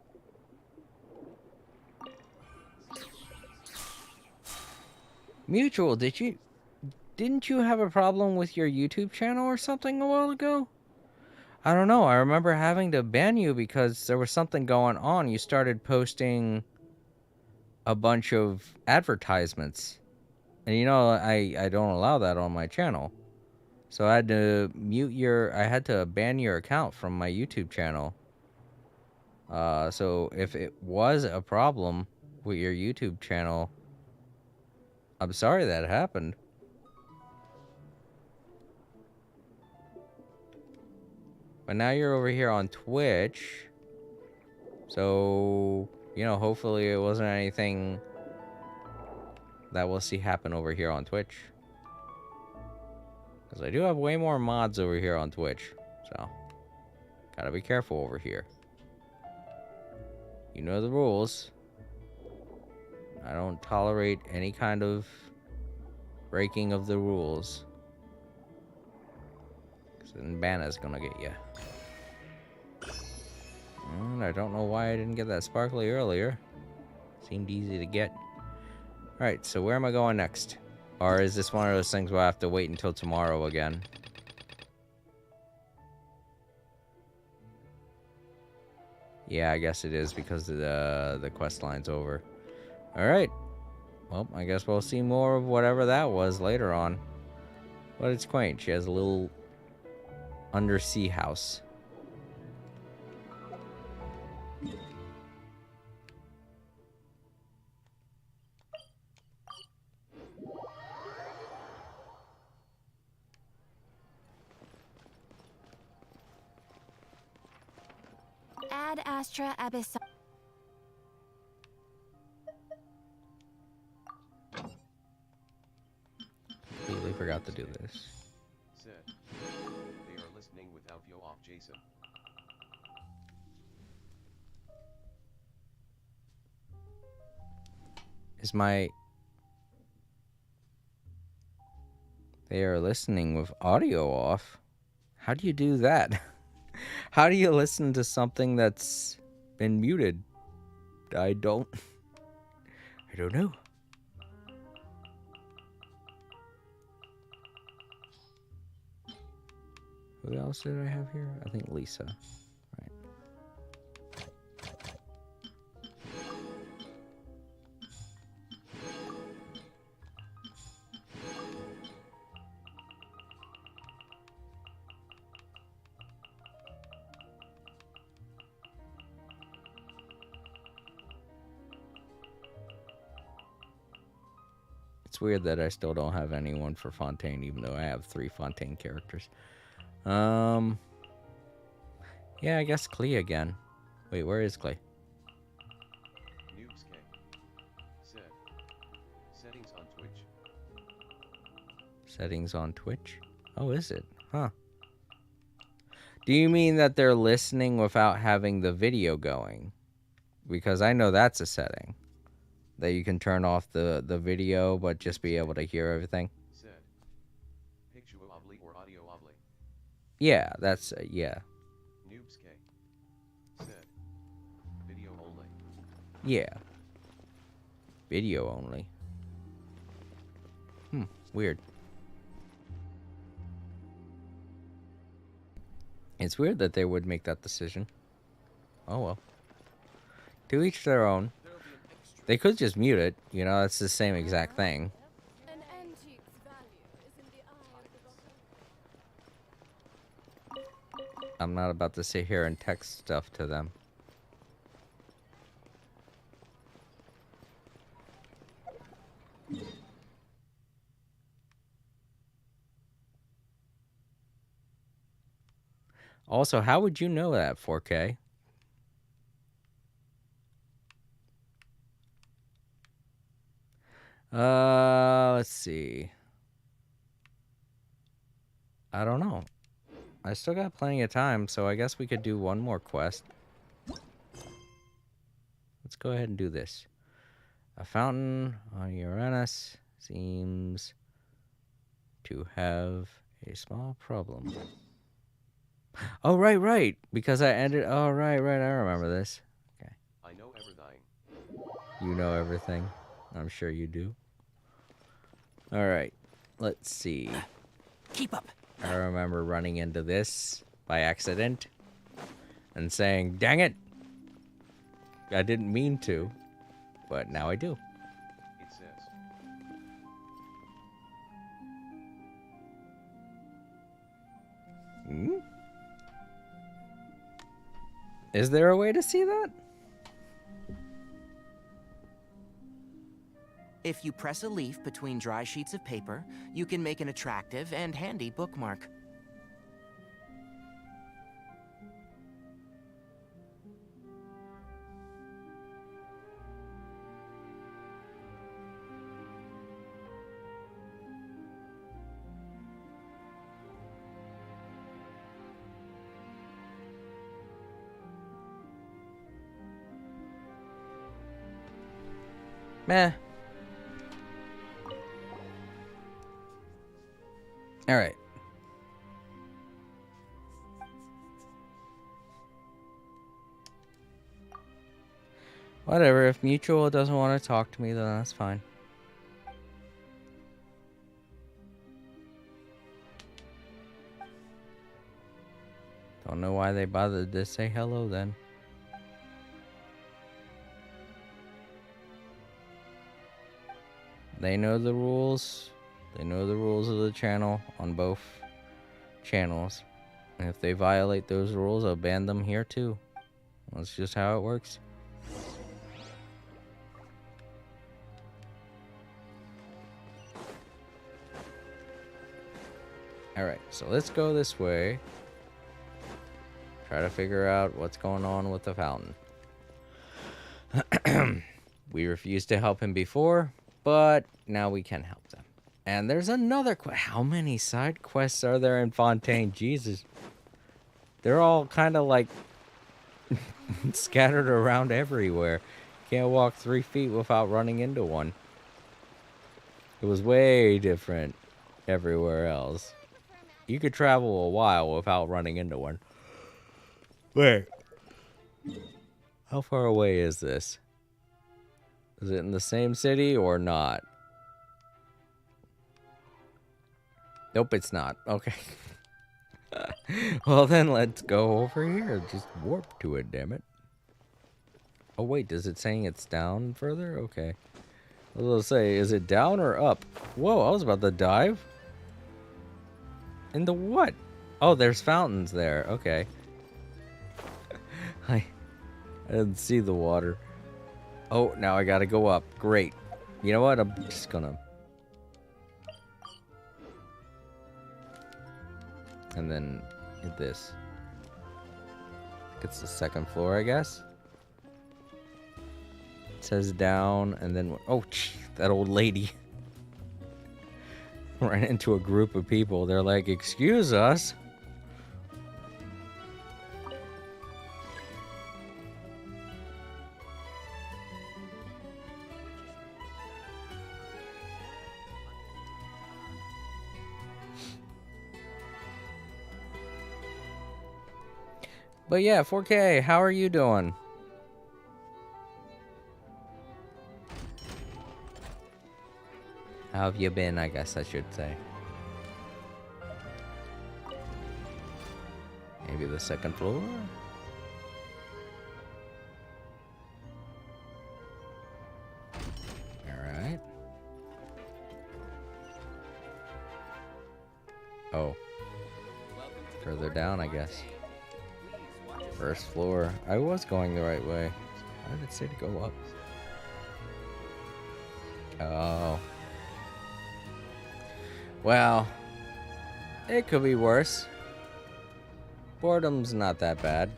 Mutual, didn't you have a problem with your YouTube channel or something a while ago? I don't know. I remember having to ban you because there was something going on. You started posting a bunch of advertisements. And you know, I don't allow that on my channel. So I had to I had to ban your account from my YouTube channel. So if it was a problem with your YouTube channel, I'm sorry that happened. But now you're over here on Twitch. So, you know, hopefully it wasn't anything that we'll see happen over here on Twitch. Because I do have way more mods over here on Twitch. So, gotta be careful over here. You know the rules. I don't tolerate any kind of breaking of the rules. Because then Banna's gonna get you. And I don't know why I didn't get that sparkly earlier. Seemed easy to get. Alright, so where am I going next? Or is this one of those things where I have to wait until tomorrow again? Yeah, I guess it is because the quest line's over. Alright. Well, I guess we'll see more of whatever that was later on. But it's quaint. She has a little undersea house. Ad Astra Abyss. Completely forgot to do this. Said. They are listening without you off, Jason. Is my... They are listening with audio off? How do you do that? How do you listen to something that's been muted? I don't know. Who else did I have here? I think Lisa. Right. It's weird that I still don't have anyone for Fontaine, even though I have 3 Fontaine characters. Yeah, I guess Klee again. Wait, where is Klee? Noobs K. Said. Settings on Twitch. Settings on Twitch? Oh, is it? Huh. Do you mean that they're listening without having the video going? Because I know that's a setting. That you can turn off the video, but just be able to hear everything. Said. Picture obli or audio obli. Yeah, that's, yeah. Noobs K. Said. Video only. Yeah. Video only. Weird. It's weird that they would make that decision. Oh well. To each their own. They could just mute it, you know, it's the same exact thing. An antique's value is in the eye of the beholder. I'm not about to sit here and text stuff to them. Also, how would you know that, 4K? Let's see. I don't know. I still got plenty of time, so I guess we could do one more quest. Let's go ahead and do this. A fountain on Uranus seems to have a small problem. Oh, right. Because I ended... Oh, right. I remember this. Okay. I know everything. You know everything. I'm sure you do. Alright. Let's see. Keep up. I remember running into this by accident and saying, dang it! I didn't mean to, but now I do. It says. Hmm? Is there a way to see that? If you press a leaf between dry sheets of paper, you can make an attractive and handy bookmark. Meh. Alright. Whatever, if Mutual doesn't want to talk to me, then that's fine. Don't know why they bothered to say hello then. They know the rules. They know the rules of the channel on both channels. And if they violate those rules, I'll ban them here too. That's just how it works. Alright, so let's go this way. Try to figure out what's going on with the fountain. We refused to help him before, but now we can help them. And there's another how many side quests are there in Fontaine? Jesus. They're all kind of like scattered around everywhere. Can't walk 3 feet without running into one. It was way different everywhere else. You could travel a while without running into one. Wait. How far away is this? Is it in the same city or not? Nope, it's not. Okay. Well, then let's go over here. Just warp to it, damn it. Oh, wait. Does it saying it's down further? Okay. I was going to say, is it down or up? Whoa, I was about to dive. Into what? Oh, there's fountains there. Okay. I didn't see the water. Oh, now I gotta go up. Great. You know what? I'm just gonna... And then hit this. It's the second floor, I guess. It says down, and then... Oh, that old lady. Ran into a group of people. They're like, excuse us. But yeah, 4K, how are you doing? How have you been, I guess I should say. Maybe the second floor? Alright. Oh. Further down, I guess. First floor. I was going the right way. Why did it say to go up? Oh. Well, it could be worse. Boredom's not that bad.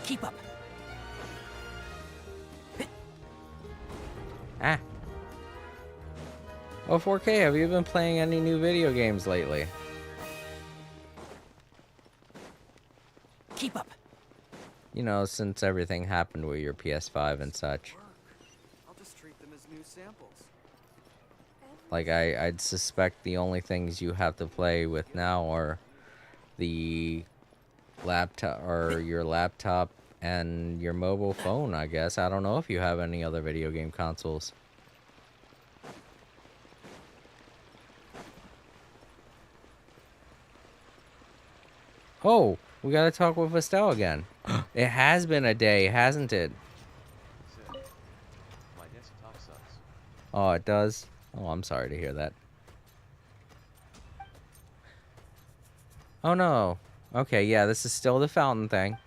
Keep up. Ah. Oh, 4K, have you been playing any new video games lately? Keep up. You know, since everything happened with your PS5 and such. I'll just treat them as new samples. Like, I'd suspect the only things you have to play with now are the laptop, or your laptop and your mobile phone, I guess. I don't know if you have any other video game consoles. Oh, we gotta talk with Estelle again. It has been a day, hasn't it? Said, my desktop sucks. Oh, it does? Oh, I'm sorry to hear that. Oh, no. Okay, yeah, this is still the fountain thing.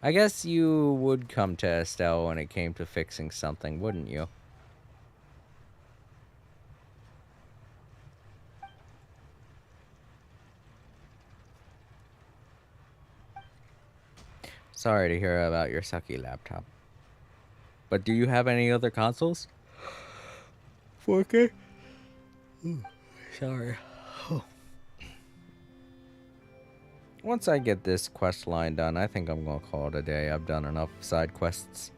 I guess you would come to Estelle when it came to fixing something, wouldn't you? Sorry to hear about your sucky laptop. But do you have any other consoles? 4K? Ooh, sorry. Oh. Once I get this quest line done, I think I'm gonna call it a day. I've done enough side quests.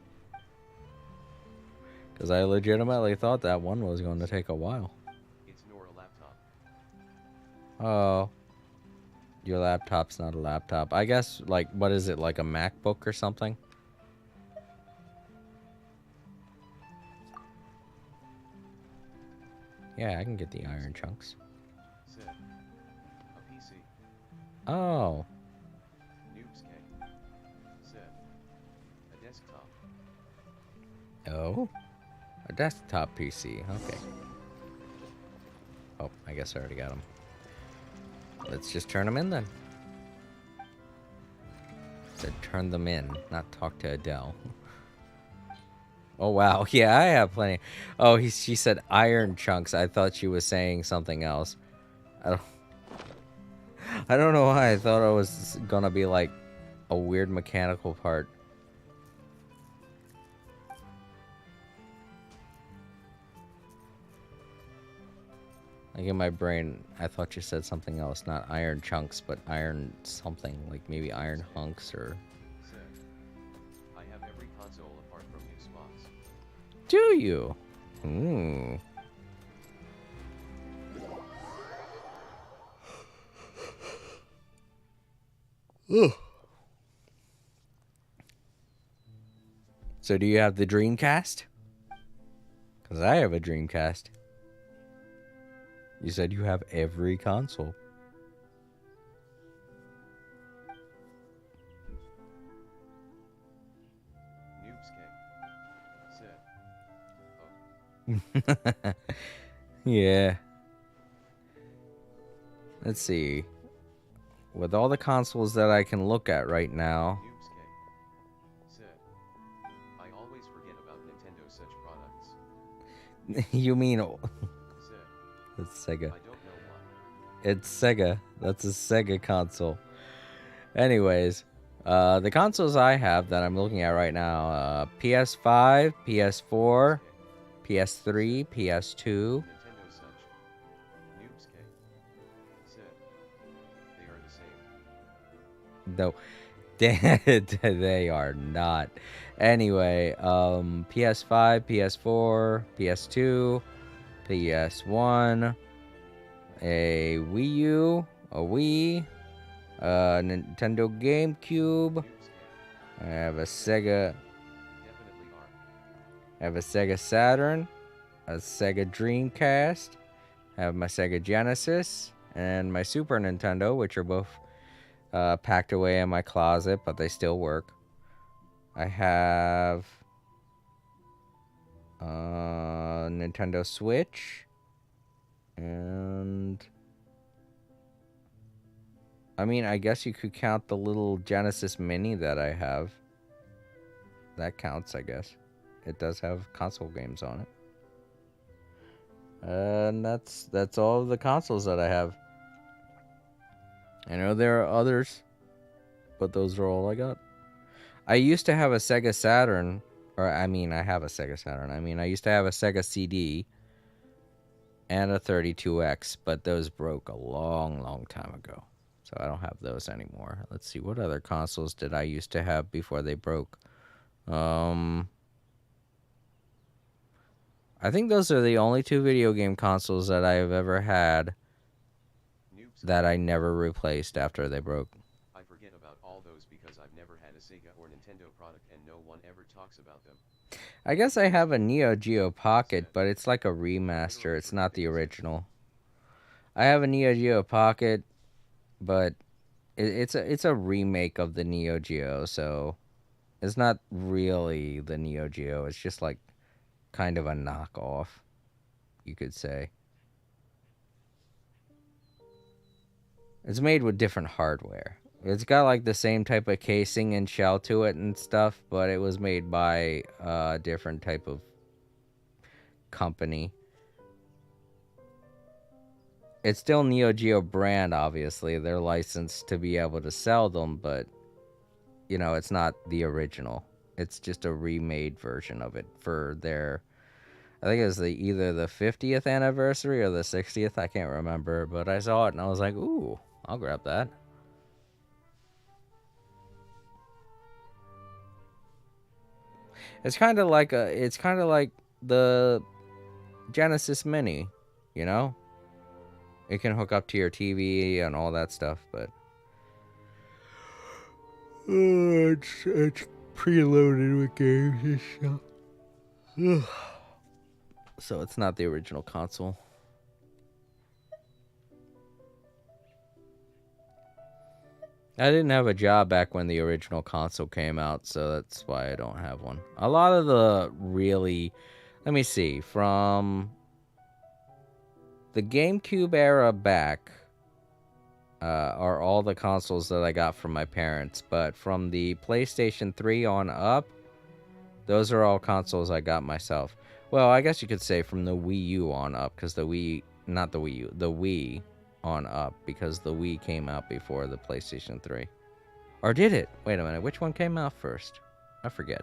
Because I legitimately thought that one was going to take a while. It's nor a laptop. Oh. Your laptop's not a laptop. I guess, like, what is it, like a MacBook or something? Yeah, I can get the iron chunks. Said. A PC. Oh. Noobscape. Said. A desktop. Oh. A desktop PC. Okay. Oh, I guess I already got them. Let's just turn them in then. Said turn them in, not talk to Adele. Oh wow, yeah, I have plenty. Oh, she said iron chunks. I thought she was saying something else. I don't know why I thought it was gonna be like a weird mechanical part. Like in my brain, I thought you said something else, not iron chunks, but iron something, like maybe iron hunks or... Said. I have every console apart from Xbox. Do you? Hmm. Ugh. So do you have the Dreamcast? Because I have a Dreamcast. You said you have every console. Noobscape. Said. Oh. Yeah. Let's see. With all the consoles that I can look at right now... Noobscape. Said. I always forget about Nintendo such products. You mean... Said. It's Sega. I don't know why. It's Sega. That's a Sega console. Anyways, the consoles I have that I'm looking at right now, PS5, PS4, PS3, PS2. Nintendo such. Noobscape. Said. They are the same. No, they are not. Anyway, PS5, PS4, PS2, PS1, a Wii U, a Wii, Nintendo GameCube. Noobscape. I have a Sega. Definitely are. I have a Sega Saturn, a Sega Dreamcast. I have my Sega Genesis and my Super Nintendo, which are both packed away in my closet, but they still work. I have Nintendo Switch, and I mean, I guess you could count the little Genesis Mini that I have. That counts, I guess. It does have console games on it. And that's all of the consoles that I have. I know there are others, but those are all I got. I used to have a Sega Saturn, or I mean, I have a Sega Saturn. I mean, I used to have a Sega CD and a 32X, but those broke a long, long time ago. So I don't have those anymore. Let's see, what other consoles did I used to have before they broke? I think those are the only two video game consoles that I've ever had Noobscape. that I never replaced after they broke. I forget about all those because I've never had a Sega or Nintendo product and no one ever talks about them. I guess I have a Neo Geo Pocket, but it's like a remaster. It's not the original. I have a Neo Geo Pocket, but it's a remake of the Neo Geo, so it's not really the Neo Geo. It's just like kind of a knockoff, you could say. It's made with different hardware. It's got like the same type of casing and shell to it and stuff, but it was made by a different type of company. It's still Neo Geo brand, obviously. They're licensed to be able to sell them, but, you know, it's not the original. It's just a remade version of it for their... I think it was either the 50th anniversary or the 60th. I can't remember, but I saw it and I was like, ooh, I'll grab that. It's kind of like the Genesis Mini, you know? It can hook up to your TV and all that stuff, but it's preloaded with games and stuff. So it's not the original console. I didn't have a job back when the original console came out, so that's why I don't have one. A lot of the really, let me see, from the GameCube era back are all the consoles that I got from my parents, but from the PlayStation 3 on up, those are all consoles I got myself. Well, I guess you could say from the Wii U on up, because the Wii, not the Wii U, the Wii on up, because the Wii came out before the PlayStation 3. Or did it? Wait a minute, which one came out first? I forget.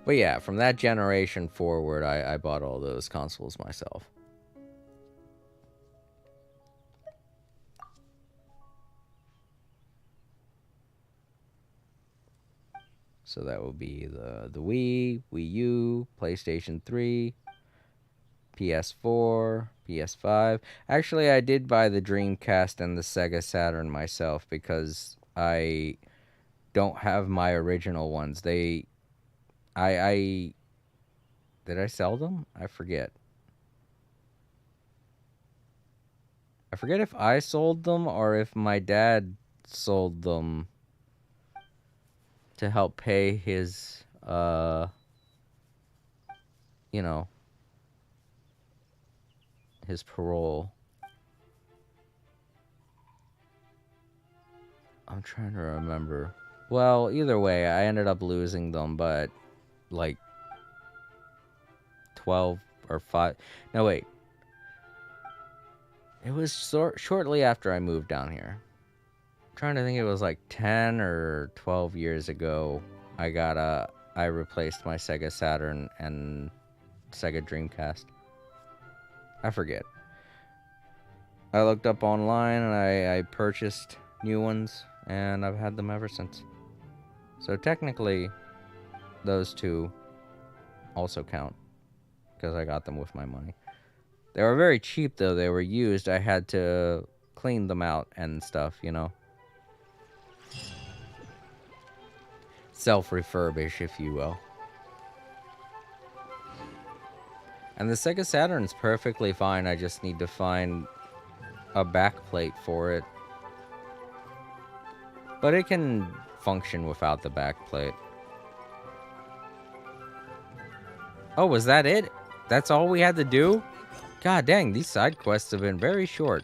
But yeah, from that generation forward, I bought all those consoles myself. So that would be the Wii, Wii U, PlayStation 3, PS4, PS5. Actually, I did buy the Dreamcast and the Sega Saturn myself because I don't have my original ones. I did I sell them? I forget. I forget if I sold them or if my dad sold them to help pay his, you know, his parole. I'm trying to remember. Well, either way, I ended up losing them, but like 12 or 5. No, wait. It was shortly after I moved down here. I'm trying to think, it was like 10 or 12 years ago. I replaced my Sega Saturn and Sega Dreamcast. I forget. I looked up online and I purchased new ones, and I've had them ever since. So technically, those two also count, because I got them with my money. They were very cheap, though. They were used. I had to clean them out and stuff, you know. Self-refurbish, if you will. And the Sega Saturn's perfectly fine. I just need to find a backplate for it. But it can function without the backplate. Oh, was that it? That's all we had to do? God dang, these side quests have been very short.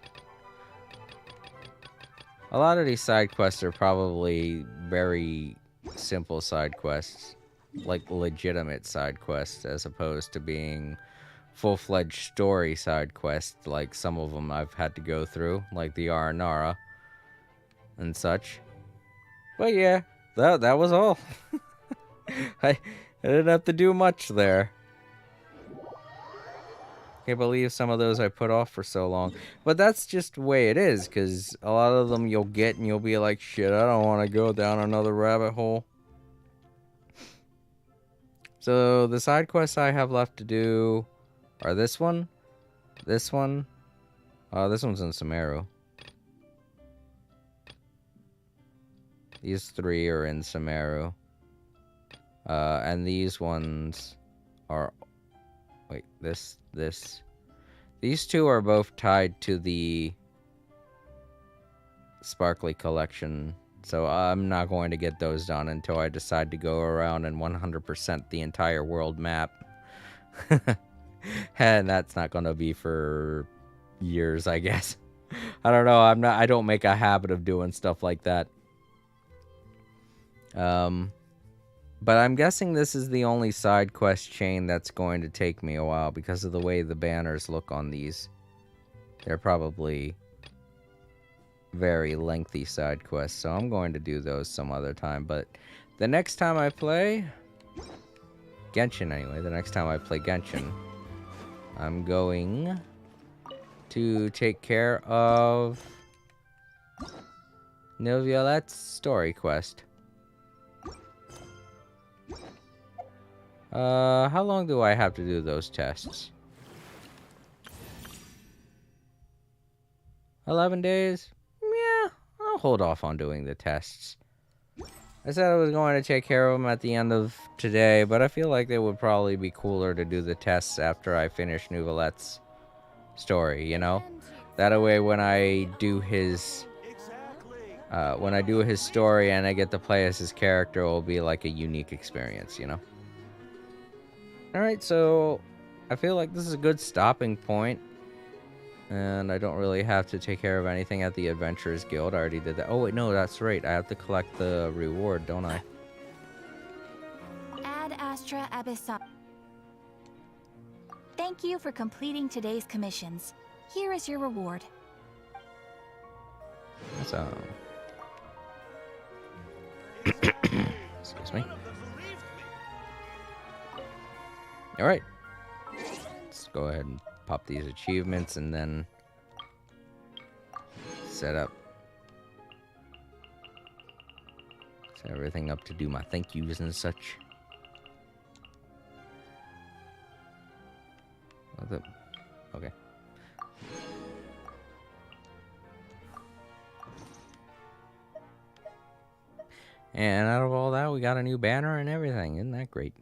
A lot of these side quests are probably very simple side quests. Like legitimate side quests, as opposed to being full-fledged story side quests, like some of them I've had to go through, like the Aranara and such. But yeah, that was all. I didn't have to do much there. Can't believe some of those I put off for so long. But that's just the way it is, because a lot of them you'll get and you'll be like, shit, I don't want to go down another rabbit hole. So the side quests I have left to do are this one, this one. This one's in Sumeru. These three are in Sumeru. And these ones are... Wait, this. These two are both tied to the Sparkly Collection. So I'm not going to get those done until I decide to go around and 100% the entire world map. And that's not going to be for years, I guess. I don't know. I don't make a habit of doing stuff like that. But I'm guessing this is the only side quest chain that's going to take me a while because of the way the banners look on these. They're probably very lengthy side quests, so I'm going to do those some other time. But the next time I play Genshin, anyway, the next time I play Genshin, I'm going to take care of Nil Violette's story quest. How long do I have to do those tests? 11 days? Yeah, I'll hold off on doing the tests. I said I was going to take care of them at the end of today, but I feel like it would probably be cooler to do the tests after I finish Nouvelette's story, you know? That way when I do his story and I get to play as his character, it will be like a unique experience, you know? Alright, so I feel like this is a good stopping point. And I don't really have to take care of anything at the Adventurers Guild. I already did that. Oh, wait, no, that's right. I have to collect the reward, don't I? Ad Astra Abyssal. Thank you for completing today's commissions. Here is your reward. So... Excuse me. Alright. Let's go ahead and pop these achievements and then set everything up to do my thank yous and such. Okay. And out of all that, we got a new banner and everything. Isn't that great?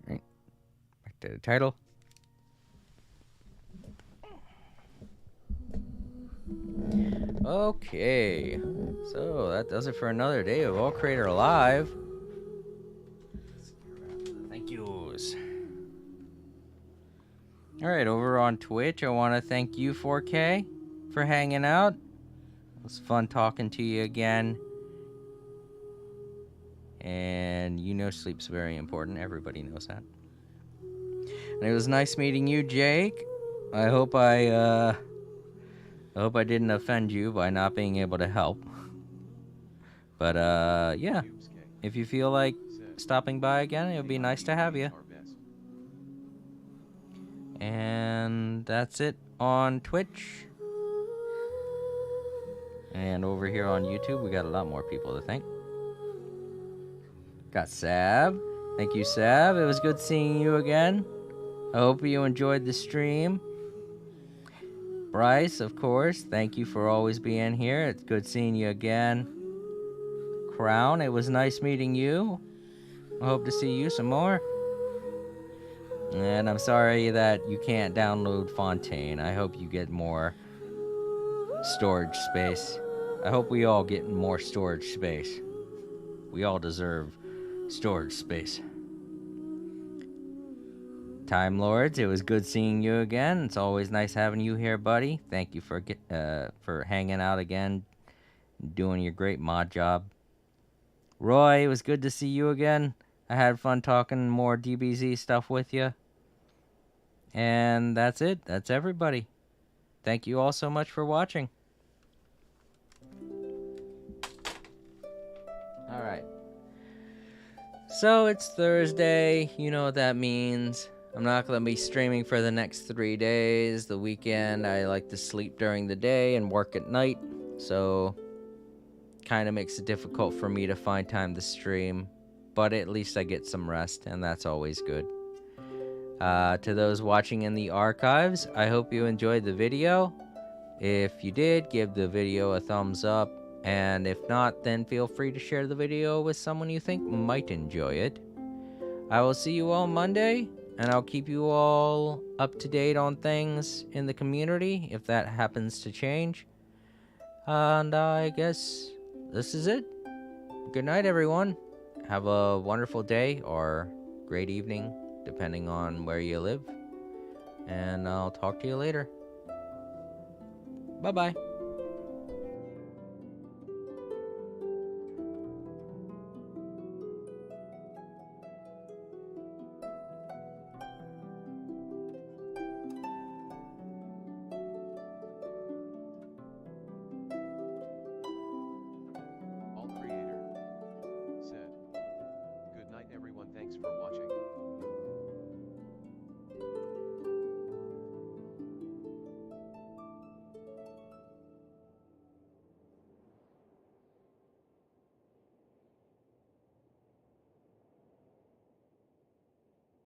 Right. Back to the title. Okay, so that does it for another day of All Creator Live. Thank yous. Alright, over on Twitch, I want to thank you, 4K, for hanging out. It was fun talking to you again. And you know sleep's very important. Everybody knows that. And it was nice meeting you, Jake. I hope I didn't offend you by not being able to help. But, yeah. If you feel like stopping by again, it would be nice to have you. And that's it on Twitch. And over here on YouTube, we got a lot more people to thank. Got Sab. Thank you, Sab. It was good seeing you again. I hope you enjoyed the stream. Bryce, of course, thank you for always being here. It's good seeing you again. Crown, it was nice meeting you. I hope to see you some more. And I'm sorry that you can't download Fontaine. I hope you get more storage space. I hope we all get more storage space. We all deserve storage space. Time Lords, it was good seeing you again. It's always nice having you here, buddy. Thank you for hanging out again, doing your great mod job. Roy, it was good to see you again. I had fun talking more DBZ stuff with you. And that's it. That's everybody. Thank you all so much for watching. Alright. So it's Thursday. You know what that means. I'm not going to be streaming for the next 3 days. The weekend, I like to sleep during the day and work at night. So, kind of makes it difficult for me to find time to stream. But at least I get some rest, and that's always good. To those watching in the archives, I hope you enjoyed the video. If you did, give the video a thumbs up. And if not, then feel free to share the video with someone you think might enjoy it. I will see you all Monday. And I'll keep you all up to date on things in the community if that happens to change. And I guess this is it. Good night, everyone. Have a wonderful day or great evening, depending on where you live. And I'll talk to you later. Bye-bye.